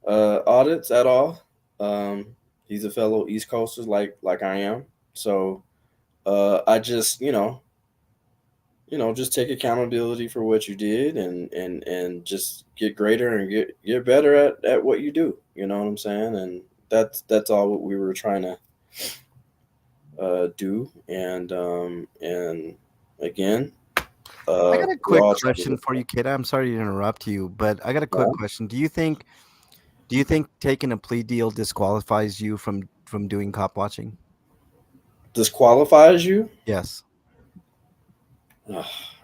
audits at all. He's a fellow East Coaster like I am. So I just, just take accountability for what you did and just get greater and get better at what you do. You know what I'm saying? And that's all what we were trying to do. And again, I got a quick question for you, kid. I'm sorry to interrupt you, but I got a quick question. Do you think taking a plea deal disqualifies you from doing cop watching? Disqualifies you? Yes.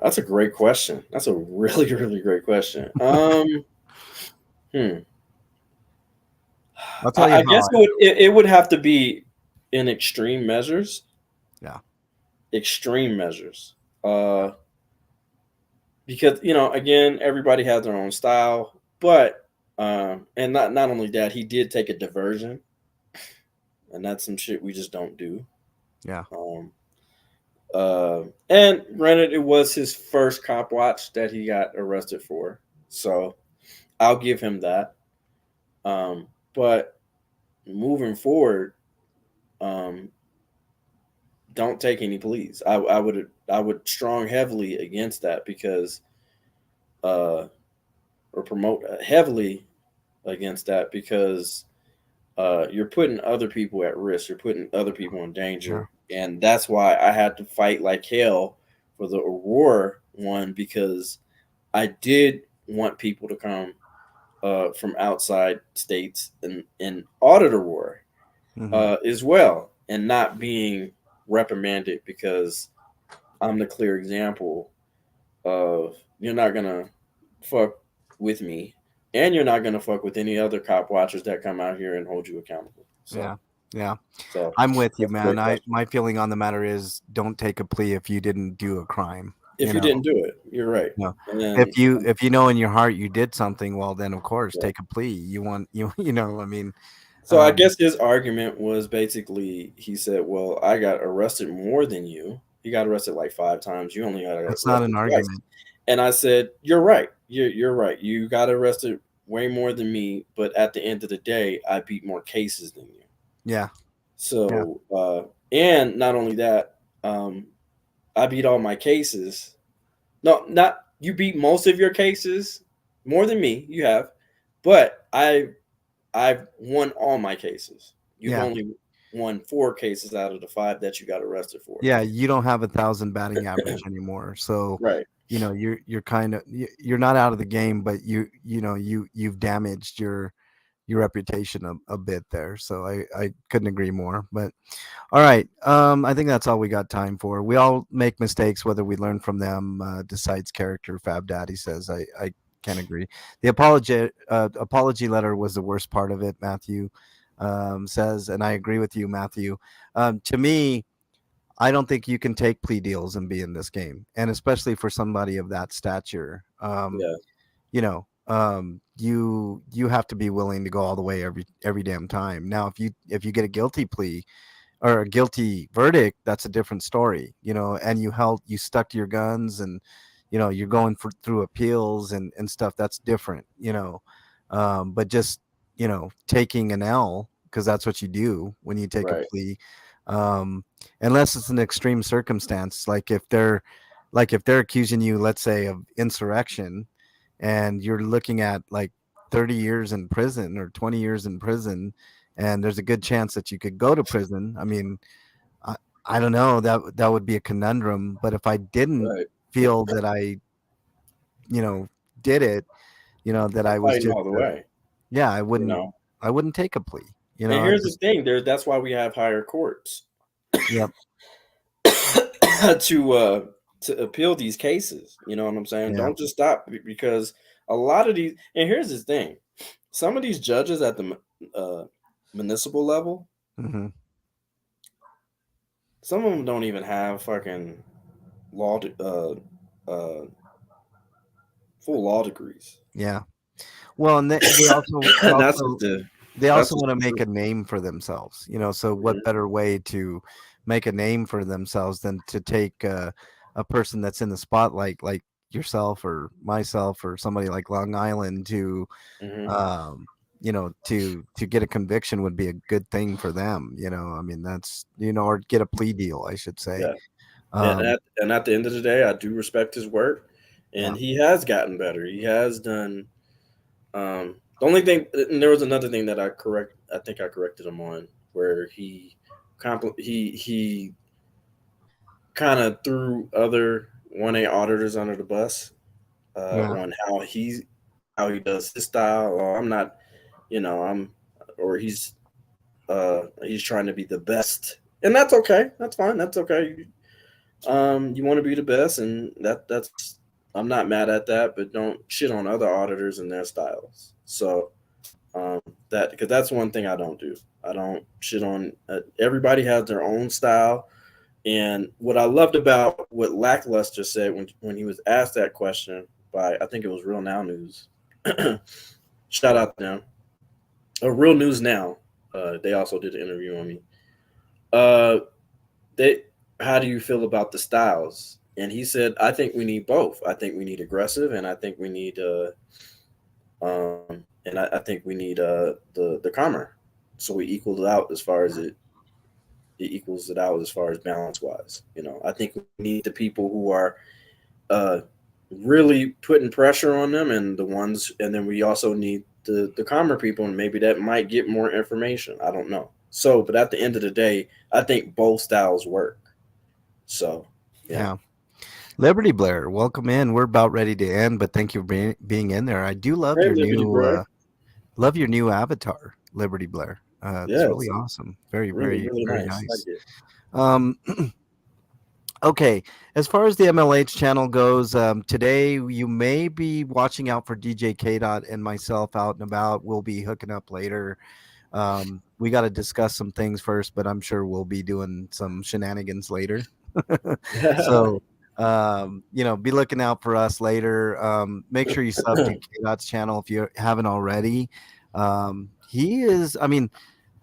That's a great question. That's a really, really great question. I'll tell you. I guess it would have to be in extreme measures. Yeah. Extreme measures. Because again, everybody has their own style, but and not only that, he did take a diversion, and that's some shit we just don't do. Yeah. And granted, it was his first cop watch that he got arrested for, so I'll give him that. But moving forward, don't take any pleas. I would strong heavily against that, because or promote heavily against that, because you're putting other people at risk. You're putting other people in danger. Yeah. And that's why I had to fight like hell for the Aurora one, because I did want people to come from outside states and audit Aurora as well, and not being reprimanded because I'm the clear example of, you're not gonna fuck with me, and you're not gonna fuck with any other cop watchers that come out here and hold you accountable. So, yeah. So I'm with you, man. My feeling on the matter is, don't take a plea if you didn't do a crime. If you didn't do it, you're right. No. Then, if you know in your heart you did something, well, then of course take a plea. I mean. So I guess his argument was basically, he said, well, I got arrested more than you. He got arrested like 5 times. You only got arrested. That's not an argument. And I said, you're right. You're right. You got arrested way more than me, but at the end of the day, I beat more cases than you. Yeah. So, and not only that, I beat all my cases. No, not you beat most of your cases more than me. You have, but I've won all my cases. You've Yeah. only won 4 cases out of the 5 that you got arrested for. Yeah, you don't have 1,000 batting average anymore. So, Right. you're kind of you're not out of the game, but you've damaged your reputation a bit there. So I couldn't agree more. But all right, I think that's all we got time for. We all make mistakes, whether we learn from them. Decides character. Fab Daddy says I can't agree. The apology letter was the worst part of it. Matthew says, and I agree with you, Matthew. To me, I don't think you can take plea deals and be in this game, and especially for somebody of that stature. Yeah. You have to be willing to go all the way every damn time. Now, if you get a guilty plea or a guilty verdict, that's a different story. And you stuck to your guns, and you're going through appeals and stuff. That's different. But just taking an L, because that's what you do when you take a Right. plea. um Unless it's an extreme circumstance, like if they're accusing you, let's say, of insurrection, and you're looking at like 30 years in prison or 20 years in prison, and there's a good chance that you could go to prison. I mean, i, I don't know, that would be a conundrum. But if I didn't Right. feel that I you know did it, that You're I was fighting just all the way. yeah, I You wouldn't know. I wouldn't take a plea. And I here's the just thing: that's why we have higher courts Yep. to to appeal these cases. You know what I'm saying? Yeah. Don't just stop because a lot of these. And here's the thing: some of these judges at the municipal level, Hmm. some of them don't even have fucking law, uh, full law degrees. Yeah. Well, and they also they And that's just also the they that's also just want to the make truth. a name for themselves. So what Mhm. better way to make a name for themselves than to take a person that's in the spotlight, like yourself or myself or somebody like Long Island, Mhm. um, to get a conviction would be a good thing for them. I mean, that's or get a plea deal, I should say. Yeah. And Um, at the end of the day, I do respect his work, yeah. and he has gotten better. He has done. The only thing, and there was another thing that I think I corrected him on, where he kind of threw other 1A auditors under the bus Yeah. on how he does his style. Or I'm not, I'm, or he's trying to be the best, and that's okay. That's fine. That's okay. You want to be the best, and that's I'm not mad at that, but don't shit on other auditors and their styles. So um, that because that's one thing I don't do. I don't shit on. Everybody has their own style, and what I loved about what Lackluster said when he was asked that question by, I think it was Real Now News. Shout out to them. Real News Now. They also did an interview on me. Uh, they How do you feel about the styles? And he said, I think we need both. I think we need aggressive, and I think we need I think we need the calmer. So we equaled it out as far as it equals it out as far as balance wise. I think we need the people who are uh really putting pressure on them, and then we also need the calmer people, and maybe that might get more information. I don't know. So, but at the end of the day, I think both styles work. So, yeah. Yeah. Liberty Blair, welcome in. We're about ready to end, but thank you for being in there. I do love Hey, your Liberty new Bro. avatar, Liberty Blair. It's Yeah, really it's awesome. Very, really, very, really very nice. I nice. get. Um, okay, as far as the MLH channel goes, today you may be watching out for DJ KDot and myself out and about. We'll be hooking up later. We got to discuss some things first, but I'm sure we'll be doing some shenanigans later. So, be looking out for us later. Make sure you sub to KDot's channel if you haven't already. He is, I mean,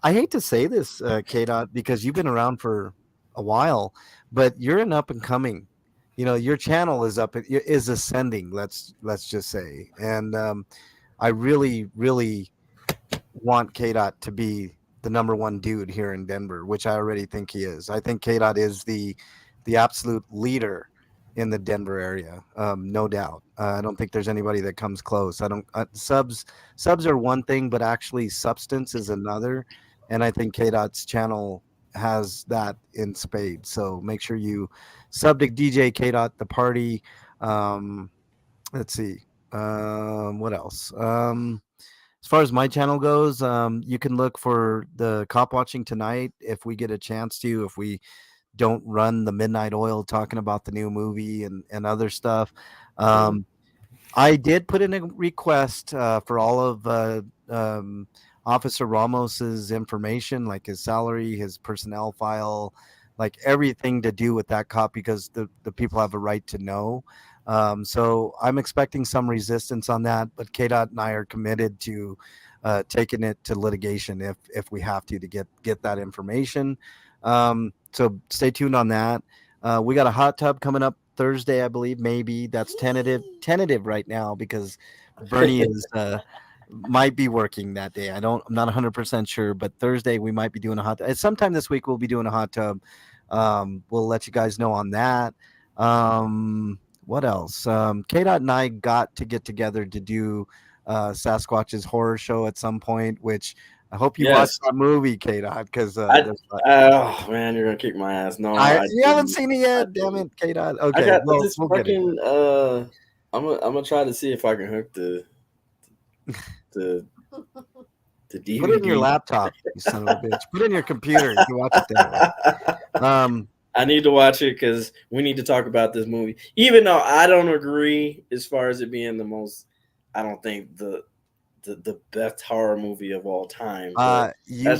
I hate to say this, KDot, because you've been around for a while, but you're an up and coming. Your channel is ascending. Let's just say, and I really, really want KDot to be the number one dude here in Denver, which I already think he is. I think KDot is the absolute leader in the Denver area, no doubt. I don't think there's anybody that comes close. I don't subs are one thing, but actually substance is another, and I think KDot's channel has that in spades. So make sure you sub to DJ KDot the party. Um, let's see, what else? As far as my channel goes, you can look for the cop watching tonight if we get a chance to. If we don't run the midnight oil talking about the new movie and other stuff. Um, I did put in a request for all of Officer Ramos's information, like his salary, his personnel file, like everything to do with that cop, because the people have a right to know. So I'm expecting some resistance on that, but KDOT and I are committed to taking it to litigation if we have to get that information. So stay tuned on that. We got a hot tub coming up Thursday, I believe. Maybe that's tentative right now because Bernie is might be working that day. I'm not 100% sure, but Thursday we might be doing a hot tub. Sometime this week we'll be doing a hot tub. We'll let you guys know on that. What else? KDOT and I got to get together to do Sasquatch's horror show at some point, which I hope you watched that movie, KDOT, because oh man, you're gonna kick my ass. No, you haven't seen it yet. Damn it, KDOT. Okay, I got well, this we'll get it. fucking. I'm gonna try to see if I can hook the DVD. Put it in your laptop, you son of a bitch. Put it in your computer. You can watch it there. I need to watch it because we need to talk about this movie. Even though I don't agree as far as it being the most, I don't think the best horror movie of all time. You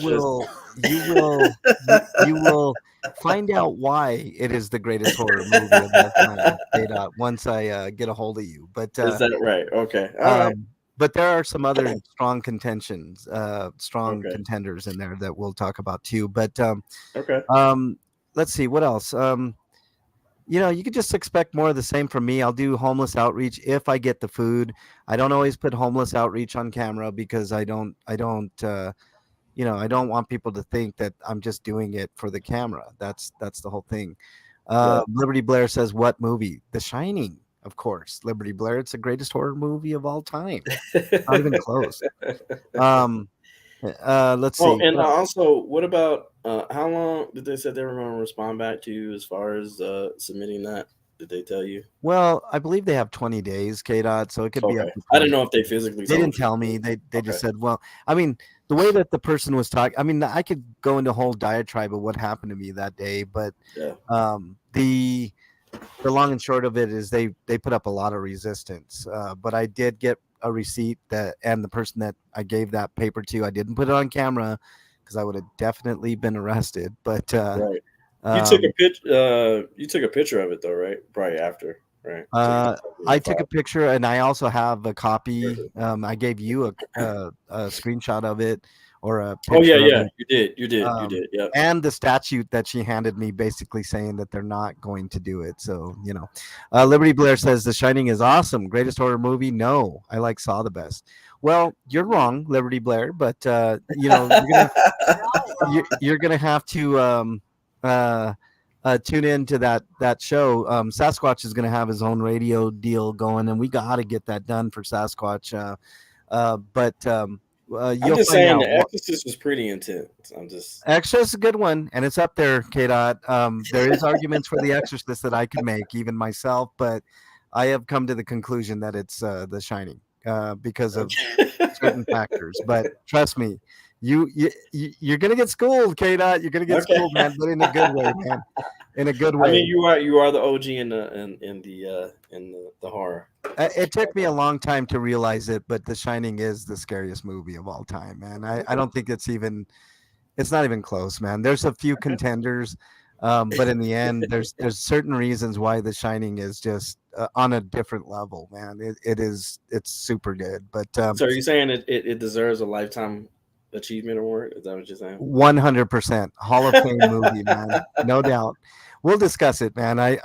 will find out why it is the greatest horror movie of all time, KDOT, once I get a hold of you. But is that right? Okay, all right. But there are some other strong contentions, contenders in there that we'll talk about too. But okay. Let's see what else. You could just expect more of the same from me. I'll do homeless outreach if I get the food. I don't always put homeless outreach on camera because I don't want people to think that I'm just doing it for the camera. That's the whole thing. Liberty Blair says, what movie? The Shining, of course. Liberty Blair, it's the greatest horror movie of all time. Not even close. Let's see. And also, what about how long did they say they were going to respond back to you as far as submitting that? Did they tell you? Well, I believe they have 20 days, KDOT, so it could be up to 20. I didn't know if they physically. They didn't tell me. They just said, well, I mean, the way that the person was talking, I mean, I could go into a whole diatribe of what happened to me that day, but the long and short of it is they put up a lot of resistance. But I did get a receipt and the person that I gave that paper to, I didn't put it on camera because I would have definitely been arrested. But right. You took a picture of it though, right? Probably after, right? I took a picture, and I also have a copy. I gave you a screenshot of it, or a picture. Oh yeah, you did, yeah. And the statute that she handed me, basically saying that they're not going to do it. So Liberty Blair says The Shining is awesome, greatest horror movie. No, I like Saw the best. Well, you're wrong, Liberty Blair, but you're gonna have to tune into that show. Sasquatch is going to have his own radio deal going, and we got to get that done for Sasquatch. I'm just saying The Exorcist was pretty intense. Exorcist is a good one, and it's up there, KDOT. There is arguments for The Exorcist that I could make, even myself, but I have come to the conclusion that it's The Shining because of certain factors. But trust me, you're gonna get schooled, KDOT. You're gonna get schooled, man, but in a good way, man. In a good way. I mean, you are the OG in the horror. It took me a long time to realize it, but The Shining is the scariest movie of all time, man. I don't think it's not even close, man. There's a few contenders, but in the end, there's certain reasons why The Shining is just on a different level, man. It's super good. But so are you saying it deserves a lifetime achievement award? Is that what you're saying? 100% Hall of Fame movie, man. No doubt. We'll discuss it, man. I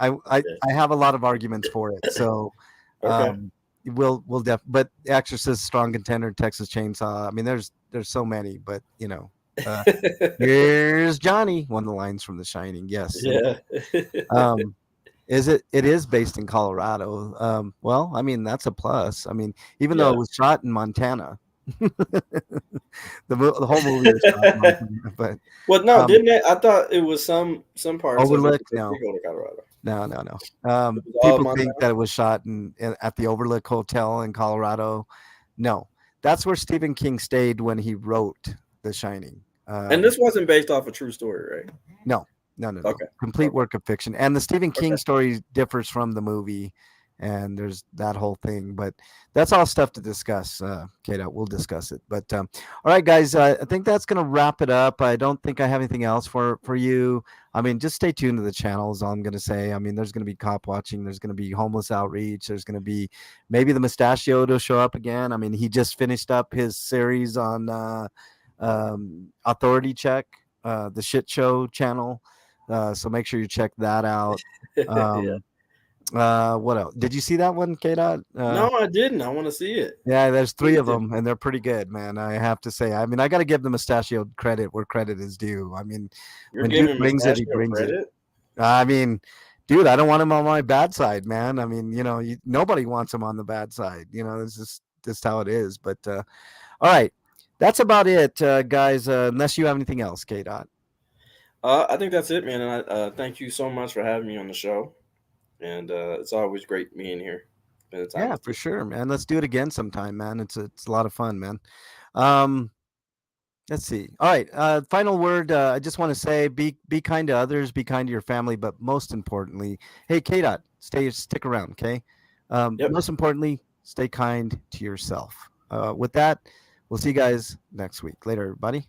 have a lot of arguments for it. So we'll but Exorcist, strong contender, Texas Chainsaw. I mean, there's so many, but here's Johnny, one of the lines from The Shining. Yes. Yeah. Is it? It is based in Colorado. Well, I mean that's a plus. I mean, even though Yeah. it was shot in Montana, the whole movie was shot in Montana. But Well, no, um, didn't it? I thought it was some parts of it Overlook, that no, did go to Colorado. no. It was all People Montana. think that it was shot at the Overlook Hotel in Colorado. No, that's where Stephen King stayed when he wrote The Shining. And this wasn't based off a true story, right? No, no. Okay. Complete Okay. work of fiction. And the Stephen King Okay. story differs from the movie, and there's that whole thing. But that's all stuff to discuss. KDot, we'll discuss it. But all right, guys, I think that's gonna wrap it up. I don't think I have anything else for you. I mean, just stay tuned to the channel is all I'm gonna say. I mean, there's gonna be cop watching. There's gonna be homeless outreach. There's gonna be maybe the mustachio to show up again. I mean, he just finished up his series on Authority Check, the shit show channel. So make sure you check that out. Yeah. What else? Did you see that one, K Dot? No, I didn't. I want to see it. Yeah, there's three Please of do. them, and they're pretty good, man. I have to say. I mean, I got to give the mustachio credit where credit is due. I mean, You're when dude giving brings it, he Mustachio brings it. credit? I mean, dude, I don't want him on my bad side, man. I mean, nobody wants him on the bad side. This is just how it is. But all right, that's about it, guys. Unless you have anything else, K Dot. I think that's it, man. And I thank you so much for having me on the show. And it's always great being here. Spending time Yeah, with for you. sure, man. Let's do it again sometime, man. It's a lot of fun, man. Um, let's see. All right, final word. I just want to say, be kind to others, be kind to your family, but most importantly, hey, K Dot, stick around, okay? Yep. Most importantly, stay kind to yourself. With that, we'll see you guys next week. Later, everybody.